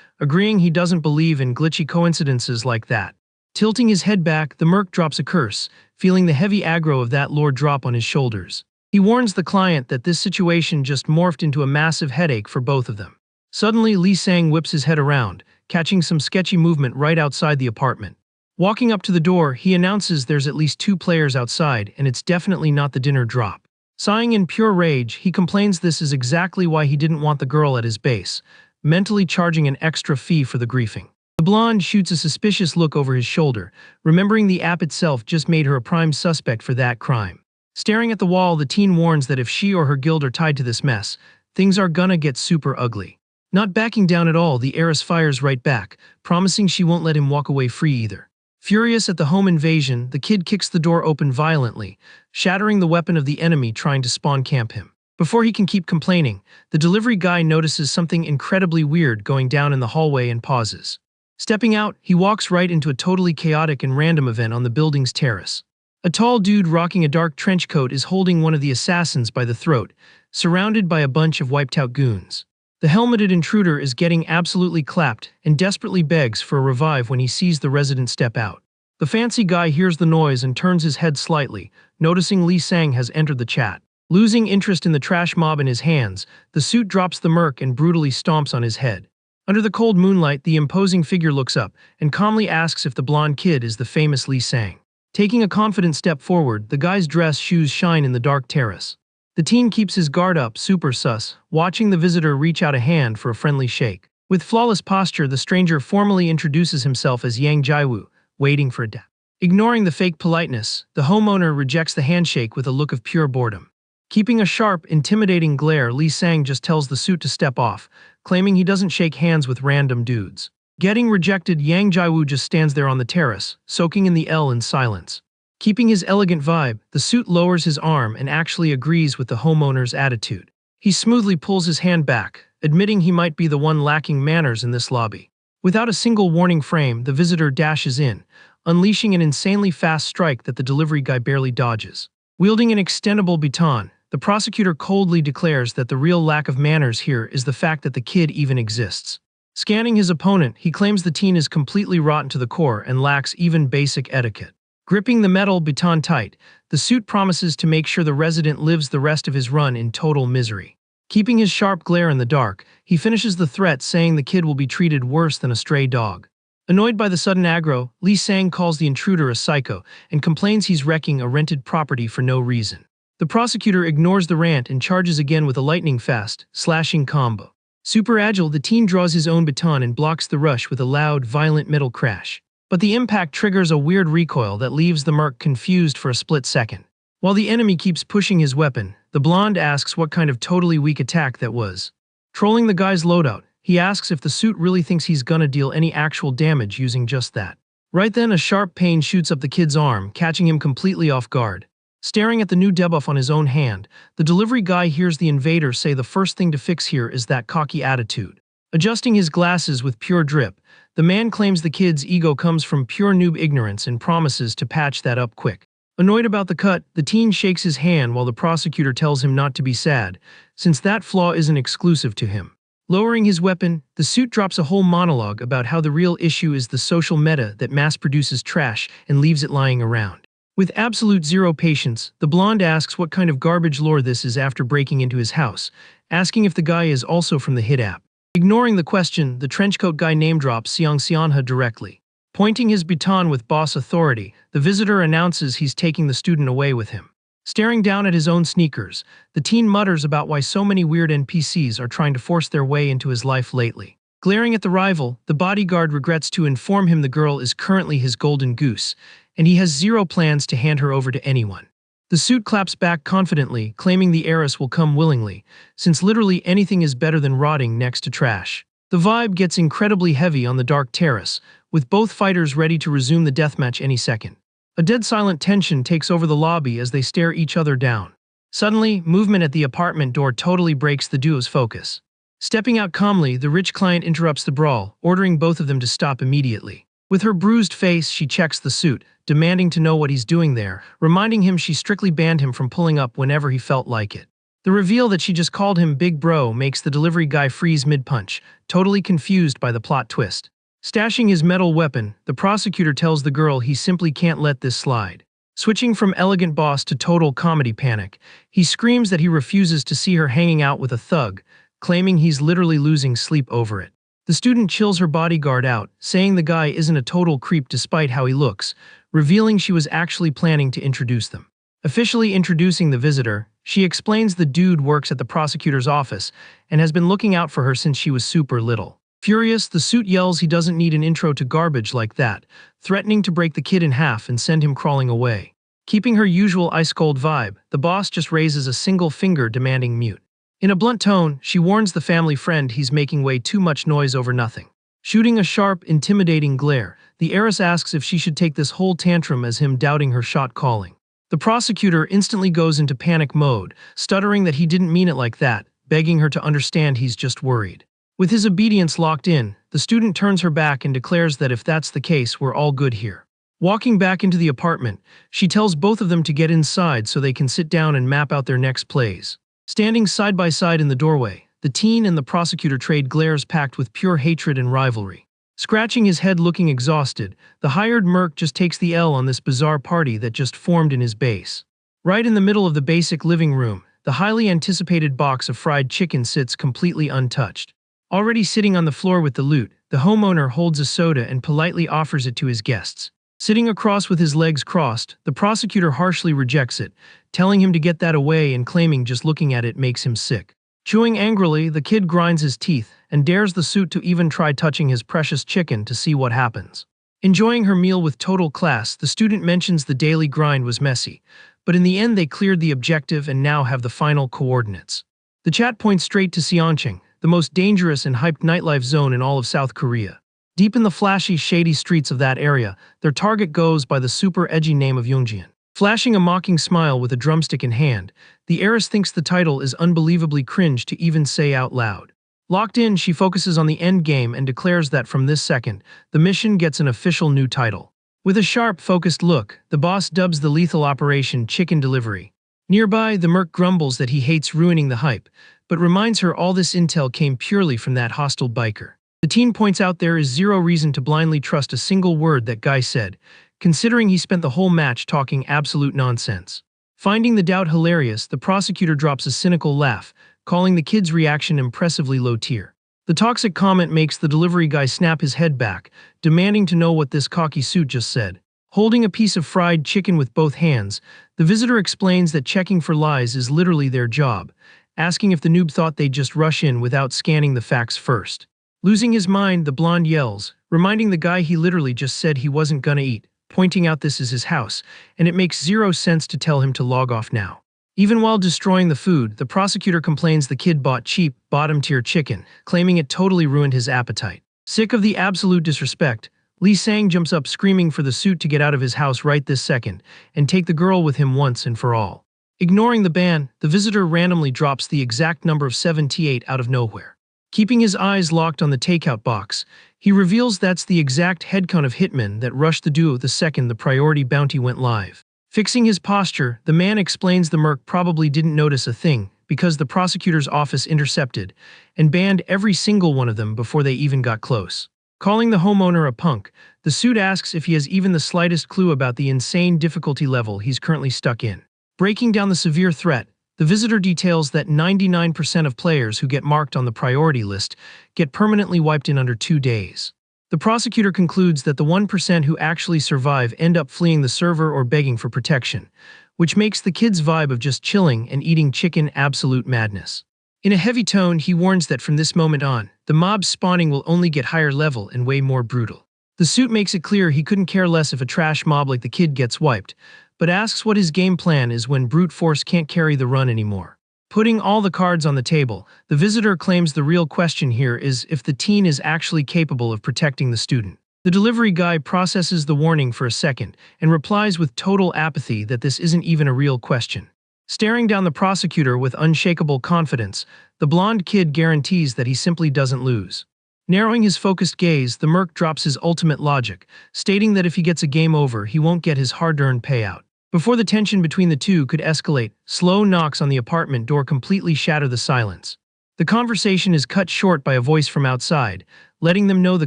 agreeing he doesn't believe in glitchy coincidences like that. Tilting his head back, the merc drops a curse, feeling the heavy aggro of that lore drop on his shoulders. He warns the client that this situation just morphed into a massive headache for both of them. Suddenly, Lee Sang whips his head around, catching some sketchy movement right outside the apartment. Walking up to the door, he announces there's at least 2 players outside, and it's definitely not the dinner drop. Sighing in pure rage, he complains this is exactly why he didn't want the girl at his base, mentally charging an extra fee for the griefing. The blonde shoots a suspicious look over his shoulder, remembering the app itself just made her a prime suspect for that crime. Staring at the wall, the teen warns that if she or her guild are tied to this mess, things are gonna get super ugly. Not backing down at all, the heiress fires right back, promising she won't let him walk away free either. Furious at the home invasion, the kid kicks the door open violently, shattering the weapon of the enemy trying to spawn camp him. Before he can keep complaining, the delivery guy notices something incredibly weird going down in the hallway and pauses. Stepping out, he walks right into a totally chaotic and random event on the building's terrace. A tall dude rocking a dark trench coat is holding one of the assassins by the throat, surrounded by a bunch of wiped-out goons. The helmeted intruder is getting absolutely clapped and desperately begs for a revive when he sees the resident step out. The fancy guy hears the noise and turns his head slightly, noticing Lee Sang has entered the chat. Losing interest in the trash mob in his hands, the suit drops the merc and brutally stomps on his head. Under the cold moonlight, the imposing figure looks up and calmly asks if the blonde kid is the famous Lee Sang. Taking a confident step forward, the guy's dress shoes shine in the dark terrace. The teen keeps his guard up, super sus, watching the visitor reach out a hand for a friendly shake. With flawless posture, the stranger formally introduces himself as Yang Jaiwoo, waiting for a dap. Ignoring the fake politeness, the homeowner rejects the handshake with a look of pure boredom. Keeping a sharp, intimidating glare, Lee Sang just tells the suit to step off, claiming he doesn't shake hands with random dudes. Getting rejected, Yang Jaiwoo just stands there on the terrace, soaking in the L in silence. Keeping his elegant vibe, the suit lowers his arm and actually agrees with the homeowner's attitude. He smoothly pulls his hand back, admitting he might be the one lacking manners in this lobby. Without a single warning frame, the visitor dashes in, unleashing an insanely fast strike that the delivery guy barely dodges. Wielding an extendable baton, the prosecutor coldly declares that the real lack of manners here is the fact that the kid even exists. Scanning his opponent, he claims the teen is completely rotten to the core and lacks even basic etiquette. Gripping the metal baton tight, the suit promises to make sure the resident lives the rest of his run in total misery. Keeping his sharp glare in the dark, he finishes the threat saying the kid will be treated worse than a stray dog. Annoyed by the sudden aggro, Lee Sang calls the intruder a psycho and complains he's wrecking a rented property for no reason. The prosecutor ignores the rant and charges again with a lightning-fast, slashing combo. Super agile, the teen draws his own baton and blocks the rush with a loud, violent metal crash. But the impact triggers a weird recoil that leaves the merc confused for a split second. While the enemy keeps pushing his weapon, the blonde asks what kind of totally weak attack that was. Trolling the guy's loadout, he asks if the suit really thinks he's gonna deal any actual damage using just that. Right then, a sharp pain shoots up the kid's arm, catching him completely off guard. Staring at the new debuff on his own hand, the delivery guy hears the invader say the first thing to fix here is that cocky attitude. Adjusting his glasses with pure drip, the man claims the kid's ego comes from pure noob ignorance and promises to patch that up quick. Annoyed about the cut, the teen shakes his hand while the prosecutor tells him not to be sad, since that flaw isn't exclusive to him. Lowering his weapon, the suit drops a whole monologue about how the real issue is the social meta that mass-produces trash and leaves it lying around. With absolute zero patience, the blonde asks what kind of garbage lore this is after breaking into his house, asking if the guy is also from the hit app. Ignoring the question, the trenchcoat guy name-drops Seong Seonha directly. Pointing his baton with boss authority, the visitor announces he's taking the student away with him. Staring down at his own sneakers, the teen mutters about why so many weird NPCs are trying to force their way into his life lately. Glaring at the rival, the bodyguard regrets to inform him the girl is currently his golden goose, and he has zero plans to hand her over to anyone. The suit claps back confidently, claiming the heiress will come willingly, since literally anything is better than rotting next to trash. The vibe gets incredibly heavy on the dark terrace, with both fighters ready to resume the deathmatch any second. A dead silent tension takes over the lobby as they stare each other down. Suddenly, movement at the apartment door totally breaks the duo's focus. Stepping out calmly, the rich client interrupts the brawl, ordering both of them to stop immediately. With her bruised face, she checks the suit, demanding to know what he's doing there, reminding him she strictly banned him from pulling up whenever he felt like it. The reveal that she just called him Big Bro makes the delivery guy freeze mid-punch, totally confused by the plot twist. Stashing his metal weapon, the prosecutor tells the girl he simply can't let this slide. Switching from elegant boss to total comedy panic, he screams that he refuses to see her hanging out with a thug, claiming he's literally losing sleep over it. The student chills her bodyguard out, saying the guy isn't a total creep despite how he looks, revealing she was actually planning to introduce them. Officially introducing the visitor, she explains the dude works at the prosecutor's office and has been looking out for her since she was super little. Furious, the suit yells he doesn't need an intro to garbage like that, threatening to break the kid in half and send him crawling away. Keeping her usual ice-cold vibe, the boss just raises a single finger demanding mute. In a blunt tone, she warns the family friend he's making way too much noise over nothing. Shooting a sharp, intimidating glare, the heiress asks if she should take this whole tantrum as him doubting her shot calling. The prosecutor instantly goes into panic mode, stuttering that he didn't mean it like that, begging her to understand he's just worried. With his obedience locked in, the student turns her back and declares that if that's the case, we're all good here. Walking back into the apartment, she tells both of them to get inside so they can sit down and map out their next plays. Standing side by side in the doorway, the teen and the prosecutor trade glares packed with pure hatred and rivalry. Scratching his head looking exhausted, the hired merc just takes the L on this bizarre party that just formed in his base. Right in the middle of the basic living room, the highly anticipated box of fried chicken sits completely untouched. Already sitting on the floor with the loot, the homeowner holds a soda and politely offers it to his guests. Sitting across with his legs crossed, the prosecutor harshly rejects it, telling him to get that away and claiming just looking at it makes him sick. Chewing angrily, the kid grinds his teeth and dares the suit to even try touching his precious chicken to see what happens. Enjoying her meal with total class, the student mentions the daily grind was messy, but in the end they cleared the objective and now have the final coordinates. The chat points straight to Seoncheng, the most dangerous and hyped nightlife zone in all of South Korea. Deep in the flashy, shady streets of that area, their target goes by the super edgy name of Yongjian. Flashing a mocking smile with a drumstick in hand, the heiress thinks the title is unbelievably cringe to even say out loud. Locked in, she focuses on the end game and declares that from this second, the mission gets an official new title. With a sharp, focused look, the boss dubs the lethal operation Chicken Delivery. Nearby, the merc grumbles that he hates ruining the hype, but reminds her all this intel came purely from that hostile biker. The teen points out there is zero reason to blindly trust a single word that guy said, considering he spent the whole match talking absolute nonsense. Finding the doubt hilarious, the prosecutor drops a cynical laugh, calling the kid's reaction impressively low tier. The toxic comment makes the delivery guy snap his head back, demanding to know what this cocky suit just said. Holding a piece of fried chicken with both hands, the visitor explains that checking for lies is literally their job, asking if the noob thought they'd just rush in without scanning the facts first. Losing his mind, the blonde yells, reminding the guy he literally just said he wasn't gonna eat, pointing out this is his house, and it makes zero sense to tell him to log off now. Even while destroying the food, the prosecutor complains the kid bought cheap, bottom-tier chicken, claiming it totally ruined his appetite. Sick of the absolute disrespect, Lee Sang jumps up screaming for the suit to get out of his house right this second and take the girl with him once and for all. Ignoring the ban, the visitor randomly drops the exact number of 78 out of nowhere. Keeping his eyes locked on the takeout box, he reveals that's the exact headcount of hitmen that rushed the duo the second the priority bounty went live. Fixing his posture, the man explains the merc probably didn't notice a thing because the prosecutor's office intercepted and banned every single one of them before they even got close. Calling the homeowner a punk, the suit asks if he has even the slightest clue about the insane difficulty level he's currently stuck in. Breaking down the severe threat, the visitor details that 99% of players who get marked on the priority list get permanently wiped in under 2 days. The prosecutor concludes that the 1% who actually survive end up fleeing the server or begging for protection, which makes the kid's vibe of just chilling and eating chicken absolute madness. In a heavy tone, he warns that from this moment on, the mob spawning will only get higher level and way more brutal. The suit makes it clear he couldn't care less if a trash mob like the kid gets wiped, but asks what his game plan is when brute force can't carry the run anymore. Putting all the cards on the table, the visitor claims the real question here is if the teen is actually capable of protecting the student. The delivery guy processes the warning for a second and replies with total apathy that this isn't even a real question. Staring down the prosecutor with unshakable confidence, the blonde kid guarantees that he simply doesn't lose. Narrowing his focused gaze, the merc drops his ultimate logic, stating that if he gets a game over, he won't get his hard-earned payout. Before the tension between the two could escalate, slow knocks on the apartment door completely shatter the silence. The conversation is cut short by a voice from outside, letting them know the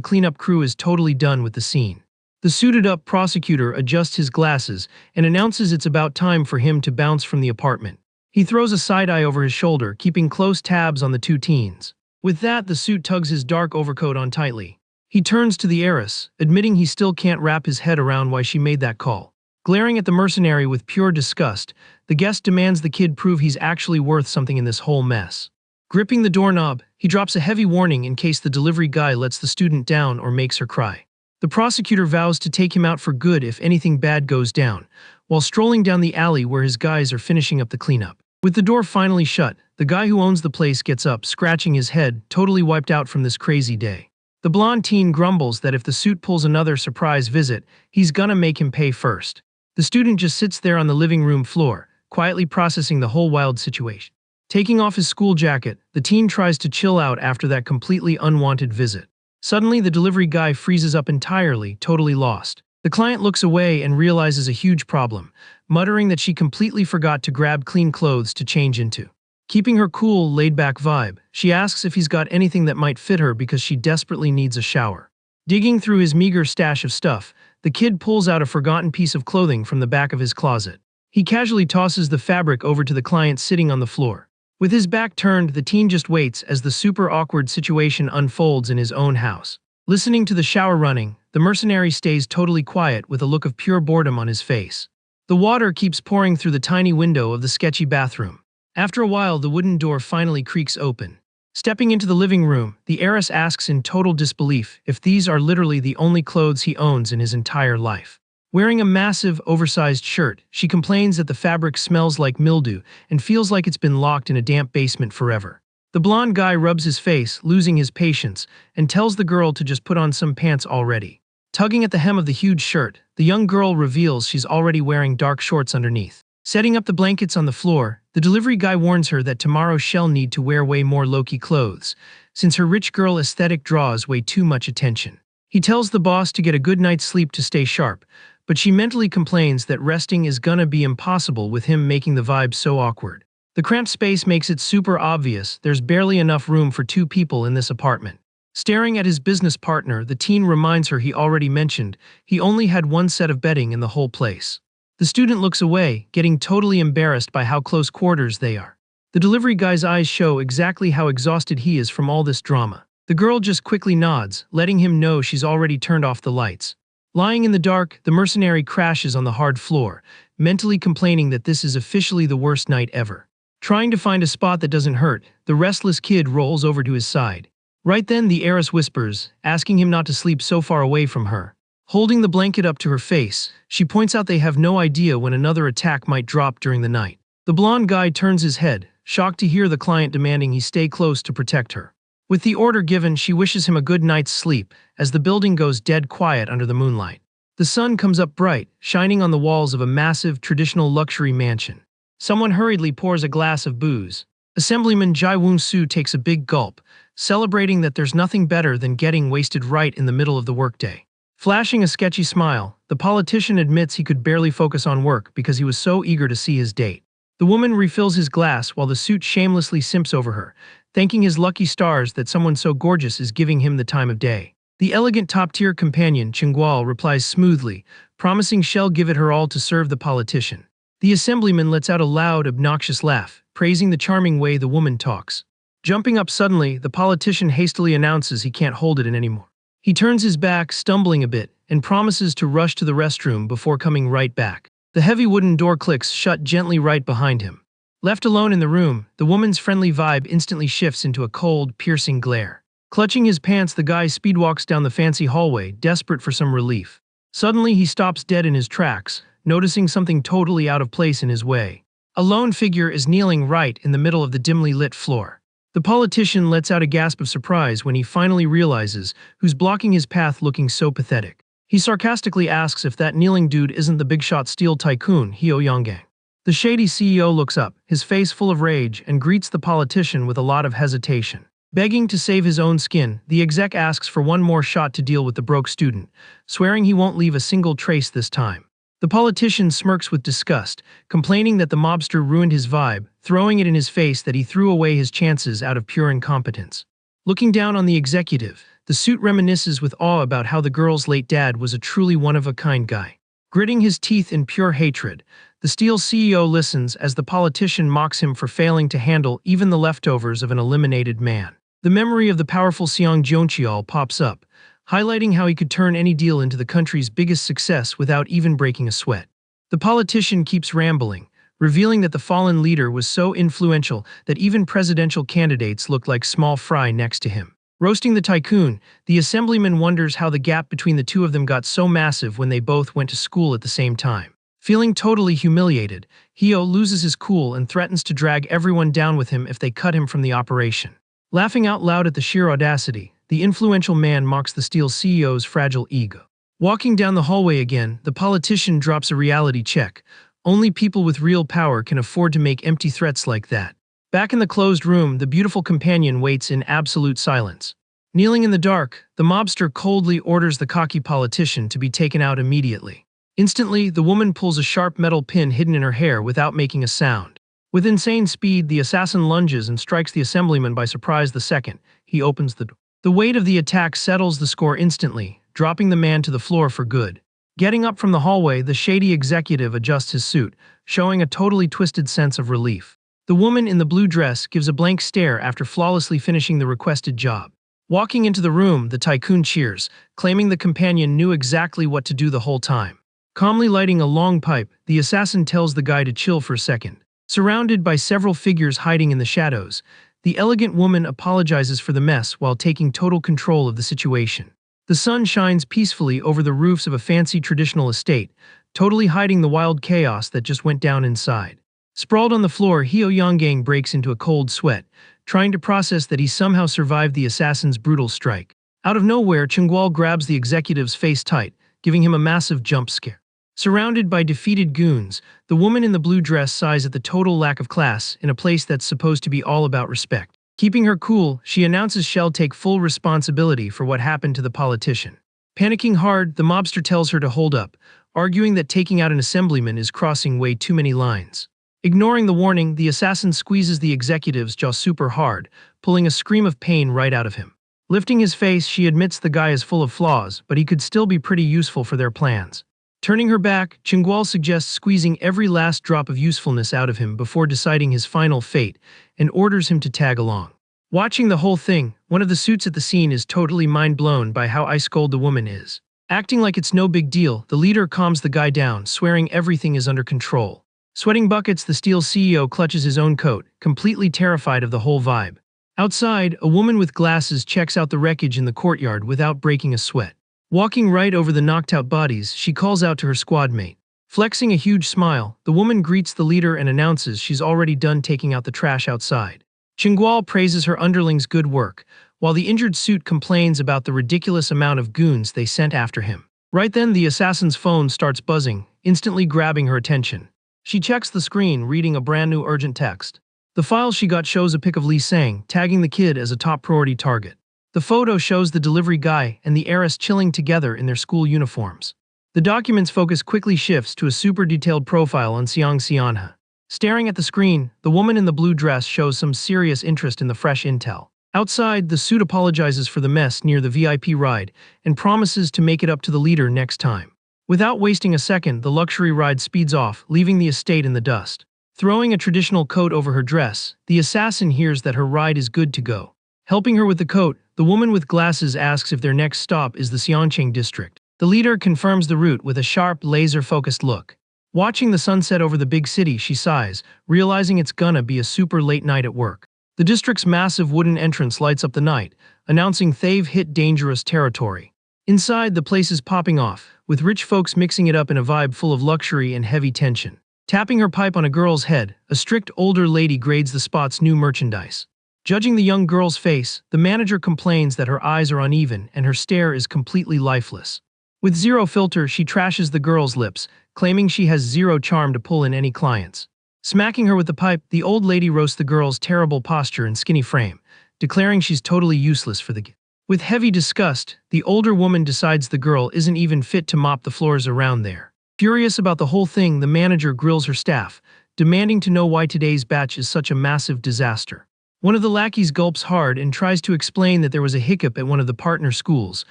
cleanup crew is totally done with the scene. The suited-up prosecutor adjusts his glasses and announces it's about time for him to bounce from the apartment. He throws a side-eye over his shoulder, keeping close tabs on the two teens. With that, the suit tugs his dark overcoat on tightly. He turns to the heiress, admitting he still can't wrap his head around why she made that call. Glaring at the mercenary with pure disgust, the guest demands the kid prove he's actually worth something in this whole mess. Gripping the doorknob, he drops a heavy warning in case the delivery guy lets the student down or makes her cry. The prosecutor vows to take him out for good if anything bad goes down, while strolling down the alley where his guys are finishing up the cleanup. With the door finally shut, the guy who owns the place gets up, scratching his head, totally wiped out from this crazy day. The blonde teen grumbles that if the suit pulls another surprise visit, he's gonna make him pay first. The student just sits there on the living room floor, quietly processing the whole wild situation. Taking off his school jacket, the teen tries to chill out after that completely unwanted visit. Suddenly, the delivery guy freezes up entirely, totally lost. The client looks away and realizes a huge problem, muttering that she completely forgot to grab clean clothes to change into. Keeping her cool, laid-back vibe, she asks if he's got anything that might fit her because she desperately needs a shower. Digging through his meager stash of stuff, the kid pulls out a forgotten piece of clothing from the back of his closet. He casually tosses the fabric over to the client sitting on the floor. With his back turned, the teen just waits as the super awkward situation unfolds in his own house. Listening to the shower running, the mercenary stays totally quiet with a look of pure boredom on his face. The water keeps pouring through the tiny window of the sketchy bathroom. After a while, the wooden door finally creaks open. Stepping into the living room, the heiress asks in total disbelief if these are literally the only clothes he owns in his entire life. Wearing a massive, oversized shirt, she complains that the fabric smells like mildew and feels like it's been locked in a damp basement forever. The blonde guy rubs his face, losing his patience, and tells the girl to just put on some pants already. Tugging at the hem of the huge shirt, the young girl reveals she's already wearing dark shorts underneath. Setting up the blankets on the floor, the delivery guy warns her that tomorrow she'll need to wear way more low-key clothes, since her rich girl aesthetic draws way too much attention. He tells the boss to get a good night's sleep to stay sharp, but she mentally complains that resting is gonna be impossible with him making the vibe so awkward. The cramped space makes it super obvious there's barely enough room for 2 people in this apartment. Staring at his business partner, the teen reminds her he already mentioned he only had 1 set of bedding in the whole place. The student looks away, getting totally embarrassed by how close quarters they are. The delivery guy's eyes show exactly how exhausted he is from all this drama. The girl just quickly nods, letting him know she's already turned off the lights. Lying in the dark, the mercenary crashes on the hard floor, mentally complaining that this is officially the worst night ever. Trying to find a spot that doesn't hurt, the restless kid rolls over to his side. Right then, the heiress whispers, asking him not to sleep so far away from her. Holding the blanket up to her face, she points out they have no idea when another attack might drop during the night. The blonde guy turns his head, shocked to hear the client demanding he stay close to protect her. With the order given, she wishes him a good night's sleep as the building goes dead quiet under the moonlight. The sun comes up bright, shining on the walls of a massive, traditional luxury mansion. Someone hurriedly pours a glass of booze. Assemblyman Jai-Woon-soo takes a big gulp, celebrating that there's nothing better than getting wasted right in the middle of the workday. Flashing a sketchy smile, the politician admits he could barely focus on work because he was so eager to see his date. The woman refills his glass while the suit shamelessly simps over her, thanking his lucky stars that someone so gorgeous is giving him the time of day. The elegant top-tier companion, Chinggual, replies smoothly, promising she'll give it her all to serve the politician. The assemblyman lets out a loud, obnoxious laugh, praising the charming way the woman talks. Jumping up suddenly, the politician hastily announces he can't hold it in anymore. He turns his back, stumbling a bit, and promises to rush to the restroom before coming right back. The heavy wooden door clicks shut gently right behind him. Left alone in the room, the woman's friendly vibe instantly shifts into a cold, piercing glare. Clutching his pants, the guy speedwalks down the fancy hallway, desperate for some relief. Suddenly, he stops dead in his tracks, noticing something totally out of place in his way. A lone figure is kneeling right in the middle of the dimly lit floor. The politician lets out a gasp of surprise when he finally realizes who's blocking his path, looking so pathetic. He sarcastically asks if that kneeling dude isn't the big-shot steel tycoon, Hyo Yonggang. The shady CEO looks up, his face full of rage, and greets the politician with a lot of hesitation. Begging to save his own skin, the exec asks for one more shot to deal with the broke student, swearing he won't leave a single trace this time. The politician smirks with disgust, complaining that the mobster ruined his vibe, throwing it in his face that he threw away his chances out of pure incompetence. Looking down on the executive, the suit reminisces with awe about how the girl's late dad was a truly one-of-a-kind guy. Gritting his teeth in pure hatred, the Steel CEO listens as the politician mocks him for failing to handle even the leftovers of an eliminated man. The memory of the powerful Seong Jeoncheol pops up, highlighting how he could turn any deal into the country's biggest success without even breaking a sweat. The politician keeps rambling, revealing that the fallen leader was so influential that even presidential candidates looked like small fry next to him. Roasting the tycoon, the assemblyman wonders how the gap between the two of them got so massive when they both went to school at the same time. Feeling totally humiliated, Hyo loses his cool and threatens to drag everyone down with him if they cut him from the operation. Laughing out loud at the sheer audacity, the influential man mocks the Steel CEO's fragile ego. Walking down the hallway again, the politician drops a reality check. Only people with real power can afford to make empty threats like that. Back in the closed room, the beautiful companion waits in absolute silence. Kneeling in the dark, the mobster coldly orders the cocky politician to be taken out immediately. Instantly, the woman pulls a sharp metal pin hidden in her hair without making a sound. With insane speed, the assassin lunges and strikes the assemblyman by surprise the second he opens the door. The weight of the attack settles the score instantly, dropping the man to the floor for good. Getting up from the hallway, the shady executive adjusts his suit, showing a totally twisted sense of relief. The woman in the blue dress gives a blank stare after flawlessly finishing the requested job. Walking into the room, the tycoon cheers, claiming the companion knew exactly what to do the whole time. Calmly lighting a long pipe, the assassin tells the guy to chill for a second. Surrounded by several figures hiding in the shadows, the elegant woman apologizes for the mess while taking total control of the situation. The sun shines peacefully over the roofs of a fancy traditional estate, totally hiding the wild chaos that just went down inside. Sprawled on the floor, Hyo Yonggang breaks into a cold sweat, trying to process that he somehow survived the assassin's brutal strike. Out of nowhere, Chinggual grabs the executive's face tight, giving him a massive jump scare. Surrounded by defeated goons, the woman in the blue dress sighs at the total lack of class in a place that's supposed to be all about respect. Keeping her cool, she announces she'll take full responsibility for what happened to the politician. Panicking hard, the mobster tells her to hold up, arguing that taking out an assemblyman is crossing way too many lines. Ignoring the warning, the assassin squeezes the executive's jaw super hard, pulling a scream of pain right out of him. Lifting his face, she admits the guy is full of flaws, but he could still be pretty useful for their plans. Turning her back, Chinggual suggests squeezing every last drop of usefulness out of him before deciding his final fate and orders him to tag along. Watching the whole thing, one of the suits at the scene is totally mind-blown by how ice-cold the woman is. Acting like it's no big deal, the leader calms the guy down, swearing everything is under control. Sweating buckets, the Steel CEO clutches his own coat, completely terrified of the whole vibe. Outside, a woman with glasses checks out the wreckage in the courtyard without breaking a sweat. Walking right over the knocked-out bodies, she calls out to her squad mate. Flexing a huge smile, the woman greets the leader and announces she's already done taking out the trash outside. Chinggual praises her underlings' good work, while the injured suit complains about the ridiculous amount of goons they sent after him. Right then, the assassin's phone starts buzzing, instantly grabbing her attention. She checks the screen, reading a brand new urgent text. The file she got shows a pic of Lee Sang, tagging the kid as a top priority target. The photo shows the delivery guy and the heiress chilling together in their school uniforms. The document's focus quickly shifts to a super detailed profile on Xiang Xianhe. Staring at the screen, the woman in the blue dress shows some serious interest in the fresh intel. Outside, the suit apologizes for the mess near the VIP ride and promises to make it up to the leader next time. Without wasting a second, the luxury ride speeds off, leaving the estate in the dust. Throwing a traditional coat over her dress, the assassin hears that her ride is good to go. Helping her with the coat, the woman with glasses asks if their next stop is the Xiancheng district. The leader confirms the route with a sharp, laser-focused look. Watching the sunset over the big city, she sighs, realizing it's gonna be a super late night at work. The district's massive wooden entrance lights up the night, announcing they've hit dangerous territory. Inside, the place is popping off, with rich folks mixing it up in a vibe full of luxury and heavy tension. Tapping her pipe on a girl's head, a strict older lady grades the spot's new merchandise. Judging the young girl's face, the manager complains that her eyes are uneven and her stare is completely lifeless. With zero filter, she trashes the girl's lips, claiming she has zero charm to pull in any clients. Smacking her with the pipe, the old lady roasts the girl's terrible posture and skinny frame, declaring she's totally useless for the gig. With heavy disgust, the older woman decides the girl isn't even fit to mop the floors around there. Furious about the whole thing, the manager grills her staff, demanding to know why today's batch is such a massive disaster. One of the lackeys gulps hard and tries to explain that there was a hiccup at one of the partner schools,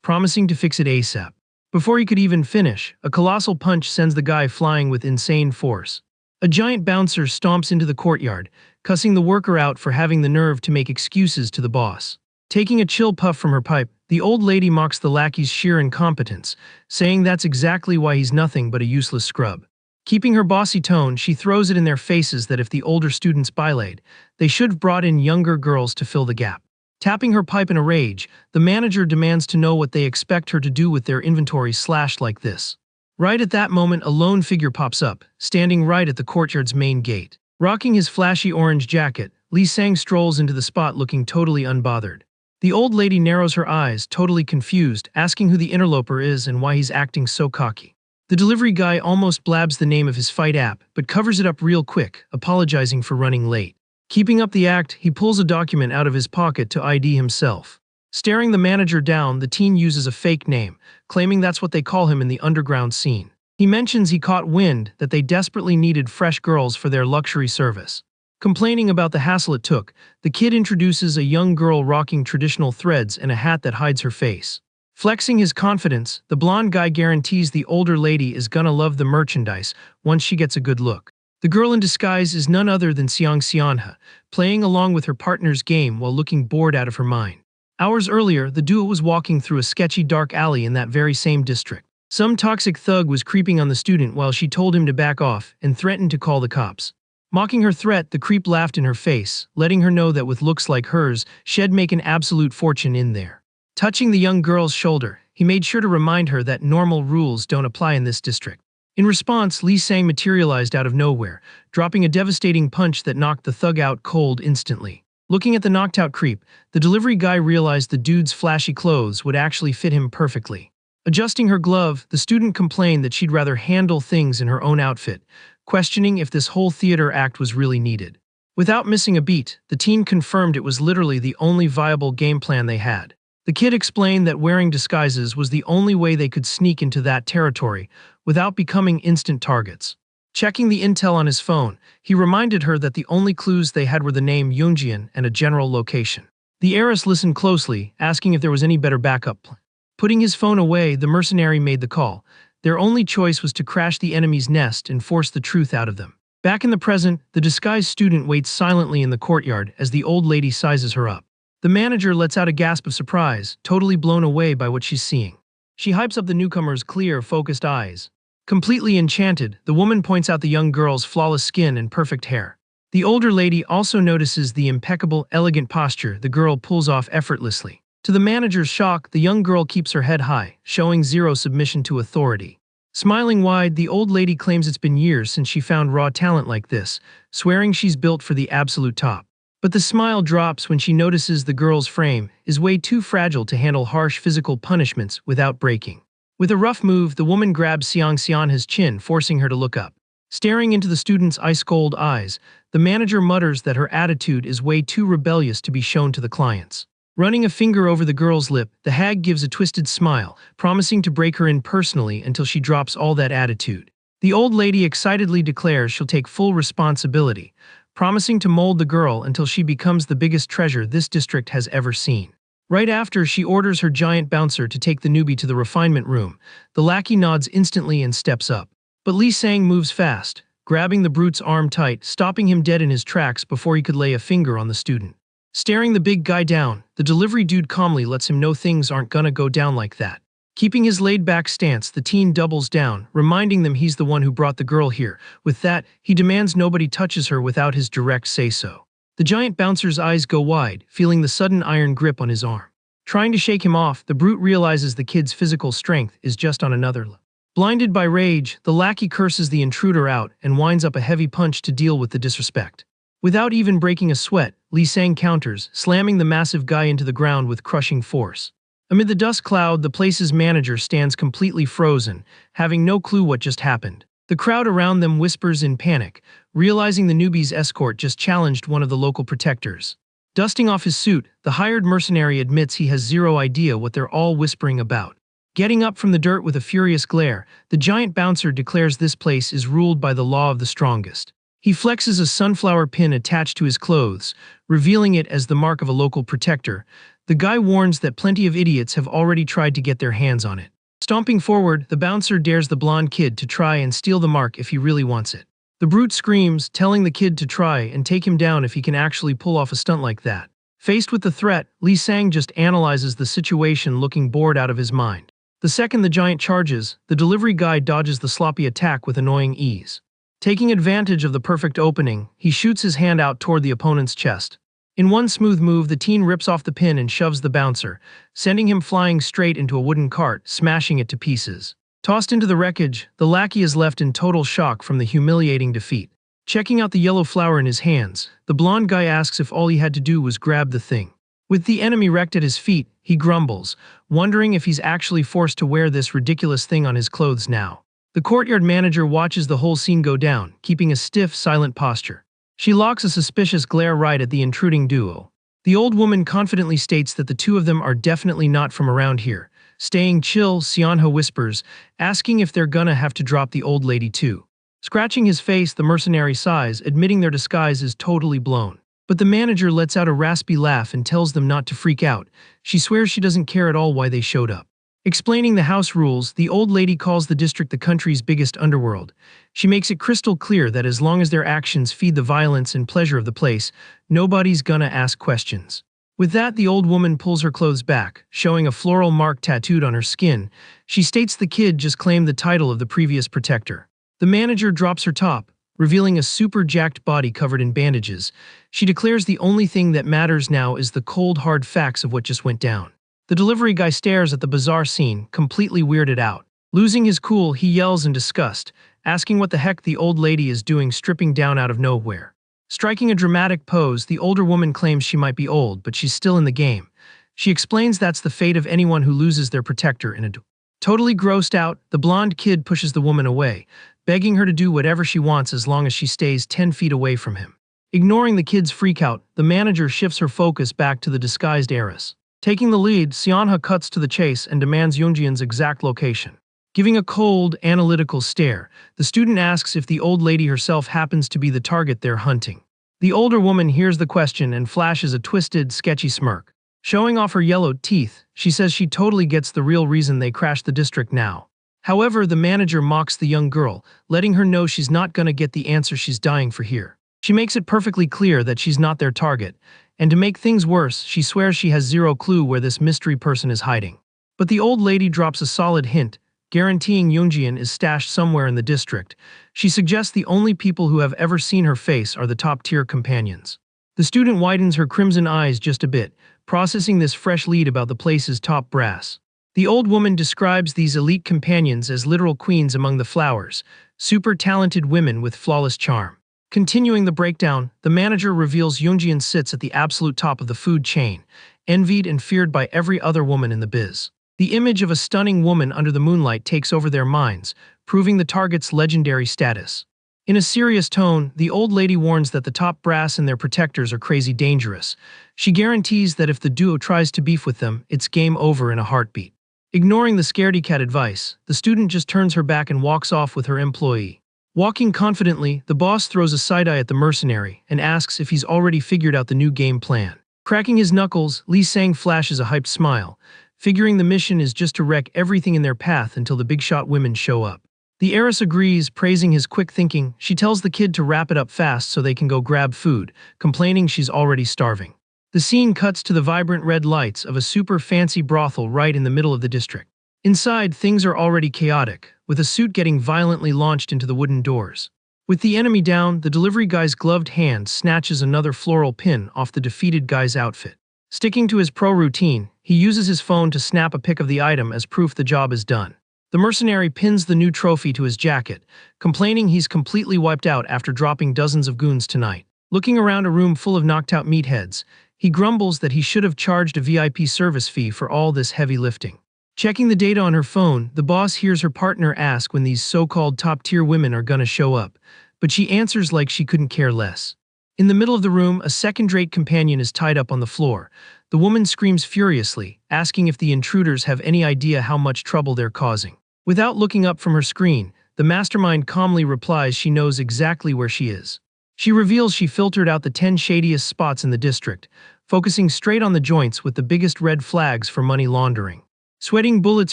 promising to fix it ASAP. Before he could even finish, a colossal punch sends the guy flying with insane force. A giant bouncer stomps into the courtyard, cussing the worker out for having the nerve to make excuses to the boss. Taking a chill puff from her pipe, the old lady mocks the lackey's sheer incompetence, saying that's exactly why he's nothing but a useless scrub. Keeping her bossy tone, she throws it in their faces that if the older students bilayed, they should have brought in younger girls to fill the gap. Tapping her pipe in a rage, the manager demands to know what they expect her to do with their inventory slashed like this. Right at that moment, a lone figure pops up, standing right at the courtyard's main gate. Rocking his flashy orange jacket, Lee Sang strolls into the spot looking totally unbothered. The old lady narrows her eyes, totally confused, asking who the interloper is and why he's acting so cocky. The delivery guy almost blabs the name of his fight app, but covers it up real quick, apologizing for running late. Keeping up the act, he pulls a document out of his pocket to ID himself. Staring the manager down, the teen uses a fake name, claiming that's what they call him in the underground scene. He mentions he caught wind that they desperately needed fresh girls for their luxury service. Complaining about the hassle it took, the kid introduces a young girl rocking traditional threads and a hat that hides her face. Flexing his confidence, the blonde guy guarantees the older lady is gonna love the merchandise once she gets a good look. The girl in disguise is none other than Xiang Xianhe, playing along with her partner's game while looking bored out of her mind. Hours earlier, the duo was walking through a sketchy dark alley in that very same district. Some toxic thug was creeping on the student while she told him to back off and threatened to call the cops. Mocking her threat, the creep laughed in her face, letting her know that with looks like hers, she'd make an absolute fortune in there. Touching the young girl's shoulder, he made sure to remind her that normal rules don't apply in this district. In response, Lee Sang materialized out of nowhere, dropping a devastating punch that knocked the thug out cold instantly. Looking at the knocked-out creep, the delivery guy realized the dude's flashy clothes would actually fit him perfectly. Adjusting her glove, the student complained that she'd rather handle things in her own outfit, questioning if this whole theater act was really needed. Without missing a beat, the teen confirmed it was literally the only viable game plan they had. The kid explained that wearing disguises was the only way they could sneak into that territory without becoming instant targets. Checking the intel on his phone, he reminded her that the only clues they had were the name Yunjian and a general location. The heiress listened closely, asking if there was any better backup plan. Putting his phone away, the mercenary made the call, Their only choice was to crash the enemy's nest and force the truth out of them. Back in the present, the disguised student waits silently in the courtyard as the old lady sizes her up. The manager lets out a gasp of surprise, totally blown away by what she's seeing. She hypes up the newcomer's clear, focused eyes. Completely enchanted, the woman points out the young girl's flawless skin and perfect hair. The older lady also notices the impeccable, elegant posture the girl pulls off effortlessly. To the manager's shock, the young girl keeps her head high, showing zero submission to authority. Smiling wide, the old lady claims it's been years since she found raw talent like this, swearing she's built for the absolute top. But the smile drops when she notices the girl's frame is way too fragile to handle harsh physical punishments without breaking. With a rough move, the woman grabs Xiangxian's chin, forcing her to look up. Staring into the student's ice-cold eyes, the manager mutters that her attitude is way too rebellious to be shown to the clients. Running a finger over the girl's lip, the hag gives a twisted smile, promising to break her in personally until she drops all that attitude. The old lady excitedly declares she'll take full responsibility, promising to mold the girl until she becomes the biggest treasure this district has ever seen. Right after, she orders her giant bouncer to take the newbie to the refinement room. The lackey nods instantly and steps up. But Li Sang moves fast, grabbing the brute's arm tight, stopping him dead in his tracks before he could lay a finger on the student. Staring the big guy down, the delivery dude calmly lets him know things aren't gonna go down like that. Keeping his laid-back stance, the teen doubles down, reminding them he's the one who brought the girl here. With that, he demands nobody touches her without his direct say-so. The giant bouncer's eyes go wide, feeling the sudden iron grip on his arm. Trying to shake him off, the brute realizes the kid's physical strength is just on another level. Blinded by rage, the lackey curses the intruder out and winds up a heavy punch to deal with the disrespect. Without even breaking a sweat, Li Sang counters, slamming the massive guy into the ground with crushing force. Amid the dust cloud, the place's manager stands completely frozen, having no clue what just happened. The crowd around them whispers in panic, realizing the newbie's escort just challenged one of the local protectors. Dusting off his suit, the hired mercenary admits he has zero idea what they're all whispering about. Getting up from the dirt with a furious glare, the giant bouncer declares this place is ruled by the law of the strongest. He flexes a sunflower pin attached to his clothes, revealing it as the mark of a local protector. The guy warns that plenty of idiots have already tried to get their hands on it. Stomping forward, the bouncer dares the blonde kid to try and steal the mark if he really wants it. The brute screams, telling the kid to try and take him down if he can actually pull off a stunt like that. Faced with the threat, Li Sang just analyzes the situation, looking bored out of his mind. The second the giant charges, the delivery guy dodges the sloppy attack with annoying ease. Taking advantage of the perfect opening, he shoots his hand out toward the opponent's chest. In one smooth move, the teen rips off the pin and shoves the bouncer, sending him flying straight into a wooden cart, smashing it to pieces. Tossed into the wreckage, the lackey is left in total shock from the humiliating defeat. Checking out the yellow flower in his hands, the blonde guy asks if all he had to do was grab the thing. With the enemy wrecked at his feet, he grumbles, wondering if he's actually forced to wear this ridiculous thing on his clothes now. The courtyard manager watches the whole scene go down, keeping a stiff, silent posture. She locks a suspicious glare right at the intruding duo. The old woman confidently states that the two of them are definitely not from around here. Staying chill, Xianhe whispers, asking if they're gonna have to drop the old lady too. Scratching his face, the mercenary sighs, admitting their disguise is totally blown. But the manager lets out a raspy laugh and tells them not to freak out. She swears she doesn't care at all why they showed up. Explaining the house rules, the old lady calls the district the country's biggest underworld. She makes it crystal clear that as long as their actions feed the violence and pleasure of the place, nobody's gonna ask questions. With that, the old woman pulls her clothes back, showing a floral mark tattooed on her skin. She states the kid just claimed the title of the previous protector. The manager drops her top, revealing a super jacked body covered in bandages. She declares the only thing that matters now is the cold, hard facts of what just went down. The delivery guy stares at the bizarre scene, completely weirded out. Losing his cool, he yells in disgust, asking what the heck the old lady is doing stripping down out of nowhere. Striking a dramatic pose, the older woman claims she might be old, but she's still in the game. She explains that's the fate of anyone who loses their protector in a duel. Totally grossed out, the blonde kid pushes the woman away, begging her to do whatever she wants as long as she stays 10 feet away from him. Ignoring the kid's freakout, the manager shifts her focus back to the disguised heiress. Taking the lead, Xianhe cuts to the chase and demands Yongjian's exact location. Giving a cold, analytical stare, the student asks if the old lady herself happens to be the target they're hunting. The older woman hears the question and flashes a twisted, sketchy smirk. Showing off her yellowed teeth, she says she totally gets the real reason they crashed the district now. However, the manager mocks the young girl, letting her know she's not gonna get the answer she's dying for here. She makes it perfectly clear that she's not their target, and to make things worse, she swears she has zero clue where this mystery person is hiding. But the old lady drops a solid hint, guaranteeing Yoonjian is stashed somewhere in the district. She suggests the only people who have ever seen her face are the top-tier companions. The student widens her crimson eyes just a bit, processing this fresh lead about the place's top brass. The old woman describes these elite companions as literal queens among the flowers, super talented women with flawless charm. Continuing the breakdown, the manager reveals Yoonjian sits at the absolute top of the food chain, envied and feared by every other woman in the biz. The image of a stunning woman under the moonlight takes over their minds, proving the target's legendary status. In a serious tone, the old lady warns that the top brass and their protectors are crazy dangerous. She guarantees that if the duo tries to beef with them, it's game over in a heartbeat. Ignoring the scaredy-cat advice, the student just turns her back and walks off with her employee. Walking confidently, the boss throws a side-eye at the mercenary and asks if he's already figured out the new game plan. Cracking his knuckles, Lee Sang flashes a hyped smile, figuring the mission is just to wreck everything in their path until the big-shot women show up. The heiress agrees, praising his quick thinking. She tells the kid to wrap it up fast so they can go grab food, complaining she's already starving. The scene cuts to the vibrant red lights of a super fancy brothel right in the middle of the district. Inside, things are already chaotic, with a suit getting violently launched into the wooden doors. With the enemy down, the delivery guy's gloved hand snatches another floral pin off the defeated guy's outfit. Sticking to his pro routine, he uses his phone to snap a pic of the item as proof the job is done. The mercenary pins the new trophy to his jacket, complaining he's completely wiped out after dropping dozens of goons tonight. Looking around a room full of knocked-out meatheads, he grumbles that he should have charged a VIP service fee for all this heavy lifting. Checking the data on her phone, the boss hears her partner ask when these so-called top-tier women are gonna show up, but she answers like she couldn't care less. In the middle of the room, a second-rate companion is tied up on the floor. The woman screams furiously, asking if the intruders have any idea how much trouble they're causing. Without looking up from her screen, the mastermind calmly replies she knows exactly where she is. She reveals she filtered out the 10 shadiest spots in the district, focusing straight on the joints with the biggest red flags for money laundering. Sweating bullets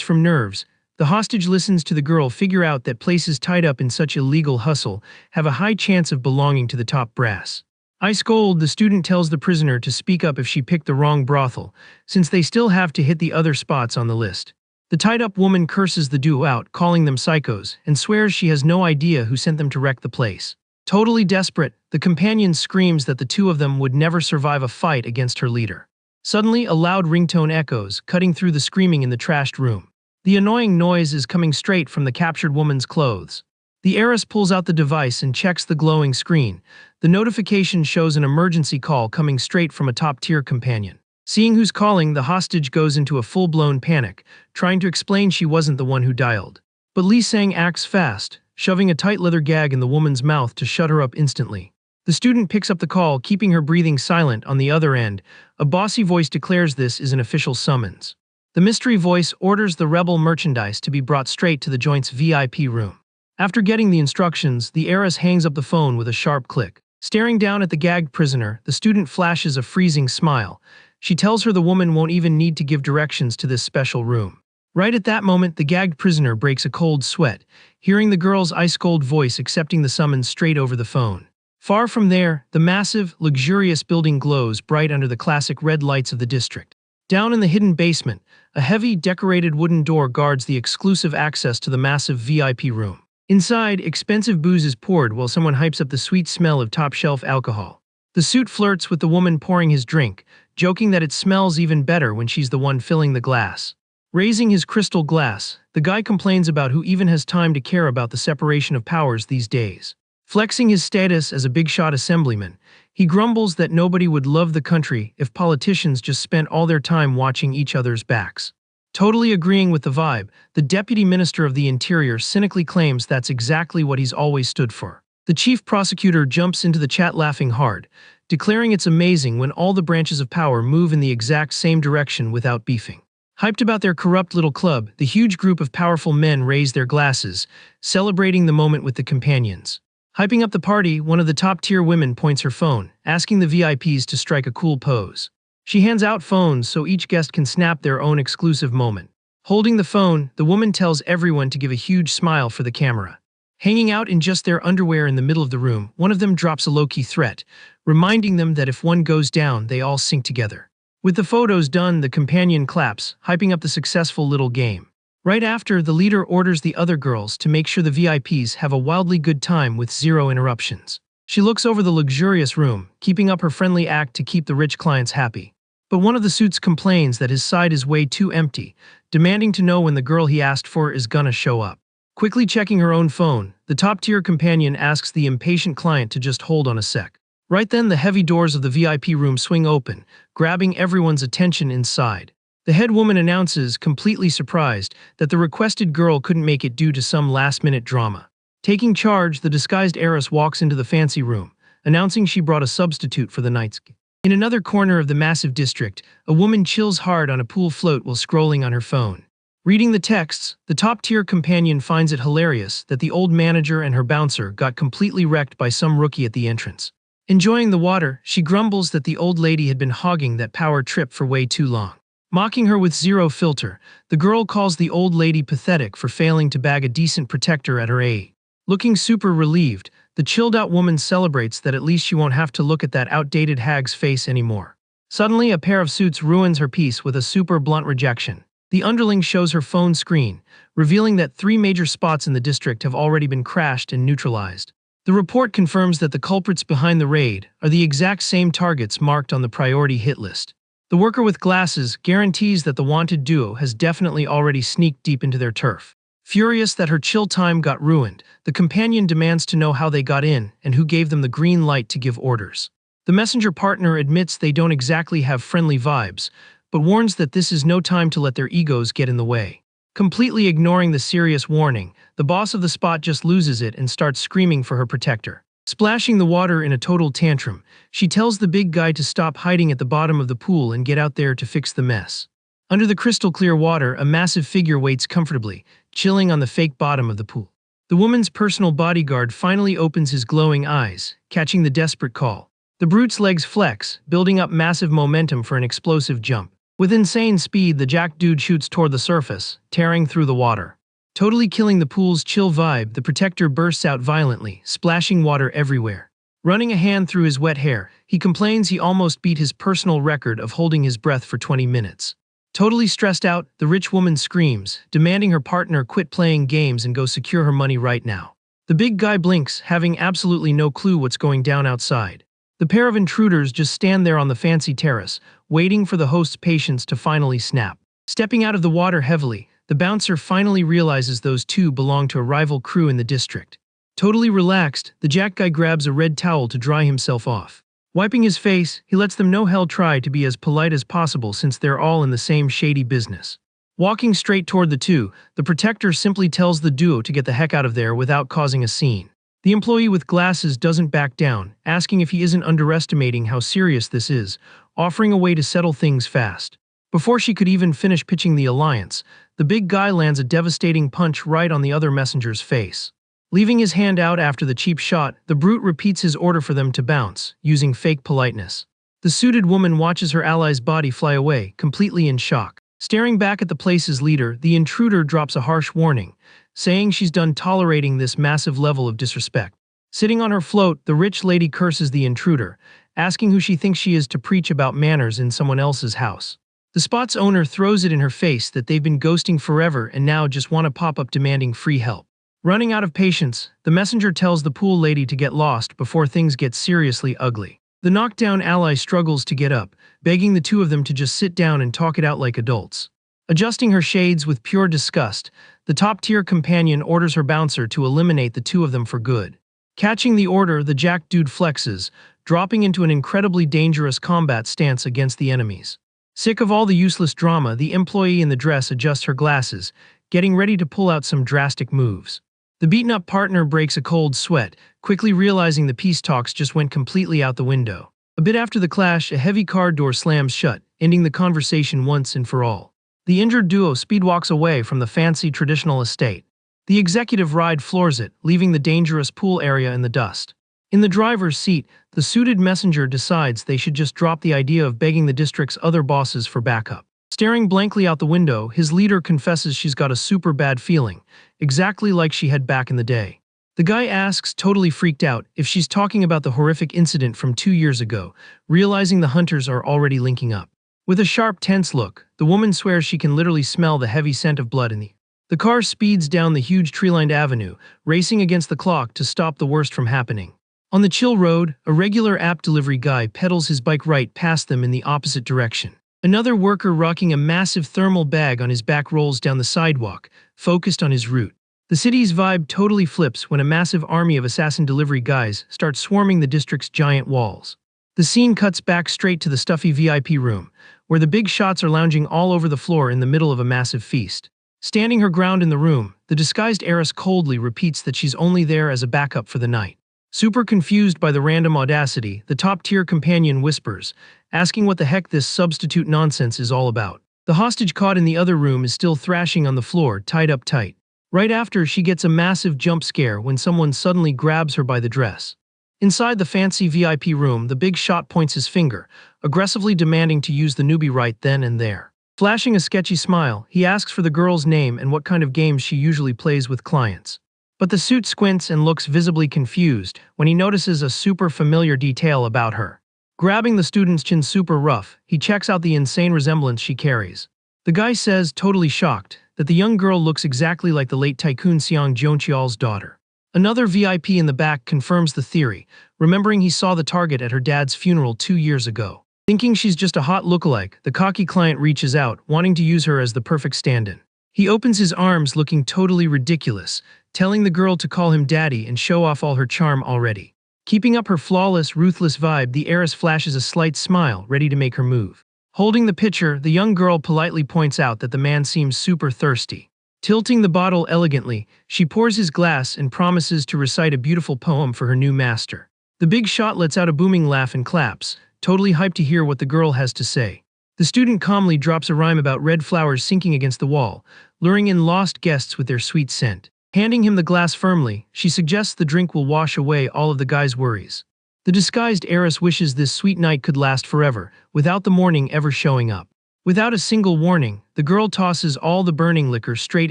from nerves, the hostage listens to the girl figure out that places tied up in such illegal hustle have a high chance of belonging to the top brass. Ice cold, the student tells the prisoner to speak up if she picked the wrong brothel, since they still have to hit the other spots on the list. The tied-up woman curses the duo out, calling them psychos, and swears she has no idea who sent them to wreck the place. Totally desperate, the companion screams that the two of them would never survive a fight against her leader. Suddenly, a loud ringtone echoes, cutting through the screaming in the trashed room. The annoying noise is coming straight from the captured woman's clothes. The heiress pulls out the device and checks the glowing screen. The notification shows an emergency call coming straight from a top-tier companion. Seeing who's calling, the hostage goes into a full-blown panic, trying to explain she wasn't the one who dialed. But Lee Sang acts fast, shoving a tight leather gag in the woman's mouth to shut her up instantly. The student picks up the call, keeping her breathing silent on the other end. A bossy voice declares this is an official summons. The mystery voice orders the rebel merchandise to be brought straight to the joint's VIP room. After getting the instructions, the heiress hangs up the phone with a sharp click. Staring down at the gagged prisoner, the student flashes a freezing smile. She tells her the woman won't even need to give directions to this special room. Right at that moment, the gagged prisoner breaks a cold sweat, hearing the girl's ice-cold voice accepting the summons straight over the phone. Far from there, the massive, luxurious building glows bright under the classic red lights of the district. Down in the hidden basement, a heavy, decorated wooden door guards the exclusive access to the massive VIP room. Inside, expensive booze is poured while someone hypes up the sweet smell of top-shelf alcohol. The suit flirts with the woman pouring his drink, joking that it smells even better when she's the one filling the glass. Raising his crystal glass, the guy complains about who even has time to care about the separation of powers these days. Flexing his status as a big-shot assemblyman, he grumbles that nobody would love the country if politicians just spent all their time watching each other's backs. Totally agreeing with the vibe, the Deputy Minister of the Interior cynically claims that's exactly what he's always stood for. The chief prosecutor jumps into the chat laughing hard, declaring it's amazing when all the branches of power move in the exact same direction without beefing. Hyped about their corrupt little club, the huge group of powerful men raise their glasses, celebrating the moment with the companions. Hyping up the party, one of the top-tier women points her phone, asking the VIPs to strike a cool pose. She hands out phones so each guest can snap their own exclusive moment. Holding the phone, the woman tells everyone to give a huge smile for the camera. Hanging out in just their underwear in the middle of the room, one of them drops a low-key threat, reminding them that if one goes down, they all sink together. With the photos done, the companion claps, hyping up the successful little game. Right after, the leader orders the other girls to make sure the VIPs have a wildly good time with zero interruptions. She looks over the luxurious room, keeping up her friendly act to keep the rich clients happy. But one of the suits complains that his side is way too empty, demanding to know when the girl he asked for is gonna show up. Quickly checking her own phone, the top-tier companion asks the impatient client to just hold on a sec. Right then, the heavy doors of the VIP room swing open, grabbing everyone's attention inside. The head woman announces, completely surprised, that the requested girl couldn't make it due to some last-minute drama. Taking charge, the disguised heiress walks into the fancy room, announcing she brought a substitute for the night's game. In another corner of the massive district, a woman chills hard on a pool float while scrolling on her phone. Reading the texts, the top-tier companion finds it hilarious that the old manager and her bouncer got completely wrecked by some rookie at the entrance. Enjoying the water, she grumbles that the old lady had been hogging that power trip for way too long. Mocking her with zero filter, the girl calls the old lady pathetic for failing to bag a decent protector at her age. Looking super relieved, the chilled-out woman celebrates that at least she won't have to look at that outdated hag's face anymore. Suddenly, a pair of suits ruins her peace with a super blunt rejection. The underling shows her phone screen, revealing that 3 major spots in the district have already been crashed and neutralized. The report confirms that the culprits behind the raid are the exact same targets marked on the priority hit list. The worker with glasses guarantees that the wanted duo has definitely already sneaked deep into their turf. Furious that her chill time got ruined, the companion demands to know how they got in and who gave them the green light to give orders. The messenger partner admits they don't exactly have friendly vibes, but warns that this is no time to let their egos get in the way. Completely ignoring the serious warning, the boss of the spot just loses it and starts screaming for her protector. Splashing the water in a total tantrum, she tells the big guy to stop hiding at the bottom of the pool and get out there to fix the mess. Under the crystal clear water, a massive figure waits comfortably, chilling on the fake bottom of the pool. The woman's personal bodyguard finally opens his glowing eyes, catching the desperate call. The brute's legs flex, building up massive momentum for an explosive jump. With insane speed, the jack dude shoots toward the surface, tearing through the water. Totally killing the pool's chill vibe, the protector bursts out violently, splashing water everywhere. Running a hand through his wet hair, he complains he almost beat his personal record of holding his breath for 20 minutes. Totally stressed out, the rich woman screams, demanding her partner quit playing games and go secure her money right now. The big guy blinks, having absolutely no clue what's going down outside. The pair of intruders just stand there on the fancy terrace, waiting for the host's patience to finally snap. Stepping out of the water heavily, the bouncer finally realizes those two belong to a rival crew in the district. Totally relaxed, the jack guy grabs a red towel to dry himself off. Wiping his face, he lets them know he'll try to be as polite as possible since they're all in the same shady business. Walking straight toward the two, the protector simply tells the duo to get the heck out of there without causing a scene. The employee with glasses doesn't back down, asking if he isn't underestimating how serious this is, offering a way to settle things fast. Before she could even finish pitching the alliance, the big guy lands a devastating punch right on the other messenger's face. Leaving his hand out after the cheap shot, the brute repeats his order for them to bounce, using fake politeness. The suited woman watches her ally's body fly away, completely in shock. Staring back at the place's leader, the intruder drops a harsh warning, saying she's done tolerating this massive level of disrespect. Sitting on her float, the rich lady curses the intruder, asking who she thinks she is to preach about manners in someone else's house. The spot's owner throws it in her face that they've been ghosting forever and now just want to pop up demanding free help. Running out of patience, the messenger tells the pool lady to get lost before things get seriously ugly. The knockdown ally struggles to get up, begging the two of them to just sit down and talk it out like adults. Adjusting her shades with pure disgust, the top-tier companion orders her bouncer to eliminate the two of them for good. Catching the order, the jack dude flexes, dropping into an incredibly dangerous combat stance against the enemies. Sick of all the useless drama, the employee in the dress adjusts her glasses, getting ready to pull out some drastic moves. The beaten-up partner breaks a cold sweat, quickly realizing the peace talks just went completely out the window. A bit after the clash, a heavy car door slams shut, ending the conversation once and for all. The injured duo speedwalks away from the fancy traditional estate. The executive ride floors it, leaving the dangerous pool area in the dust. In the driver's seat, the suited messenger decides they should just drop the idea of begging the district's other bosses for backup. Staring blankly out the window, his leader confesses she's got a super bad feeling, exactly like she had back in the day. The guy asks, totally freaked out, if she's talking about the horrific incident from 2 years ago, realizing the hunters are already linking up. With a sharp, tense look, the woman swears she can literally smell the heavy scent of blood in the air. The car speeds down the huge tree-lined avenue, racing against the clock to stop the worst from happening. On the chill road, a regular app delivery guy pedals his bike right past them in the opposite direction. Another worker rocking a massive thermal bag on his back rolls down the sidewalk, focused on his route. The city's vibe totally flips when a massive army of assassin delivery guys start swarming the district's giant walls. The scene cuts back straight to the stuffy VIP room, where the big shots are lounging all over the floor in the middle of a massive feast. Standing her ground in the room, the disguised heiress coldly repeats that she's only there as a backup for the night. Super confused by the random audacity, the top-tier companion whispers, asking what the heck this substitute nonsense is all about. The hostage caught in the other room is still thrashing on the floor, tied up tight. Right after, she gets a massive jump scare when someone suddenly grabs her by the dress. Inside the fancy VIP room, the big shot points his finger, aggressively demanding to use the newbie right then and there. Flashing a sketchy smile, he asks for the girl's name and what kind of games she usually plays with clients. But the suit squints and looks visibly confused when he notices a super familiar detail about her. Grabbing the student's chin super rough, he checks out the insane resemblance she carries. The guy says, totally shocked, that the young girl looks exactly like the late tycoon Seong Jeoncheol's daughter. Another VIP in the back confirms the theory, remembering he saw the target at her dad's funeral 2 years ago. Thinking she's just a hot lookalike, the cocky client reaches out, wanting to use her as the perfect stand-in. He opens his arms looking totally ridiculous, telling the girl to call him daddy and show off all her charm already. Keeping up her flawless, ruthless vibe, the heiress flashes a slight smile, ready to make her move. Holding the pitcher, the young girl politely points out that the man seems super thirsty. Tilting the bottle elegantly, she pours his glass and promises to recite a beautiful poem for her new master. The big shot lets out a booming laugh and claps, totally hyped to hear what the girl has to say. The student calmly drops a rhyme about red flowers sinking against the wall, luring in lost guests with their sweet scent. Handing him the glass firmly, she suggests the drink will wash away all of the guy's worries. The disguised heiress wishes this sweet night could last forever, without the morning ever showing up. Without a single warning, the girl tosses all the burning liquor straight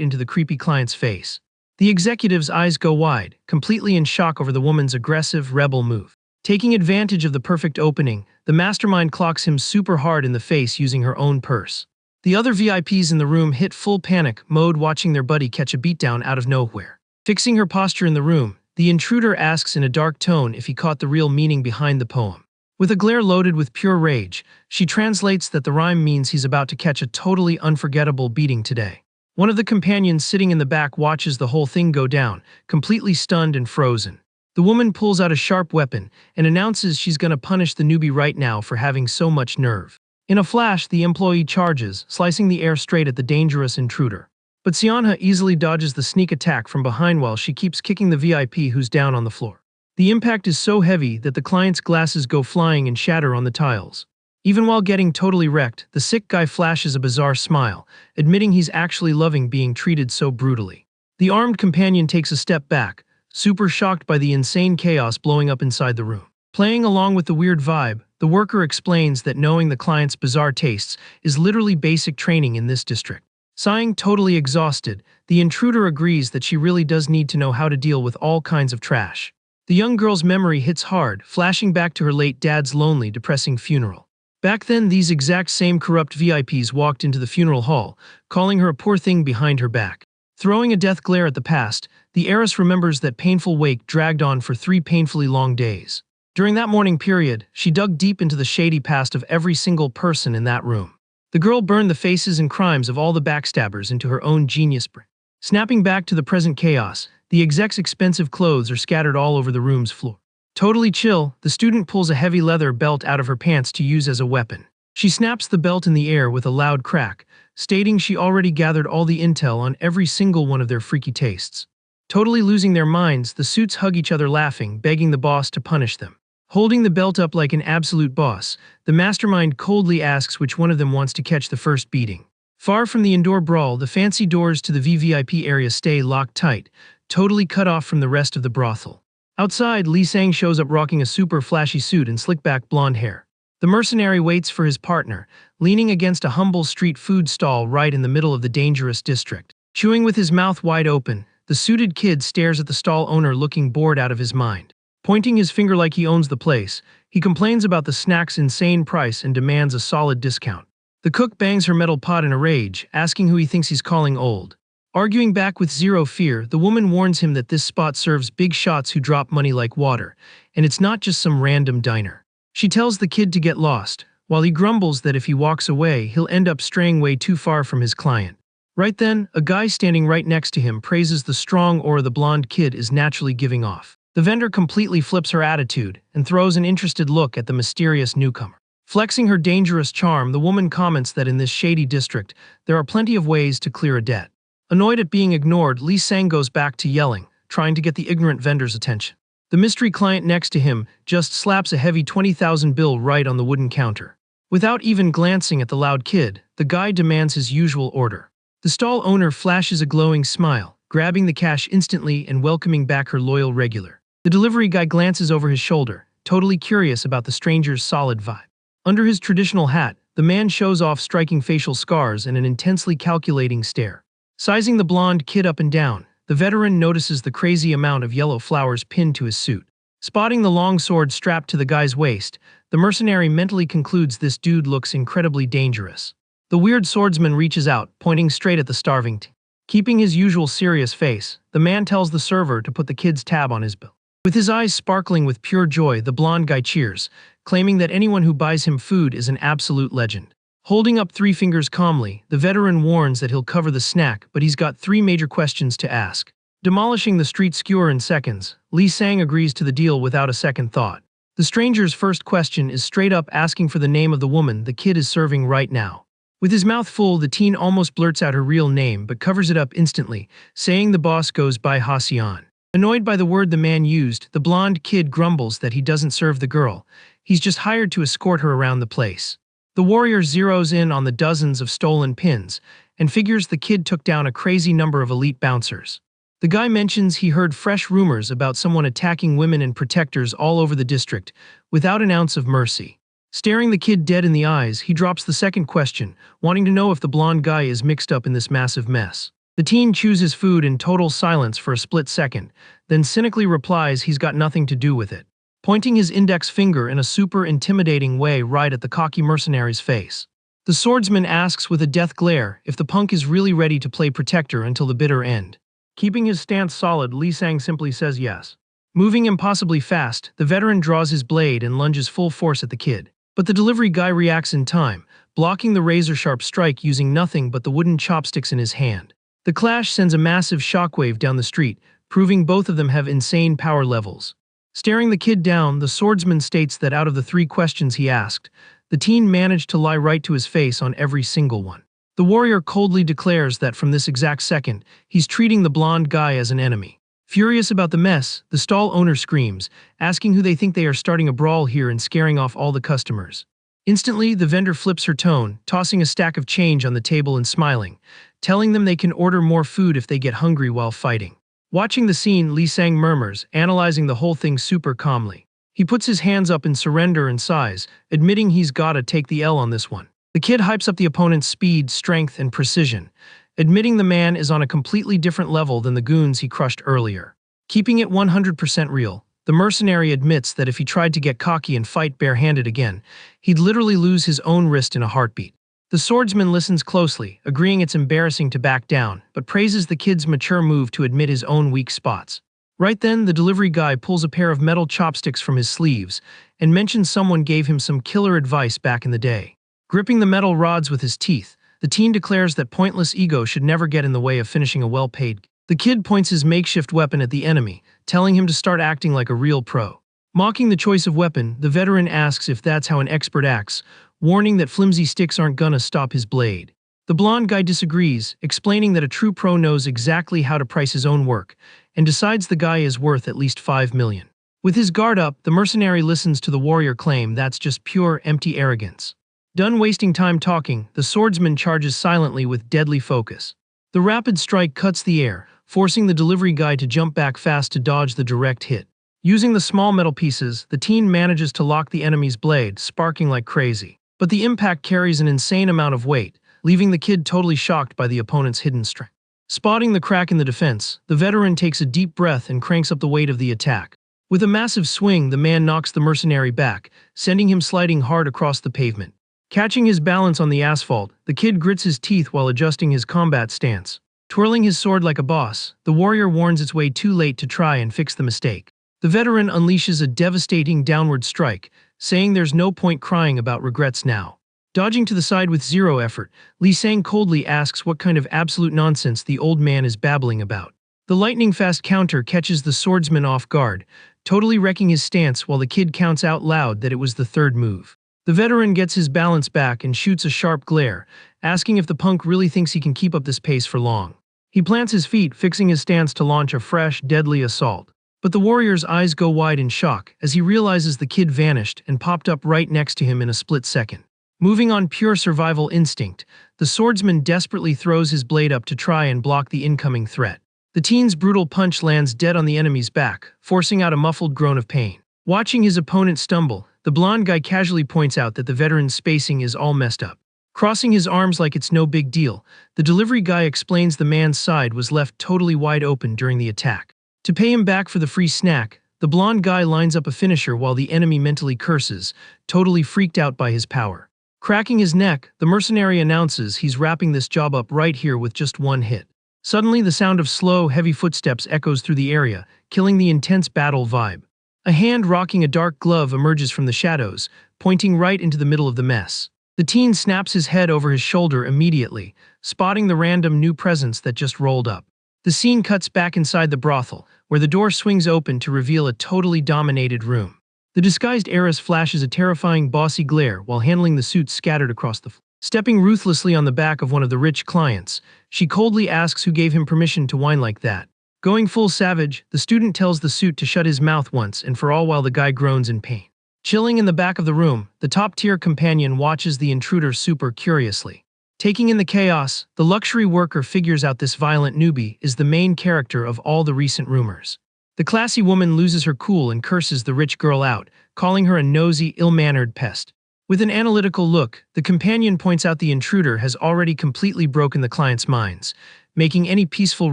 into the creepy client's face. The executive's eyes go wide, completely in shock over the woman's aggressive, rebel move. Taking advantage of the perfect opening, the mastermind clocks him super hard in the face using her own purse. The other VIPs in the room hit full panic mode watching their buddy catch a beatdown out of nowhere. Fixing her posture in the room, the intruder asks in a dark tone if he caught the real meaning behind the poem. With a glare loaded with pure rage, she translates that the rhyme means he's about to catch a totally unforgettable beating today. One of the companions sitting in the back watches the whole thing go down, completely stunned and frozen. The woman pulls out a sharp weapon and announces she's gonna punish the newbie right now for having so much nerve. In a flash, the employee charges, slicing the air straight at the dangerous intruder. But Seonha easily dodges the sneak attack from behind while she keeps kicking the VIP who's down on the floor. The impact is so heavy that the client's glasses go flying and shatter on the tiles. Even while getting totally wrecked, the sick guy flashes a bizarre smile, admitting he's actually loving being treated so brutally. The armed companion takes a step back, super shocked by the insane chaos blowing up inside the room. Playing along with the weird vibe, the worker explains that knowing the client's bizarre tastes is literally basic training in this district. Sighing totally exhausted, the intruder agrees that she really does need to know how to deal with all kinds of trash. The young girl's memory hits hard, flashing back to her late dad's lonely, depressing funeral. Back then, these exact same corrupt VIPs walked into the funeral hall, calling her a poor thing behind her back. Throwing a death glare at the past, the heiress remembers that painful wake dragged on for 3 painfully long days. During that morning period, she dug deep into the shady past of every single person in that room. The girl burned the faces and crimes of all the backstabbers into her own genius brain. Snapping back to the present chaos, the exec's expensive clothes are scattered all over the room's floor. Totally chill, the student pulls a heavy leather belt out of her pants to use as a weapon. She snaps the belt in the air with a loud crack, stating she already gathered all the intel on every single one of their freaky tastes. Totally losing their minds, the suits hug each other laughing, begging the boss to punish them. Holding the belt up like an absolute boss, the mastermind coldly asks which one of them wants to catch the first beating. Far from the indoor brawl, the fancy doors to the VVIP area stay locked tight, totally cut off from the rest of the brothel. Outside, Lee Sang shows up rocking a super flashy suit and slick-back blonde hair. The mercenary waits for his partner, leaning against a humble street food stall right in the middle of the dangerous district. Chewing with his mouth wide open, the suited kid stares at the stall owner looking bored out of his mind. Pointing his finger like he owns the place, he complains about the snack's insane price and demands a solid discount. The cook bangs her metal pot in a rage, asking who he thinks he's calling old. Arguing back with zero fear, the woman warns him that this spot serves big shots who drop money like water, and it's not just some random diner. She tells the kid to get lost, while he grumbles that if he walks away, he'll end up straying way too far from his client. Right then, a guy standing right next to him praises the strong aura the blonde kid is naturally giving off. The vendor completely flips her attitude and throws an interested look at the mysterious newcomer. Flexing her dangerous charm, the woman comments that in this shady district, there are plenty of ways to clear a debt. Annoyed at being ignored, Lee Sang goes back to yelling, trying to get the ignorant vendor's attention. The mystery client next to him just slaps a heavy 20,000 bill right on the wooden counter. Without even glancing at the loud kid, the guy demands his usual order. The stall owner flashes a glowing smile, grabbing the cash instantly and welcoming back her loyal regular. The delivery guy glances over his shoulder, totally curious about the stranger's solid vibe. Under his traditional hat, the man shows off striking facial scars and an intensely calculating stare. Sizing the blonde kid up and down, the veteran notices the crazy amount of yellow flowers pinned to his suit. Spotting the long sword strapped to the guy's waist, the mercenary mentally concludes this dude looks incredibly dangerous. The weird swordsman reaches out, pointing straight at the starving teen. Keeping his usual serious face, the man tells the server to put the kid's tab on his bill. With his eyes sparkling with pure joy, the blonde guy cheers, claiming that anyone who buys him food is an absolute legend. Holding up 3 fingers calmly, the veteran warns that he'll cover the snack, but he's got 3 major questions to ask. Demolishing the street skewer in seconds, Lee Sang agrees to the deal without a second thought. The stranger's first question is straight up asking for the name of the woman the kid is serving right now. With his mouth full, the teen almost blurts out her real name but covers it up instantly, saying the boss goes by Ha-seon. Annoyed by the word the man used, the blonde kid grumbles that he doesn't serve the girl. He's just hired to escort her around the place. The warrior zeroes in on the dozens of stolen pins and figures the kid took down a crazy number of elite bouncers. The guy mentions he heard fresh rumors about someone attacking women and protectors all over the district, without an ounce of mercy. Staring the kid dead in the eyes, he drops the second question, wanting to know if the blonde guy is mixed up in this massive mess. The teen chews his food in total silence for a split second, then cynically replies he's got nothing to do with it, pointing his index finger in a super intimidating way right at the cocky mercenary's face. The swordsman asks with a death glare if the punk is really ready to play protector until the bitter end. Keeping his stance solid, Lee Sang simply says yes. Moving impossibly fast, the veteran draws his blade and lunges full force at the kid. But the delivery guy reacts in time, blocking the razor-sharp strike using nothing but the wooden chopsticks in his hand. The clash sends a massive shockwave down the street, proving both of them have insane power levels. Staring the kid down, the swordsman states that out of the 3 questions he asked, the teen managed to lie right to his face on every single one. The warrior coldly declares that from this exact second, he's treating the blonde guy as an enemy. Furious about the mess, the stall owner screams, asking who they think they are starting a brawl here and scaring off all the customers. Instantly, the vendor flips her tone, tossing a stack of change on the table and smiling, telling them they can order more food if they get hungry while fighting. Watching the scene, Lee Sang murmurs, analyzing the whole thing super calmly. He puts his hands up in surrender and sighs, admitting he's gotta take the L on this one. The kid hypes up the opponent's speed, strength, and precision, admitting the man is on a completely different level than the goons he crushed earlier. Keeping it 100% real, the mercenary admits that if he tried to get cocky and fight barehanded again, he'd literally lose his own wrist in a heartbeat. The swordsman listens closely, agreeing it's embarrassing to back down, but praises the kid's mature move to admit his own weak spots. Right then, the delivery guy pulls a pair of metal chopsticks from his sleeves and mentions someone gave him some killer advice back in the day. Gripping the metal rods with his teeth, the teen declares that pointless ego should never get in the way of finishing a well-paid. The kid points his makeshift weapon at the enemy, telling him to start acting like a real pro. Mocking the choice of weapon, the veteran asks if that's how an expert acts, warning that flimsy sticks aren't gonna stop his blade. The blonde guy disagrees, explaining that a true pro knows exactly how to price his own work, and decides the guy is worth at least 5 million. With his guard up, the mercenary listens to the warrior claim that's just pure, empty arrogance. Done wasting time talking, the swordsman charges silently with deadly focus. The rapid strike cuts the air, forcing the delivery guy to jump back fast to dodge the direct hit. Using the small metal pieces, the teen manages to lock the enemy's blade, sparking like crazy. But the impact carries an insane amount of weight, leaving the kid totally shocked by the opponent's hidden strength. Spotting the crack in the defense, the veteran takes a deep breath and cranks up the weight of the attack. With a massive swing, the man knocks the mercenary back, sending him sliding hard across the pavement. Catching his balance on the asphalt, the kid grits his teeth while adjusting his combat stance. Twirling his sword like a boss, the warrior warns it's way too late to try and fix the mistake. The veteran unleashes a devastating downward strike, saying there's no point crying about regrets now. Dodging to the side with zero effort, Lee Sang coldly asks what kind of absolute nonsense the old man is babbling about. The lightning-fast counter catches the swordsman off guard, totally wrecking his stance while the kid counts out loud that it was the third move. The veteran gets his balance back and shoots a sharp glare, asking if the punk really thinks he can keep up this pace for long. He plants his feet, fixing his stance to launch a fresh, deadly assault. But the warrior's eyes go wide in shock as he realizes the kid vanished and popped up right next to him in a split second. Moving on pure survival instinct, the swordsman desperately throws his blade up to try and block the incoming threat. The teen's brutal punch lands dead on the enemy's back, forcing out a muffled groan of pain. Watching his opponent stumble, the blonde guy casually points out that the veteran's spacing is all messed up. Crossing his arms like it's no big deal, the delivery guy explains the man's side was left totally wide open during the attack. To pay him back for the free snack, the blonde guy lines up a finisher while the enemy mentally curses, totally freaked out by his power. Cracking his neck, the mercenary announces he's wrapping this job up right here with just one hit. Suddenly, the sound of slow, heavy footsteps echoes through the area, killing the intense battle vibe. A hand rocking a dark glove emerges from the shadows, pointing right into the middle of the mess. The teen snaps his head over his shoulder immediately, spotting the random new presence that just rolled up. The scene cuts back inside the brothel, where the door swings open to reveal a totally dominated room. The disguised heiress flashes a terrifying bossy glare while handling the suits scattered across the floor. Stepping ruthlessly on the back of one of the rich clients, she coldly asks who gave him permission to whine like that. Going full savage, the student tells the suit to shut his mouth once and for all while the guy groans in pain. Chilling in the back of the room, the top-tier companion watches the intruder super curiously. Taking in the chaos, the luxury worker figures out this violent newbie is the main character of all the recent rumors. The classy woman loses her cool and curses the rich girl out, calling her a nosy, ill-mannered pest. With an analytical look, the companion points out the intruder has already completely broken the client's minds, making any peaceful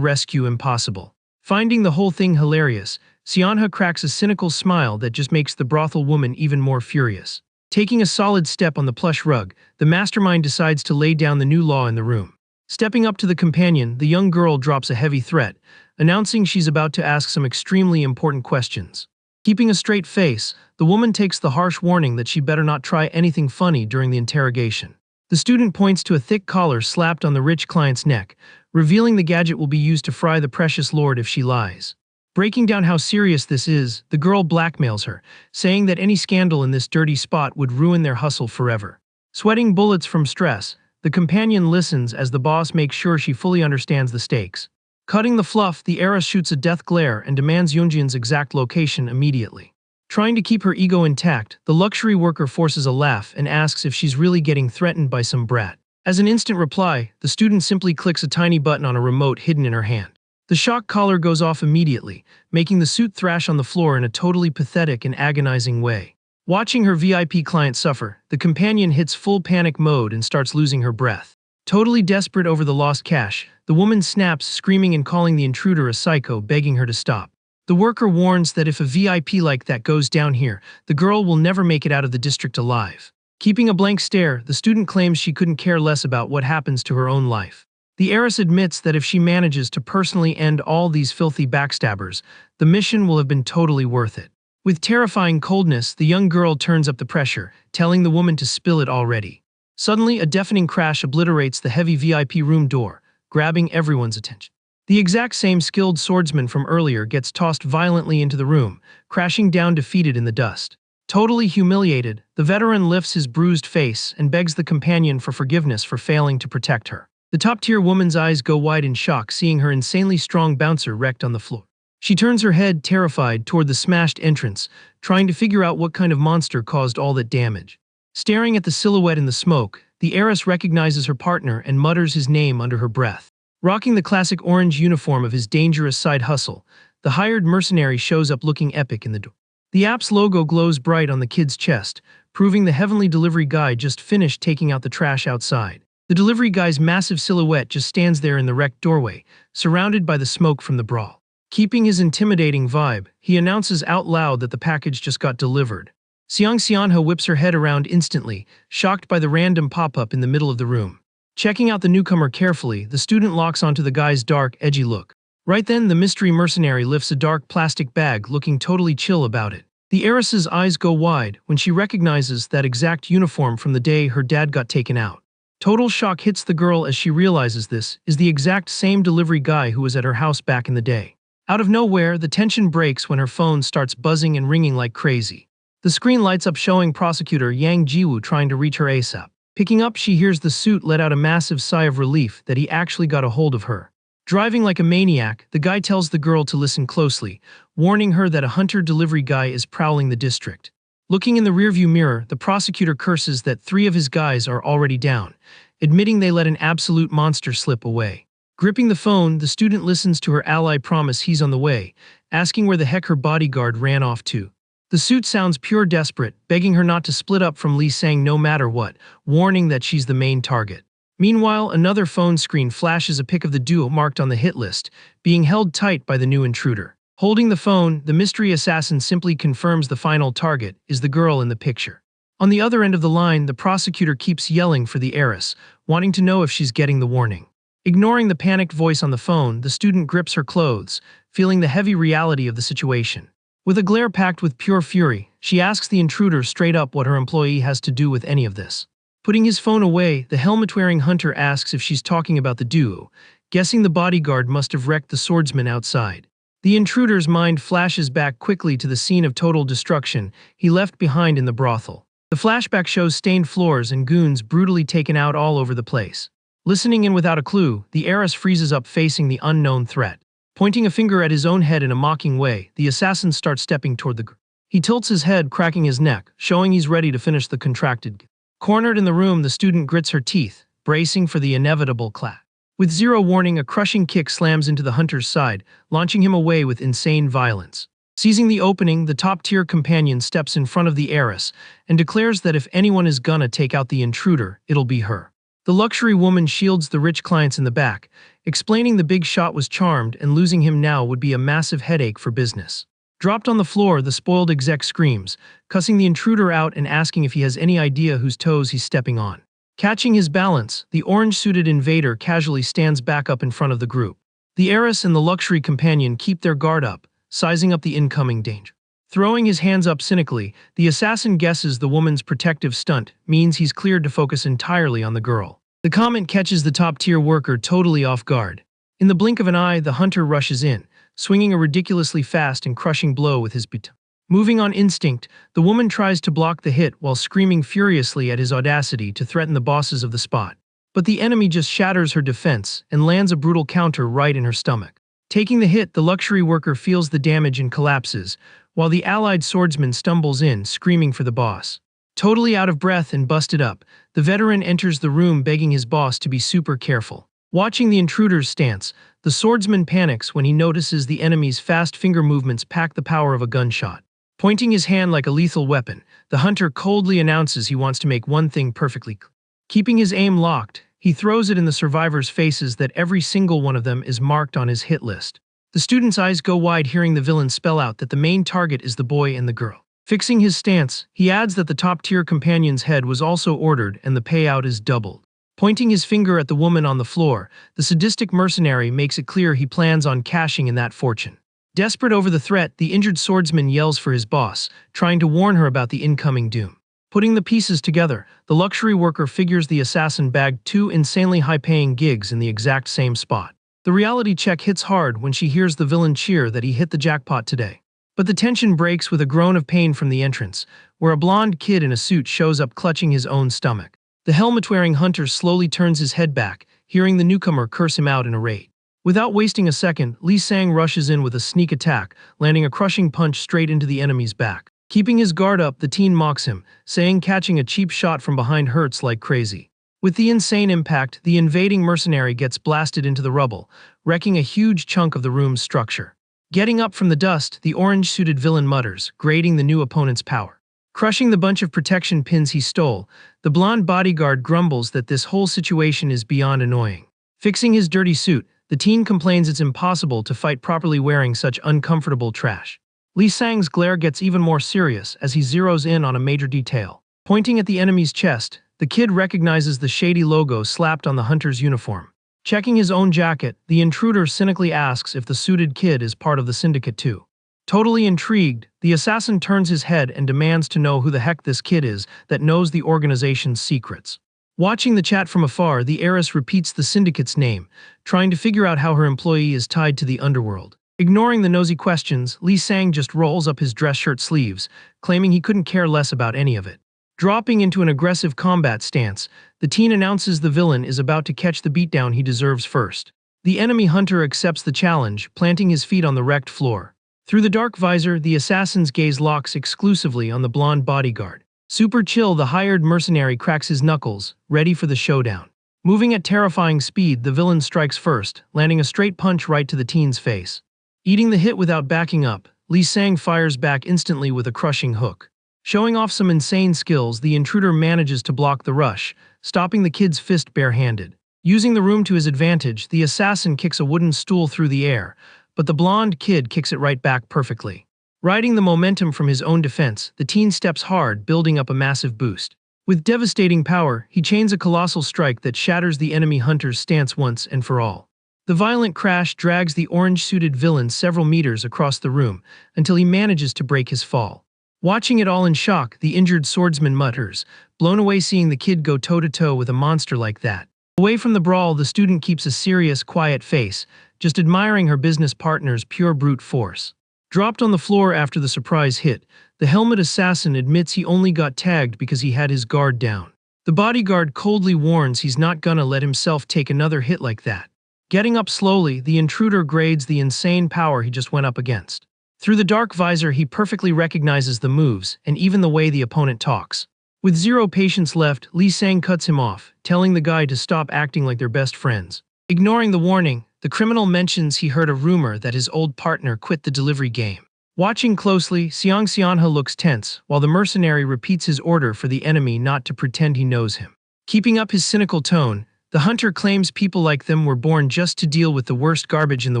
rescue impossible. Finding the whole thing hilarious, Seonha cracks a cynical smile that just makes the brothel woman even more furious. Taking a solid step on the plush rug, the mastermind decides to lay down the new law in the room. Stepping up to the companion, the young girl drops a heavy threat, announcing she's about to ask some extremely important questions. Keeping a straight face, the woman takes the harsh warning that she better not try anything funny during the interrogation. The student points to a thick collar slapped on the rich client's neck, revealing the gadget will be used to fry the precious lord if she lies. Breaking down how serious this is, the girl blackmails her, saying that any scandal in this dirty spot would ruin their hustle forever. Sweating bullets from stress, the companion listens as the boss makes sure she fully understands the stakes. Cutting the fluff, the heiress shoots a death glare and demands Yoonjin's exact location immediately. Trying to keep her ego intact, the luxury worker forces a laugh and asks if she's really getting threatened by some brat. As an instant reply, the student simply clicks a tiny button on a remote hidden in her hand. The shock collar goes off immediately, making the suit thrash on the floor in a totally pathetic and agonizing way. Watching her VIP client suffer, the companion hits full panic mode and starts losing her breath. Totally desperate over the lost cash, the woman snaps, screaming and calling the intruder a psycho, begging her to stop. The worker warns that if a VIP like that goes down here, the girl will never make it out of the district alive. Keeping a blank stare, the student claims she couldn't care less about what happens to her own life. The heiress admits that if she manages to personally end all these filthy backstabbers, the mission will have been totally worth it. With terrifying coldness, the young girl turns up the pressure, telling the woman to spill it already. Suddenly, a deafening crash obliterates the heavy VIP room door, grabbing everyone's attention. The exact same skilled swordsman from earlier gets tossed violently into the room, crashing down defeated in the dust. Totally humiliated, the veteran lifts his bruised face and begs the companion for forgiveness for failing to protect her. The top-tier woman's eyes go wide in shock seeing her insanely strong bouncer wrecked on the floor. She turns her head, terrified, toward the smashed entrance, trying to figure out what kind of monster caused all that damage. Staring at the silhouette in the smoke, the heiress recognizes her partner and mutters his name under her breath. Rocking the classic orange uniform of his dangerous side hustle, the hired mercenary shows up looking epic in the door. The app's logo glows bright on the kid's chest, proving the heavenly delivery guy just finished taking out the trash outside. The delivery guy's massive silhouette just stands there in the wrecked doorway, surrounded by the smoke from the brawl. Keeping his intimidating vibe, he announces out loud that the package just got delivered. Xianha whips her head around instantly, shocked by the random pop-up in the middle of the room. Checking out the newcomer carefully, the student locks onto the guy's dark, edgy look. Right then, the mystery mercenary lifts a dark plastic bag, looking totally chill about it. The heiress's eyes go wide when she recognizes that exact uniform from the day her dad got taken out. Total shock hits the girl as she realizes this is the exact same delivery guy who was at her house back in the day. Out of nowhere, the tension breaks when her phone starts buzzing and ringing like crazy. The screen lights up showing prosecutor Yang Jiwoo trying to reach her ASAP. Picking up, she hears the suit let out a massive sigh of relief that he actually got a hold of her. Driving like a maniac, the guy tells the girl to listen closely, warning her that a hunter delivery guy is prowling the district. Looking in the rearview mirror, the prosecutor curses that 3 of his guys are already down, admitting they let an absolute monster slip away. Gripping the phone, the student listens to her ally promise he's on the way, asking where the heck her bodyguard ran off to. The suit sounds pure desperate, begging her not to split up from Lee Sang no matter what, warning that she's the main target. Meanwhile, another phone screen flashes a pic of the duo marked on the hit list, being held tight by the new intruder. Holding the phone, the mystery assassin simply confirms the final target is the girl in the picture. On the other end of the line, the prosecutor keeps yelling for the heiress, wanting to know if she's getting the warning. Ignoring the panicked voice on the phone, the student grips her clothes, feeling the heavy reality of the situation. With a glare packed with pure fury, she asks the intruder straight up what her employee has to do with any of this. Putting his phone away, the helmet-wearing hunter asks if she's talking about the duo, guessing the bodyguard must have wrecked the swordsman outside. The intruder's mind flashes back quickly to the scene of total destruction he left behind in the brothel. The flashback shows stained floors and goons brutally taken out all over the place. Listening in without a clue, the heiress freezes up facing the unknown threat. Pointing a finger at his own head in a mocking way, the assassin starts stepping toward the girl. He tilts his head, cracking his neck, showing he's ready to finish the contracted. Cornered in the room, the student grits her teeth, bracing for the inevitable clash. With zero warning, a crushing kick slams into the hunter's side, launching him away with insane violence. Seizing the opening, the top-tier companion steps in front of the heiress and declares that if anyone is gonna take out the intruder, it'll be her. The luxury woman shields the rich clients in the back, explaining the big shot was charmed and losing him now would be a massive headache for business. Dropped on the floor, the spoiled exec screams, cussing the intruder out and asking if he has any idea whose toes he's stepping on. Catching his balance, the orange-suited invader casually stands back up in front of the group. The heiress and the luxury companion keep their guard up, sizing up the incoming danger. Throwing his hands up cynically, the assassin guesses the woman's protective stunt means he's cleared to focus entirely on the girl. The comment catches the top-tier worker totally off guard. In the blink of an eye, the hunter rushes in, swinging a ridiculously fast and crushing blow with his baton. Moving on instinct, the woman tries to block the hit while screaming furiously at his audacity to threaten the bosses of the spot. But the enemy just shatters her defense and lands a brutal counter right in her stomach. Taking the hit, the luxury worker feels the damage and collapses, while the allied swordsman stumbles in, screaming for the boss. Totally out of breath and busted up, the veteran enters the room begging his boss to be super careful. Watching the intruder's stance, the swordsman panics when he notices the enemy's fast finger movements pack the power of a gunshot. Pointing his hand like a lethal weapon, the hunter coldly announces he wants to make one thing perfectly clear. Keeping his aim locked, he throws it in the survivors' faces that every single one of them is marked on his hit list. The student's eyes go wide hearing the villain spell out that the main target is the boy and the girl. Fixing his stance, he adds that the top-tier companion's head was also ordered and the payout is doubled. Pointing his finger at the woman on the floor, the sadistic mercenary makes it clear he plans on cashing in that fortune. Desperate over the threat, the injured swordsman yells for his boss, trying to warn her about the incoming doom. Putting the pieces together, the luxury worker figures the assassin bagged 2 insanely high-paying gigs in the exact same spot. The reality check hits hard when she hears the villain cheer that he hit the jackpot today. But the tension breaks with a groan of pain from the entrance, where a blonde kid in a suit shows up clutching his own stomach. The helmet-wearing hunter slowly turns his head back, hearing the newcomer curse him out in a rage. Without wasting a second, Lee Sang rushes in with a sneak attack, landing a crushing punch straight into the enemy's back. Keeping his guard up, the teen mocks him, saying catching a cheap shot from behind hurts like crazy. With the insane impact, the invading mercenary gets blasted into the rubble, wrecking a huge chunk of the room's structure. Getting up from the dust, the orange-suited villain mutters, grading the new opponent's power. Crushing the bunch of protection pins he stole, the blonde bodyguard grumbles that this whole situation is beyond annoying. Fixing his dirty suit, the teen complains it's impossible to fight properly wearing such uncomfortable trash. Lee Sang's glare gets even more serious as he zeroes in on a major detail. Pointing at the enemy's chest, the kid recognizes the shady logo slapped on the hunter's uniform. Checking his own jacket, the intruder cynically asks if the suited kid is part of the syndicate too. Totally intrigued, the assassin turns his head and demands to know who the heck this kid is that knows the organization's secrets. Watching the chat from afar, the heiress repeats the syndicate's name, trying to figure out how her employee is tied to the underworld. Ignoring the nosy questions, Lee Sang just rolls up his dress shirt sleeves, claiming he couldn't care less about any of it. Dropping into an aggressive combat stance, the teen announces the villain is about to catch the beatdown he deserves first. The enemy hunter accepts the challenge, planting his feet on the wrecked floor. Through the dark visor, the assassin's gaze locks exclusively on the blonde bodyguard. Super chill, the hired mercenary cracks his knuckles, ready for the showdown. Moving at terrifying speed, the villain strikes first, landing a straight punch right to the teen's face. Eating the hit without backing up, Lee Sang fires back instantly with a crushing hook. Showing off some insane skills, the intruder manages to block the rush, stopping the kid's fist barehanded. Using the room to his advantage, the assassin kicks a wooden stool through the air, but the blonde kid kicks it right back perfectly. Riding the momentum from his own defense, the teen steps hard, building up a massive boost. With devastating power, he chains a colossal strike that shatters the enemy hunter's stance once and for all. The violent crash drags the orange-suited villain several meters across the room until he manages to break his fall. Watching it all in shock, the injured swordsman mutters, blown away seeing the kid go toe-to-toe with a monster like that. Away from the brawl, the student keeps a serious, quiet face, just admiring her business partner's pure brute force. Dropped on the floor after the surprise hit, the helmet assassin admits he only got tagged because he had his guard down. The bodyguard coldly warns he's not gonna let himself take another hit like that. Getting up slowly, the intruder grades the insane power he just went up against. Through the dark visor, he perfectly recognizes the moves and even the way the opponent talks. With zero patience left, Lee Sang cuts him off, telling the guy to stop acting like they're best friends. Ignoring the warning, the criminal mentions he heard a rumor that his old partner quit the delivery game. Watching closely, Xiang Xianhe looks tense, while the mercenary repeats his order for the enemy not to pretend he knows him. Keeping up his cynical tone, the hunter claims people like them were born just to deal with the worst garbage in the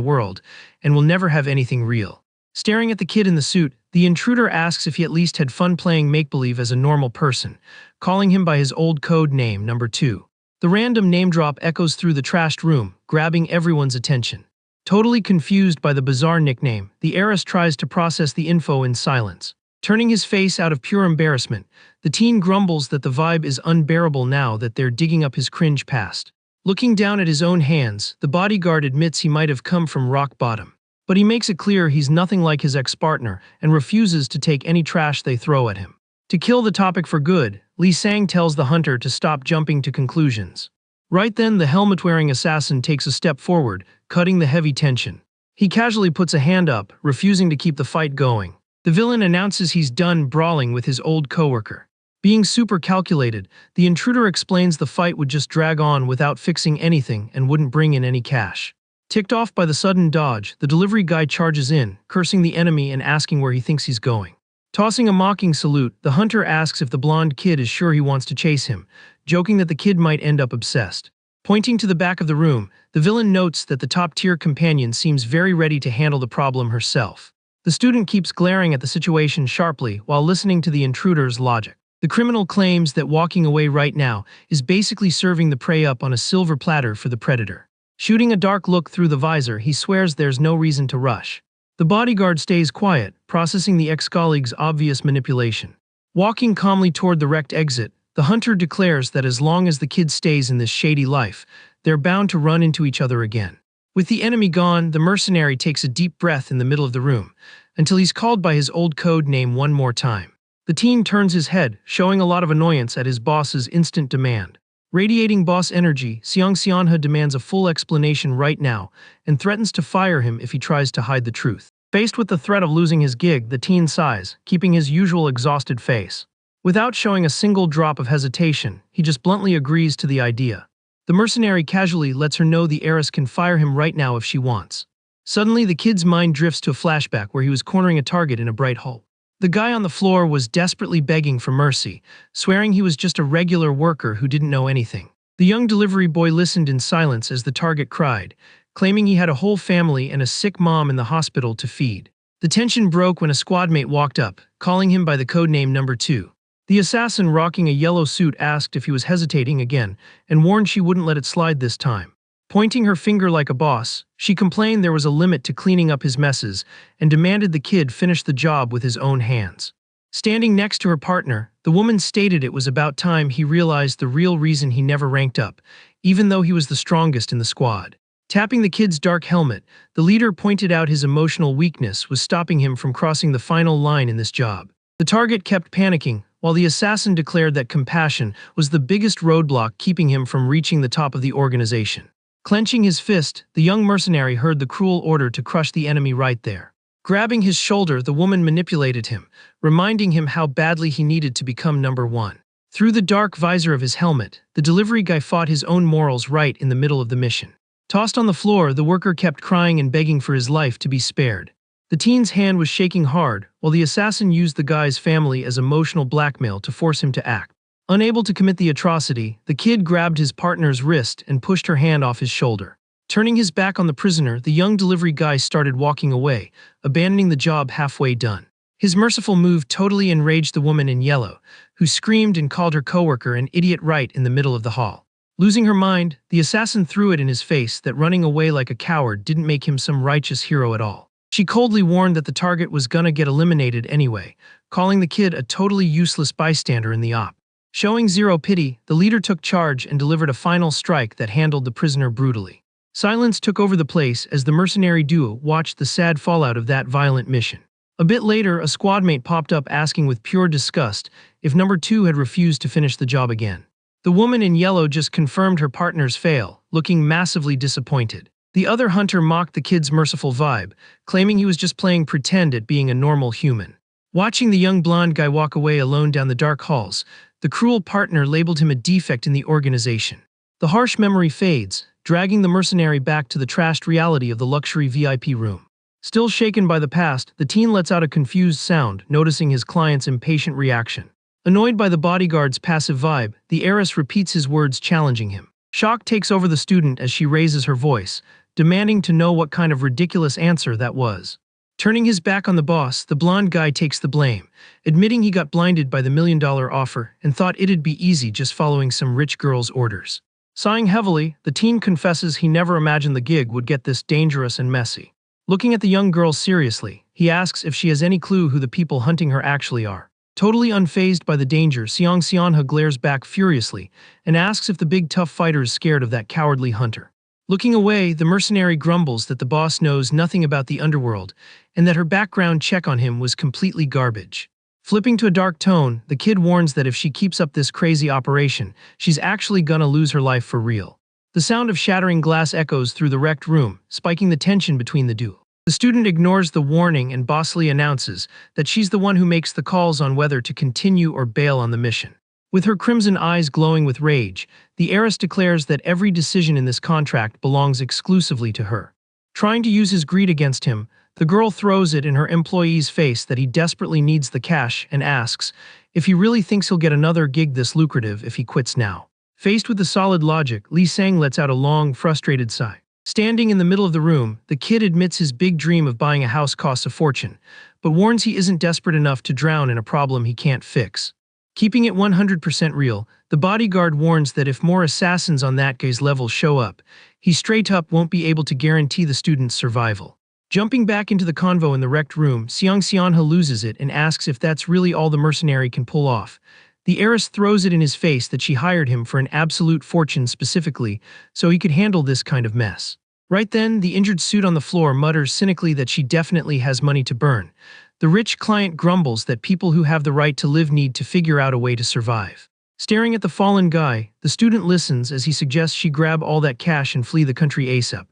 world and will never have anything real. Staring at the kid in the suit, the intruder asks if he at least had fun playing make-believe as a normal person, calling him by his old code name, number 2. The random name drop echoes through the trashed room, grabbing everyone's attention. Totally confused by the bizarre nickname, the heiress tries to process the info in silence. Turning his face out of pure embarrassment, the teen grumbles that the vibe is unbearable now that they're digging up his cringe past. Looking down at his own hands, the bodyguard admits he might have come from rock bottom. But he makes it clear he's nothing like his ex-partner and refuses to take any trash they throw at him. To kill the topic for good, Lee Sang tells the hunter to stop jumping to conclusions. Right then, the helmet-wearing assassin takes a step forward, cutting the heavy tension. He casually puts a hand up, refusing to keep the fight going. The villain announces he's done brawling with his old coworker. Being super calculated, the intruder explains the fight would just drag on without fixing anything and wouldn't bring in any cash. Ticked off by the sudden dodge, the delivery guy charges in, cursing the enemy and asking where he thinks he's going. Tossing a mocking salute, the hunter asks if the blonde kid is sure he wants to chase him, joking that the kid might end up obsessed. Pointing to the back of the room, the villain notes that the top-tier companion seems very ready to handle the problem herself. The student keeps glaring at the situation sharply while listening to the intruder's logic. The criminal claims that walking away right now is basically serving the prey up on a silver platter for the predator. Shooting a dark look through the visor, he swears there's no reason to rush. The bodyguard stays quiet, processing the ex-colleague's obvious manipulation. Walking calmly toward the wrecked exit, the hunter declares that as long as the kid stays in this shady life, they're bound to run into each other again. With the enemy gone, the mercenary takes a deep breath in the middle of the room, until he's called by his old code name one more time. The teen turns his head, showing a lot of annoyance at his boss's instant demand. Radiating boss energy, Xiang Xianhe demands a full explanation right now and threatens to fire him if he tries to hide the truth. Faced with the threat of losing his gig, the teen sighs, keeping his usual exhausted face. Without showing a single drop of hesitation, he just bluntly agrees to the idea. The mercenary casually lets her know the heiress can fire him right now if she wants. Suddenly, the kid's mind drifts to a flashback where he was cornering a target in a bright hall. The guy on the floor was desperately begging for mercy, swearing he was just a regular worker who didn't know anything. The young delivery boy listened in silence as the target cried, claiming he had a whole family and a sick mom in the hospital to feed. The tension broke when a squadmate walked up, calling him by the codename Number 2. The assassin rocking a yellow suit asked if he was hesitating again, and warned she wouldn't let it slide this time. Pointing her finger like a boss, she complained there was a limit to cleaning up his messes and demanded the kid finish the job with his own hands. Standing next to her partner, the woman stated it was about time he realized the real reason he never ranked up, even though he was the strongest in the squad. Tapping the kid's dark helmet, the leader pointed out his emotional weakness was stopping him from crossing the final line in this job. The target kept panicking, while the assassin declared that compassion was the biggest roadblock keeping him from reaching the top of the organization. Clenching his fist, the young mercenary heard the cruel order to crush the enemy right there. Grabbing his shoulder, the woman manipulated him, reminding him how badly he needed to become number 1. Through the dark visor of his helmet, the delivery guy fought his own morals right in the middle of the mission. Tossed on the floor, the worker kept crying and begging for his life to be spared. The teen's hand was shaking hard, while the assassin used the guy's family as emotional blackmail to force him to act. Unable to commit the atrocity, the kid grabbed his partner's wrist and pushed her hand off his shoulder. Turning his back on the prisoner, the young delivery guy started walking away, abandoning the job halfway done. His merciful move totally enraged the woman in yellow, who screamed and called her coworker an idiot right in the middle of the hall. Losing her mind, the assassin threw it in his face that running away like a coward didn't make him some righteous hero at all. She coldly warned that the target was gonna get eliminated anyway, calling the kid a totally useless bystander in the op. Showing zero pity, the leader took charge and delivered a final strike that handled the prisoner brutally. Silence took over the place as the mercenary duo watched the sad fallout of that violent mission. A bit later, a squadmate popped up asking with pure disgust if Number 2 had refused to finish the job again. The woman in yellow just confirmed her partner's fail, looking massively disappointed. The other hunter mocked the kid's merciful vibe, claiming he was just playing pretend at being a normal human. Watching the young blonde guy walk away alone down the dark halls, the cruel partner labeled him a defect in the organization. The harsh memory fades, dragging the mercenary back to the trashed reality of the luxury VIP room. Still shaken by the past, the teen lets out a confused sound, noticing his client's impatient reaction. Annoyed by the bodyguard's passive vibe, the heiress repeats his words, challenging him. Shock takes over the student as she raises her voice, demanding to know what kind of ridiculous answer that was. Turning his back on the boss, the blonde guy takes the blame, admitting he got blinded by the $1 million offer and thought it'd be easy just following some rich girl's orders. Sighing heavily, the teen confesses he never imagined the gig would get this dangerous and messy. Looking at the young girl seriously, he asks if she has any clue who the people hunting her actually are. Totally unfazed by the danger, Seonha glares back furiously and asks if the big tough fighter is scared of that cowardly hunter. Looking away, the mercenary grumbles that the boss knows nothing about the underworld and that her background check on him was completely garbage. Flipping to a dark tone, the kid warns that if she keeps up this crazy operation, she's actually gonna lose her life for real. The sound of shattering glass echoes through the wrecked room, spiking the tension between the duo. The student ignores the warning and bossily announces that she's the one who makes the calls on whether to continue or bail on the mission. With her crimson eyes glowing with rage, the heiress declares that every decision in this contract belongs exclusively to her. Trying to use his greed against him, the girl throws it in her employee's face that he desperately needs the cash and asks if he really thinks he'll get another gig this lucrative if he quits now. Faced with the solid logic, Lee Sang lets out a long, frustrated sigh. Standing in the middle of the room, the kid admits his big dream of buying a house costs a fortune, but warns he isn't desperate enough to drown in a problem he can't fix. Keeping it 100% real, the bodyguard warns that if more assassins on that guy's level show up, he straight up won't be able to guarantee the student's survival. Jumping back into the convo in the wrecked room, Seonha loses it and asks if that's really all the mercenary can pull off. The heiress throws it in his face that she hired him for an absolute fortune specifically so he could handle this kind of mess. Right then, the injured suit on the floor mutters cynically that she definitely has money to burn. The rich client grumbles that people who have the right to live need to figure out a way to survive. Staring at the fallen guy, the student listens as he suggests she grab all that cash and flee the country ASAP.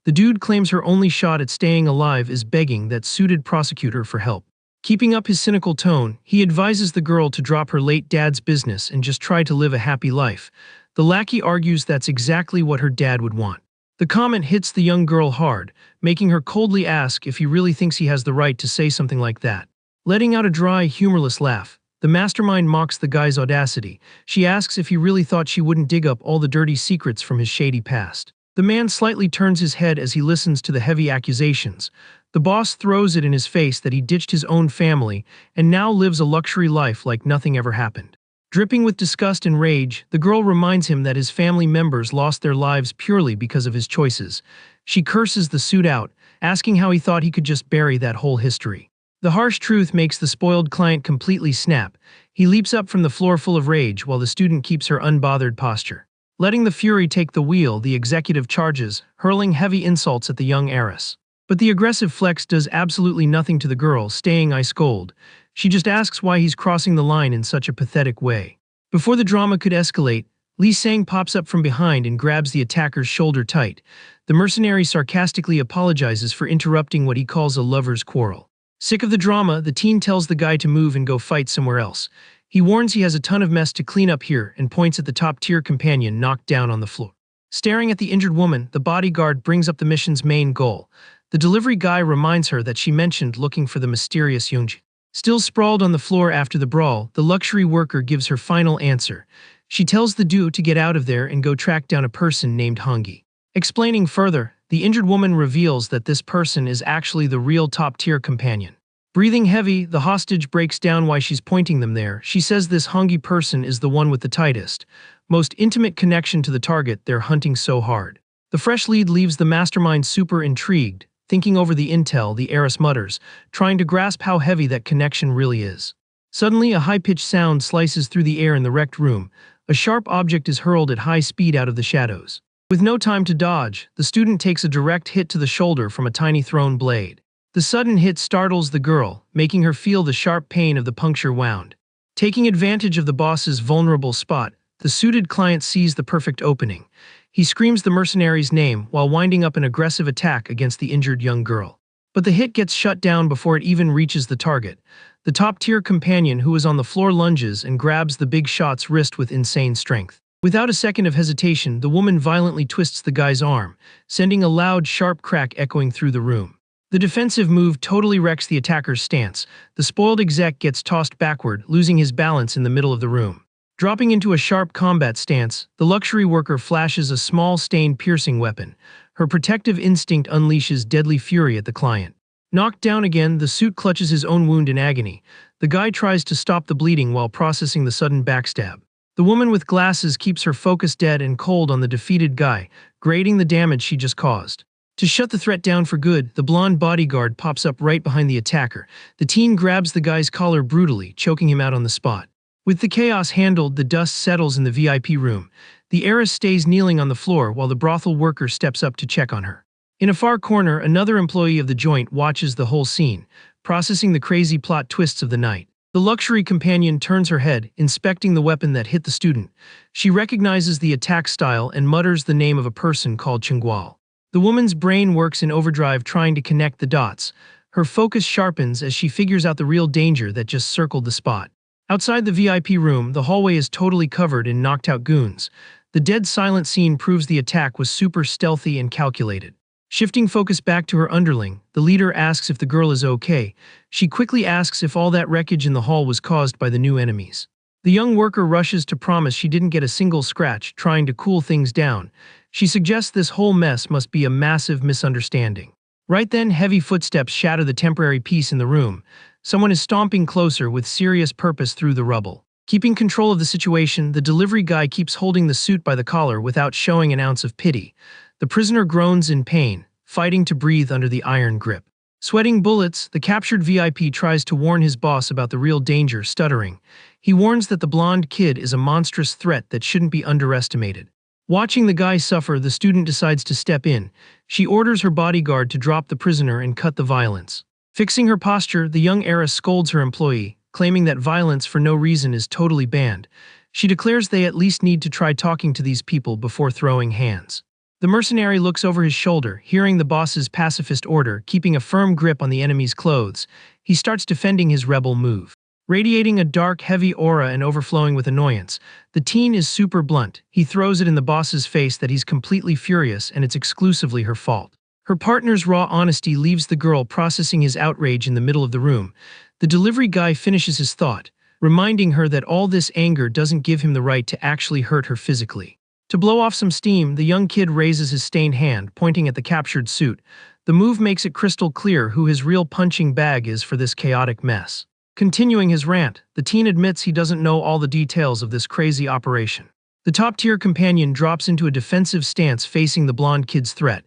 The dude claims her only shot at staying alive is begging that suited prosecutor for help. Keeping up his cynical tone, he advises the girl to drop her late dad's business and just try to live a happy life. The lackey argues that's exactly what her dad would want. The comment hits the young girl hard, making her coldly ask if he really thinks he has the right to say something like that. Letting out a dry, humorless laugh, the mastermind mocks the guy's audacity. She asks if he really thought she wouldn't dig up all the dirty secrets from his shady past. The man slightly turns his head as he listens to the heavy accusations. The boss throws it in his face that he ditched his own family and now lives a luxury life like nothing ever happened. Dripping with disgust and rage, the girl reminds him that his family members lost their lives purely because of his choices. She curses the suit out, asking how he thought he could just bury that whole history. The harsh truth makes the spoiled client completely snap. He leaps up from the floor full of rage while the student keeps her unbothered posture. Letting the fury take the wheel, the executive charges, hurling heavy insults at the young heiress. But the aggressive flex does absolutely nothing to the girl, staying ice cold. She just asks why he's crossing the line in such a pathetic way. Before the drama could escalate, Lee Sang pops up from behind and grabs the attacker's shoulder tight. The mercenary sarcastically apologizes for interrupting what he calls a lover's quarrel. Sick of the drama, the teen tells the guy to move and go fight somewhere else. He warns he has a ton of mess to clean up here and points at the top-tier companion knocked down on the floor. Staring at the injured woman, the bodyguard brings up the mission's main goal. The delivery guy reminds her that she mentioned looking for the mysterious Yoonji. Still sprawled on the floor after the brawl, the luxury worker gives her final answer. She tells the dude to get out of there and go track down a person named Hongi. Explaining further, the injured woman reveals that this person is actually the real top-tier companion. Breathing heavy, the hostage breaks down why she's pointing them there. She says this Hongi person is the one with the tightest, most intimate connection to the target they're hunting so hard. The fresh lead leaves the mastermind super intrigued. Thinking over the intel, the heiress mutters, trying to grasp how heavy that connection really is. Suddenly, a high-pitched sound slices through the air in the wrecked room. A sharp object is hurled at high speed out of the shadows. With no time to dodge, the student takes a direct hit to the shoulder from a tiny thrown blade. The sudden hit startles the girl, making her feel the sharp pain of the puncture wound. Taking advantage of the boss's vulnerable spot, the suited client sees the perfect opening. He screams the mercenary's name while winding up an aggressive attack against the injured young girl. But the hit gets shut down before it even reaches the target. The top-tier companion who is on the floor lunges and grabs the big shot's wrist with insane strength. Without a second of hesitation, the woman violently twists the guy's arm, sending a loud, sharp crack echoing through the room. The defensive move totally wrecks the attacker's stance. The spoiled exec gets tossed backward, losing his balance in the middle of the room. Dropping into a sharp combat stance, the luxury worker flashes a small stain-piercing weapon. Her protective instinct unleashes deadly fury at the client. Knocked down again, the suit clutches his own wound in agony. The guy tries to stop the bleeding while processing the sudden backstab. The woman with glasses keeps her focus dead and cold on the defeated guy, grading the damage she just caused. To shut the threat down for good, the blonde bodyguard pops up right behind the attacker. The teen grabs the guy's collar brutally, choking him out on the spot. With the chaos handled, the dust settles in the VIP room. The heiress stays kneeling on the floor while the brothel worker steps up to check on her. In a far corner, another employee of the joint watches the whole scene, processing the crazy plot twists of the night. The luxury companion turns her head, inspecting the weapon that hit the student. She recognizes the attack style and mutters the name of a person called Chengguo. The woman's brain works in overdrive trying to connect the dots. Her focus sharpens as she figures out the real danger that just circled the spot. Outside the VIP room, the hallway is totally covered in knocked-out goons. The dead silent scene proves the attack was super stealthy and calculated. Shifting focus back to her underling, the leader asks if the girl is okay. She quickly asks if all that wreckage in the hall was caused by the new enemies. The young worker rushes to promise she didn't get a single scratch, trying to cool things down. She suggests this whole mess must be a massive misunderstanding. Right then, heavy footsteps shatter the temporary peace in the room. Someone is stomping closer with serious purpose through the rubble. Keeping control of the situation, the delivery guy keeps holding the suit by the collar without showing an ounce of pity. The prisoner groans in pain, fighting to breathe under the iron grip. Sweating bullets, the captured VIP tries to warn his boss about the real danger, stuttering. He warns that the blonde kid is a monstrous threat that shouldn't be underestimated. Watching the guy suffer, the student decides to step in. She orders her bodyguard to drop the prisoner and cut the violence. Fixing her posture, the young heiress scolds her employee, claiming that violence for no reason is totally banned. She declares they at least need to try talking to these people before throwing hands. The mercenary looks over his shoulder, hearing the boss's pacifist order, keeping a firm grip on the enemy's clothes. He starts defending his rebel move. Radiating a dark, heavy aura and overflowing with annoyance, the teen is super blunt. He throws it in the boss's face that he's completely furious and it's exclusively her fault. Her partner's raw honesty leaves the girl processing his outrage in the middle of the room. The delivery guy finishes his thought, reminding her that all this anger doesn't give him the right to actually hurt her physically. To blow off some steam, the young kid raises his stained hand, pointing at the captured suit. The move makes it crystal clear who his real punching bag is for this chaotic mess. Continuing his rant, the teen admits he doesn't know all the details of this crazy operation. The top-tier companion drops into a defensive stance facing the blonde kid's threat.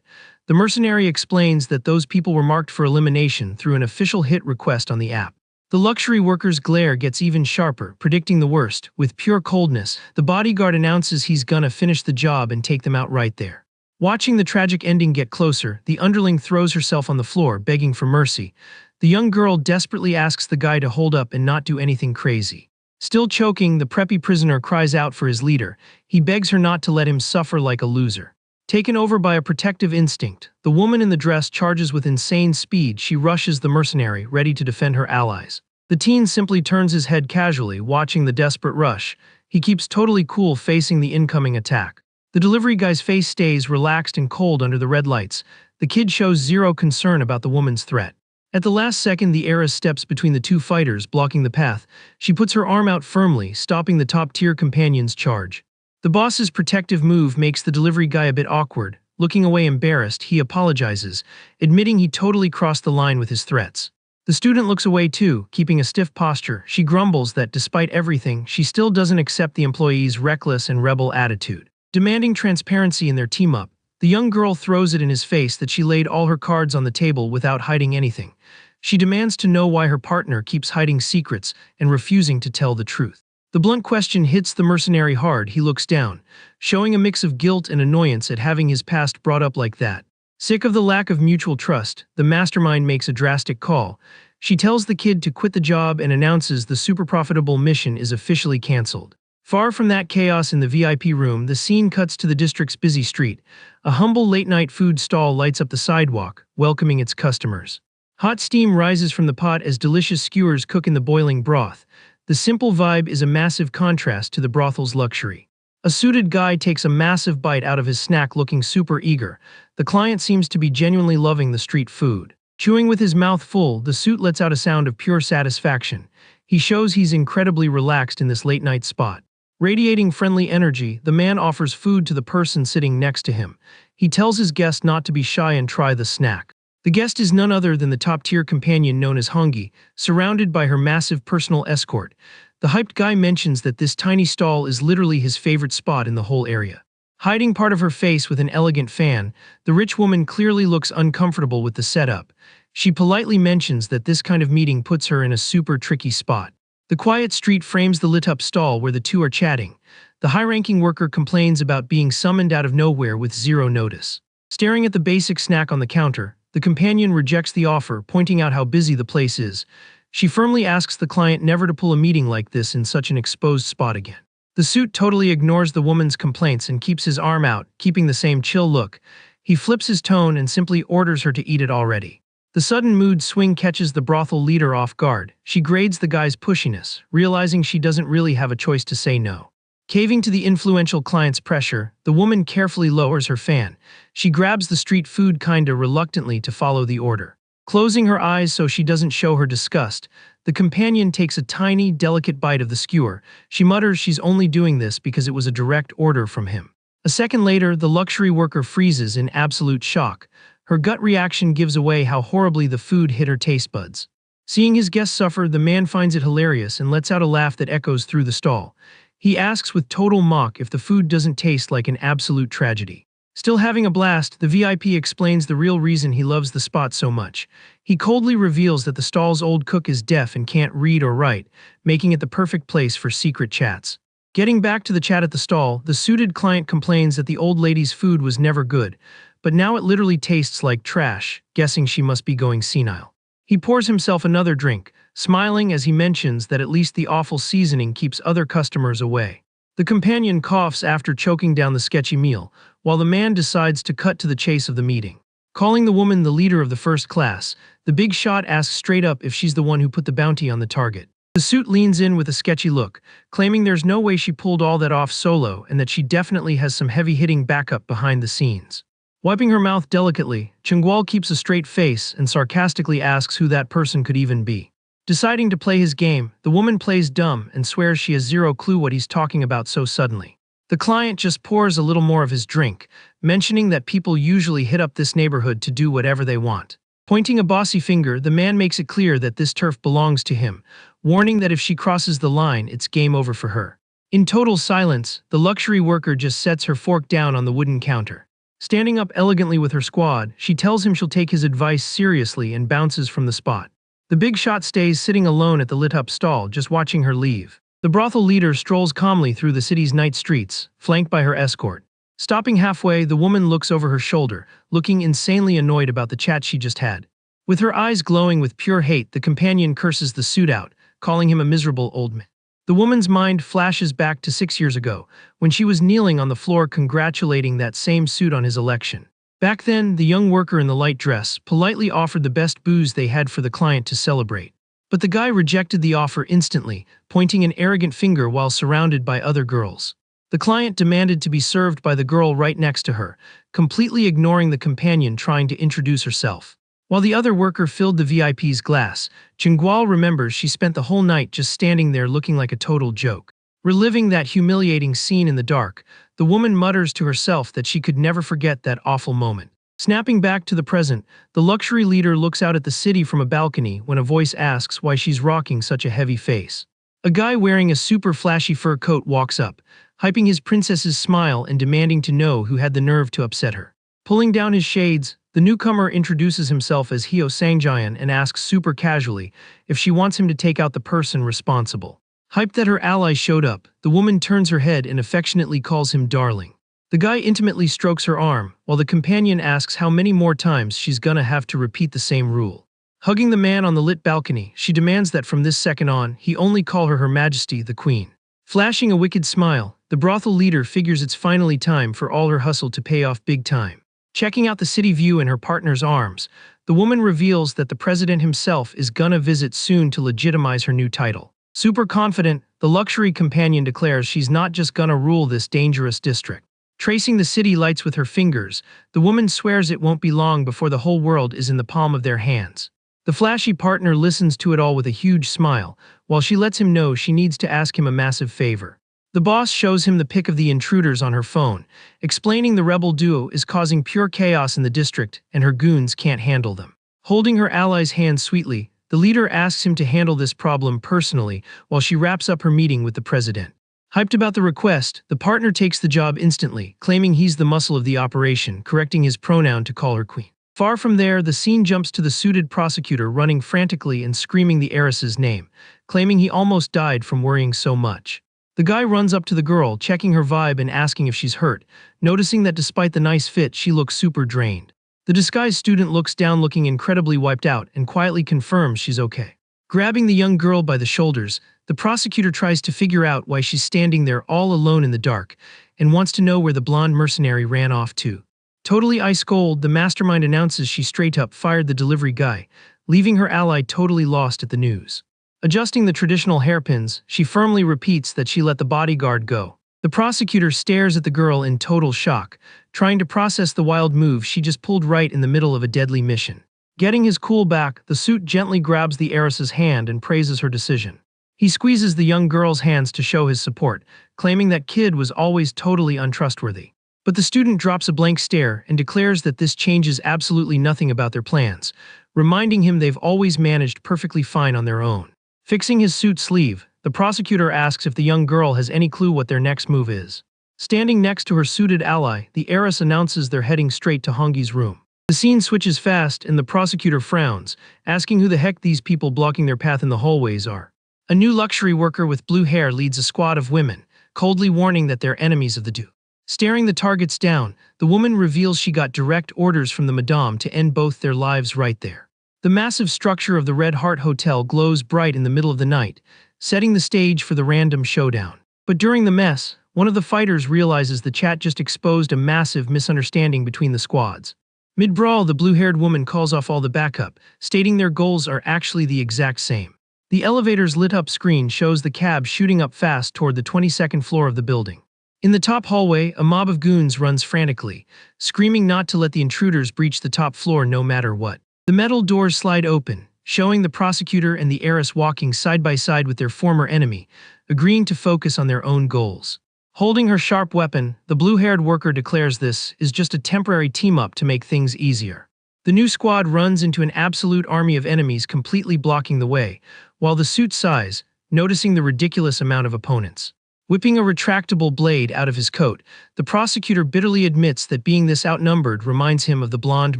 The mercenary explains that those people were marked for elimination through an official hit request on the app. The luxury worker's glare gets even sharper, predicting the worst. With pure coldness, the bodyguard announces he's gonna finish the job and take them out right there. Watching the tragic ending get closer, the underling throws herself on the floor, begging for mercy. The young girl desperately asks the guy to hold up and not do anything crazy. Still choking, the preppy prisoner cries out for his leader. He begs her not to let him suffer like a loser. Taken over by a protective instinct, the woman in the dress charges with insane speed. She rushes the mercenary, ready to defend her allies. The teen simply turns his head casually, watching the desperate rush. He keeps totally cool facing the incoming attack. The delivery guy's face stays relaxed and cold under the red lights. The kid shows zero concern about the woman's threat. At the last second, the heiress steps between the two fighters, blocking the path. She puts her arm out firmly, stopping the top-tier companion's charge. The boss's protective move makes the delivery guy a bit awkward. Looking away embarrassed, he apologizes, admitting he totally crossed the line with his threats. The student looks away too, keeping a stiff posture. She grumbles that despite everything, she still doesn't accept the employee's reckless and rebel attitude. Demanding transparency in their team-up, the young girl throws it in his face that she laid all her cards on the table without hiding anything. She demands to know why her partner keeps hiding secrets and refusing to tell the truth. The blunt question hits the mercenary hard. He looks down, showing a mix of guilt and annoyance at having his past brought up like that. Sick of the lack of mutual trust, the mastermind makes a drastic call. She tells the kid to quit the job and announces the super profitable mission is officially canceled. Far from that chaos in the VIP room, the scene cuts to the district's busy street. A humble late-night food stall lights up the sidewalk, welcoming its customers. Hot steam rises from the pot as delicious skewers cook in the boiling broth. The simple vibe is a massive contrast to the brothel's luxury. A suited guy takes a massive bite out of his snack looking super eager. The client seems to be genuinely loving the street food. Chewing with his mouth full, the suit lets out a sound of pure satisfaction. He shows he's incredibly relaxed in this late-night spot. Radiating friendly energy, the man offers food to the person sitting next to him. He tells his guest not to be shy and try the snack. The guest is none other than the top-tier companion known as Hongi, surrounded by her massive personal escort. The hyped guy mentions that this tiny stall is literally his favorite spot in the whole area. Hiding part of her face with an elegant fan, the rich woman clearly looks uncomfortable with the setup. She politely mentions that this kind of meeting puts her in a super tricky spot. The quiet street frames the lit-up stall where the two are chatting. The high-ranking worker complains about being summoned out of nowhere with zero notice. Staring at the basic snack on the counter, the companion rejects the offer, pointing out how busy the place is. She firmly asks the client never to pull a meeting like this in such an exposed spot again. The suit totally ignores the woman's complaints and keeps his arm out, keeping the same chill look. He flips his tone and simply orders her to eat it already. The sudden mood swing catches the brothel leader off guard. She grades the guy's pushiness, realizing she doesn't really have a choice to say no. Caving to the influential client's pressure, the woman carefully lowers her fan. She grabs the street food kinda reluctantly to follow the order. Closing her eyes so she doesn't show her disgust, the companion takes a tiny, delicate bite of the skewer. She mutters she's only doing this because it was a direct order from him. A second later, the luxury worker freezes in absolute shock. Her gut reaction gives away how horribly the food hit her taste buds. Seeing his guest suffer, the man finds it hilarious and lets out a laugh that echoes through the stall. He asks with total mock if the food doesn't taste like an absolute tragedy. Still having a blast, the VIP explains the real reason he loves the spot so much. He coldly reveals that the stall's old cook is deaf and can't read or write, making it the perfect place for secret chats. Getting back to the chat at the stall, the suited client complains that the old lady's food was never good, but now it literally tastes like trash, guessing she must be going senile. He pours himself another drink, smiling as he mentions that at least the awful seasoning keeps other customers away. The companion coughs after choking down the sketchy meal, while the man decides to cut to the chase of the meeting. Calling the woman the leader of the first class, the big shot asks straight up if she's the one who put the bounty on the target. The suit leans in with a sketchy look, claiming there's no way she pulled all that off solo and that she definitely has some heavy-hitting backup behind the scenes. Wiping her mouth delicately, Chengguo keeps a straight face and sarcastically asks who that person could even be. Deciding to play his game, the woman plays dumb and swears she has zero clue what he's talking about so suddenly. The client just pours a little more of his drink, mentioning that people usually hit up this neighborhood to do whatever they want. Pointing a bossy finger, the man makes it clear that this turf belongs to him, warning that if she crosses the line, it's game over for her. In total silence, the luxury worker just sets her fork down on the wooden counter. Standing up elegantly with her squad, she tells him she'll take his advice seriously and bounces from the spot. The big shot stays sitting alone at the lit-up stall, just watching her leave. The brothel leader strolls calmly through the city's night streets, flanked by her escort. Stopping halfway, the woman looks over her shoulder, looking insanely annoyed about the chat she just had. With her eyes glowing with pure hate, the companion curses the suit out, calling him a miserable old man. The woman's mind flashes back to 6 years ago, when she was kneeling on the floor congratulating that same suit on his election. Back then, the young worker in the light dress politely offered the best booze they had for the client to celebrate. But the guy rejected the offer instantly, pointing an arrogant finger while surrounded by other girls. The client demanded to be served by the girl right next to her, completely ignoring the companion trying to introduce herself. While the other worker filled the VIP's glass, Chengguo remembers she spent the whole night just standing there looking like a total joke. Reliving that humiliating scene in the dark, the woman mutters to herself that she could never forget that awful moment. Snapping back to the present, the luxury leader looks out at the city from a balcony when a voice asks why she's rocking such a heavy face. A guy wearing a super flashy fur coat walks up, hyping his princess's smile and demanding to know who had the nerve to upset her. Pulling down his shades, the newcomer introduces himself as Hyo Sangjian and asks super casually if she wants him to take out the person responsible. Hyped that her ally showed up, the woman turns her head and affectionately calls him darling. The guy intimately strokes her arm, while the companion asks how many more times she's gonna have to repeat the same rule. Hugging the man on the lit balcony, she demands that from this second on, he only call her Her Majesty the Queen. Flashing a wicked smile, the brothel leader figures it's finally time for all her hustle to pay off big time. Checking out the city view in her partner's arms, the woman reveals that the president himself is gonna visit soon to legitimize her new title. Super confident, the luxury companion declares she's not just gonna rule this dangerous district. Tracing the city lights with her fingers, the woman swears it won't be long before the whole world is in the palm of their hands. The flashy partner listens to it all with a huge smile, while she lets him know she needs to ask him a massive favor. The boss shows him the pic of the intruders on her phone, explaining the rebel duo is causing pure chaos in the district and her goons can't handle them. Holding her ally's hand sweetly, the leader asks him to handle this problem personally while she wraps up her meeting with the president. Hyped about the request, the partner takes the job instantly, claiming he's the muscle of the operation, correcting his pronoun to call her queen. Far from there, the scene jumps to the suited prosecutor running frantically and screaming the heiress's name, claiming he almost died from worrying so much. The guy runs up to the girl, checking her vibe and asking if she's hurt, noticing that despite the nice fit, she looks super drained. The disguised student looks down looking incredibly wiped out and quietly confirms she's okay. Grabbing the young girl by the shoulders, the prosecutor tries to figure out why she's standing there all alone in the dark and wants to know where the blonde mercenary ran off to. Totally ice cold, the mastermind announces she straight up fired the delivery guy, leaving her ally totally lost at the news. Adjusting the traditional hairpins, she firmly repeats that she let the bodyguard go. The prosecutor stares at the girl in total shock, trying to process the wild move she just pulled right in the middle of a deadly mission. Getting his cool back, the suit gently grabs the heiress's hand and praises her decision. He squeezes the young girl's hands to show his support, claiming that kid was always totally untrustworthy. But the student drops a blank stare and declares that this changes absolutely nothing about their plans, reminding him they've always managed perfectly fine on their own. Fixing his suit sleeve, the prosecutor asks if the young girl has any clue what their next move is. Standing next to her suited ally, the heiress announces they're heading straight to Hongi's room. The scene switches fast and the prosecutor frowns, asking who the heck these people blocking their path in the hallways are. A new luxury worker with blue hair leads a squad of women, coldly warning that they're enemies of the duo. Staring the targets down, the woman reveals she got direct orders from the madame to end both their lives right there. The massive structure of the Red Heart Hotel glows bright in the middle of the night, setting the stage for the random showdown. But during the mess, one of the fighters realizes the chat just exposed a massive misunderstanding between the squads. Mid-brawl, the blue-haired woman calls off all the backup, stating their goals are actually the exact same. The elevator's lit-up screen shows the cab shooting up fast toward the 22nd floor of the building. In the top hallway, a mob of goons runs frantically, screaming not to let the intruders breach the top floor no matter what. The metal doors slide open, showing the prosecutor and the heiress walking side by side with their former enemy, agreeing to focus on their own goals. Holding her sharp weapon, the blue-haired worker declares this is just a temporary team-up to make things easier. The new squad runs into an absolute army of enemies completely blocking the way, while the suit sighs, noticing the ridiculous amount of opponents. Whipping a retractable blade out of his coat, the prosecutor bitterly admits that being this outnumbered reminds him of the blonde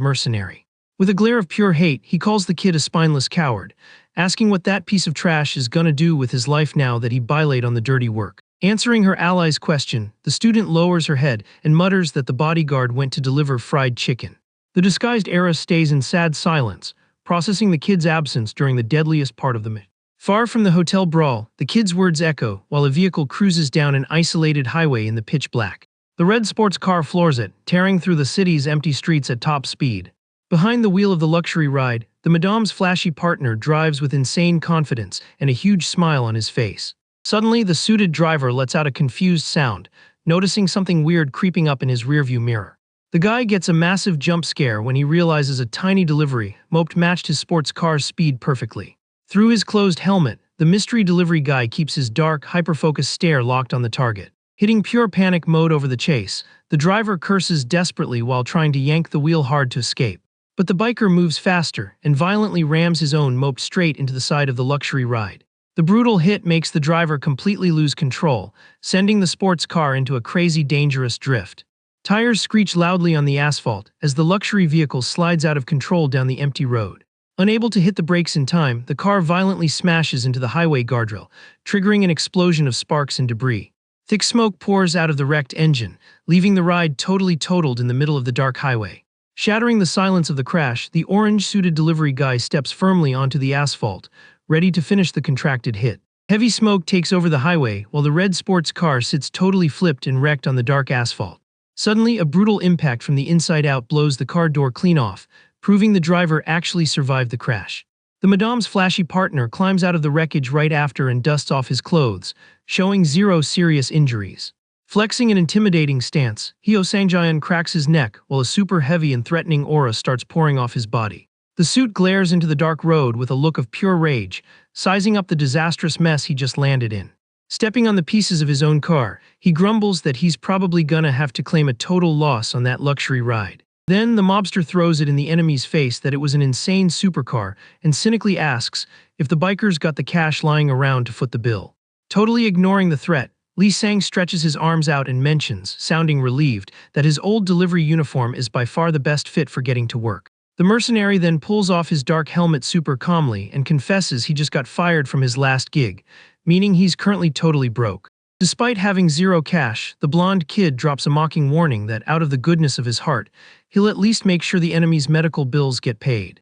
mercenary. With a glare of pure hate, he calls the kid a spineless coward, asking what that piece of trash is gonna do with his life now that he bilayed on the dirty work. Answering her ally's question, the student lowers her head and mutters that the bodyguard went to deliver fried chicken. The disguised heiress stays in sad silence, processing the kid's absence during the deadliest part of the mission. Far from the hotel brawl, the kid's words echo while a vehicle cruises down an isolated highway in the pitch black. The red sports car floors it, tearing through the city's empty streets at top speed. Behind the wheel of the luxury ride, the madame's flashy partner drives with insane confidence and a huge smile on his face. Suddenly, the suited driver lets out a confused sound, noticing something weird creeping up in his rearview mirror. The guy gets a massive jump scare when he realizes a tiny delivery moped matched his sports car's speed perfectly. Through his closed helmet, the mystery delivery guy keeps his dark, hyper-focused stare locked on the target. Hitting pure panic mode over the chase, the driver curses desperately while trying to yank the wheel hard to escape. But the biker moves faster and violently rams his own moped straight into the side of the luxury ride. The brutal hit makes the driver completely lose control, sending the sports car into a crazy dangerous drift. Tires screech loudly on the asphalt as the luxury vehicle slides out of control down the empty road. Unable to hit the brakes in time, the car violently smashes into the highway guardrail, triggering an explosion of sparks and debris. Thick smoke pours out of the wrecked engine, leaving the ride totally totaled in the middle of the dark highway. Shattering the silence of the crash, the orange-suited delivery guy steps firmly onto the asphalt, ready to finish the contracted hit. Heavy smoke takes over the highway while the red sports car sits totally flipped and wrecked on the dark asphalt. Suddenly, a brutal impact from the inside out blows the car door clean off, proving the driver actually survived the crash. The madame's flashy partner climbs out of the wreckage right after and dusts off his clothes, showing zero serious injuries. Flexing an intimidating stance, Hyo Sangjayan cracks his neck while a super heavy and threatening aura starts pouring off his body. The suit glares into the dark road with a look of pure rage, sizing up the disastrous mess he just landed in. Stepping on the pieces of his own car, he grumbles that he's probably gonna have to claim a total loss on that luxury ride. Then the mobster throws it in the enemy's face that it was an insane supercar and cynically asks if the bikers got the cash lying around to foot the bill. Totally ignoring the threat, Lee Sang stretches his arms out and mentions, sounding relieved, that his old delivery uniform is by far the best fit for getting to work. The mercenary then pulls off his dark helmet super calmly and confesses he just got fired from his last gig, meaning he's currently totally broke. Despite having zero cash, the blonde kid drops a mocking warning that out of the goodness of his heart, he'll at least make sure the enemy's medical bills get paid.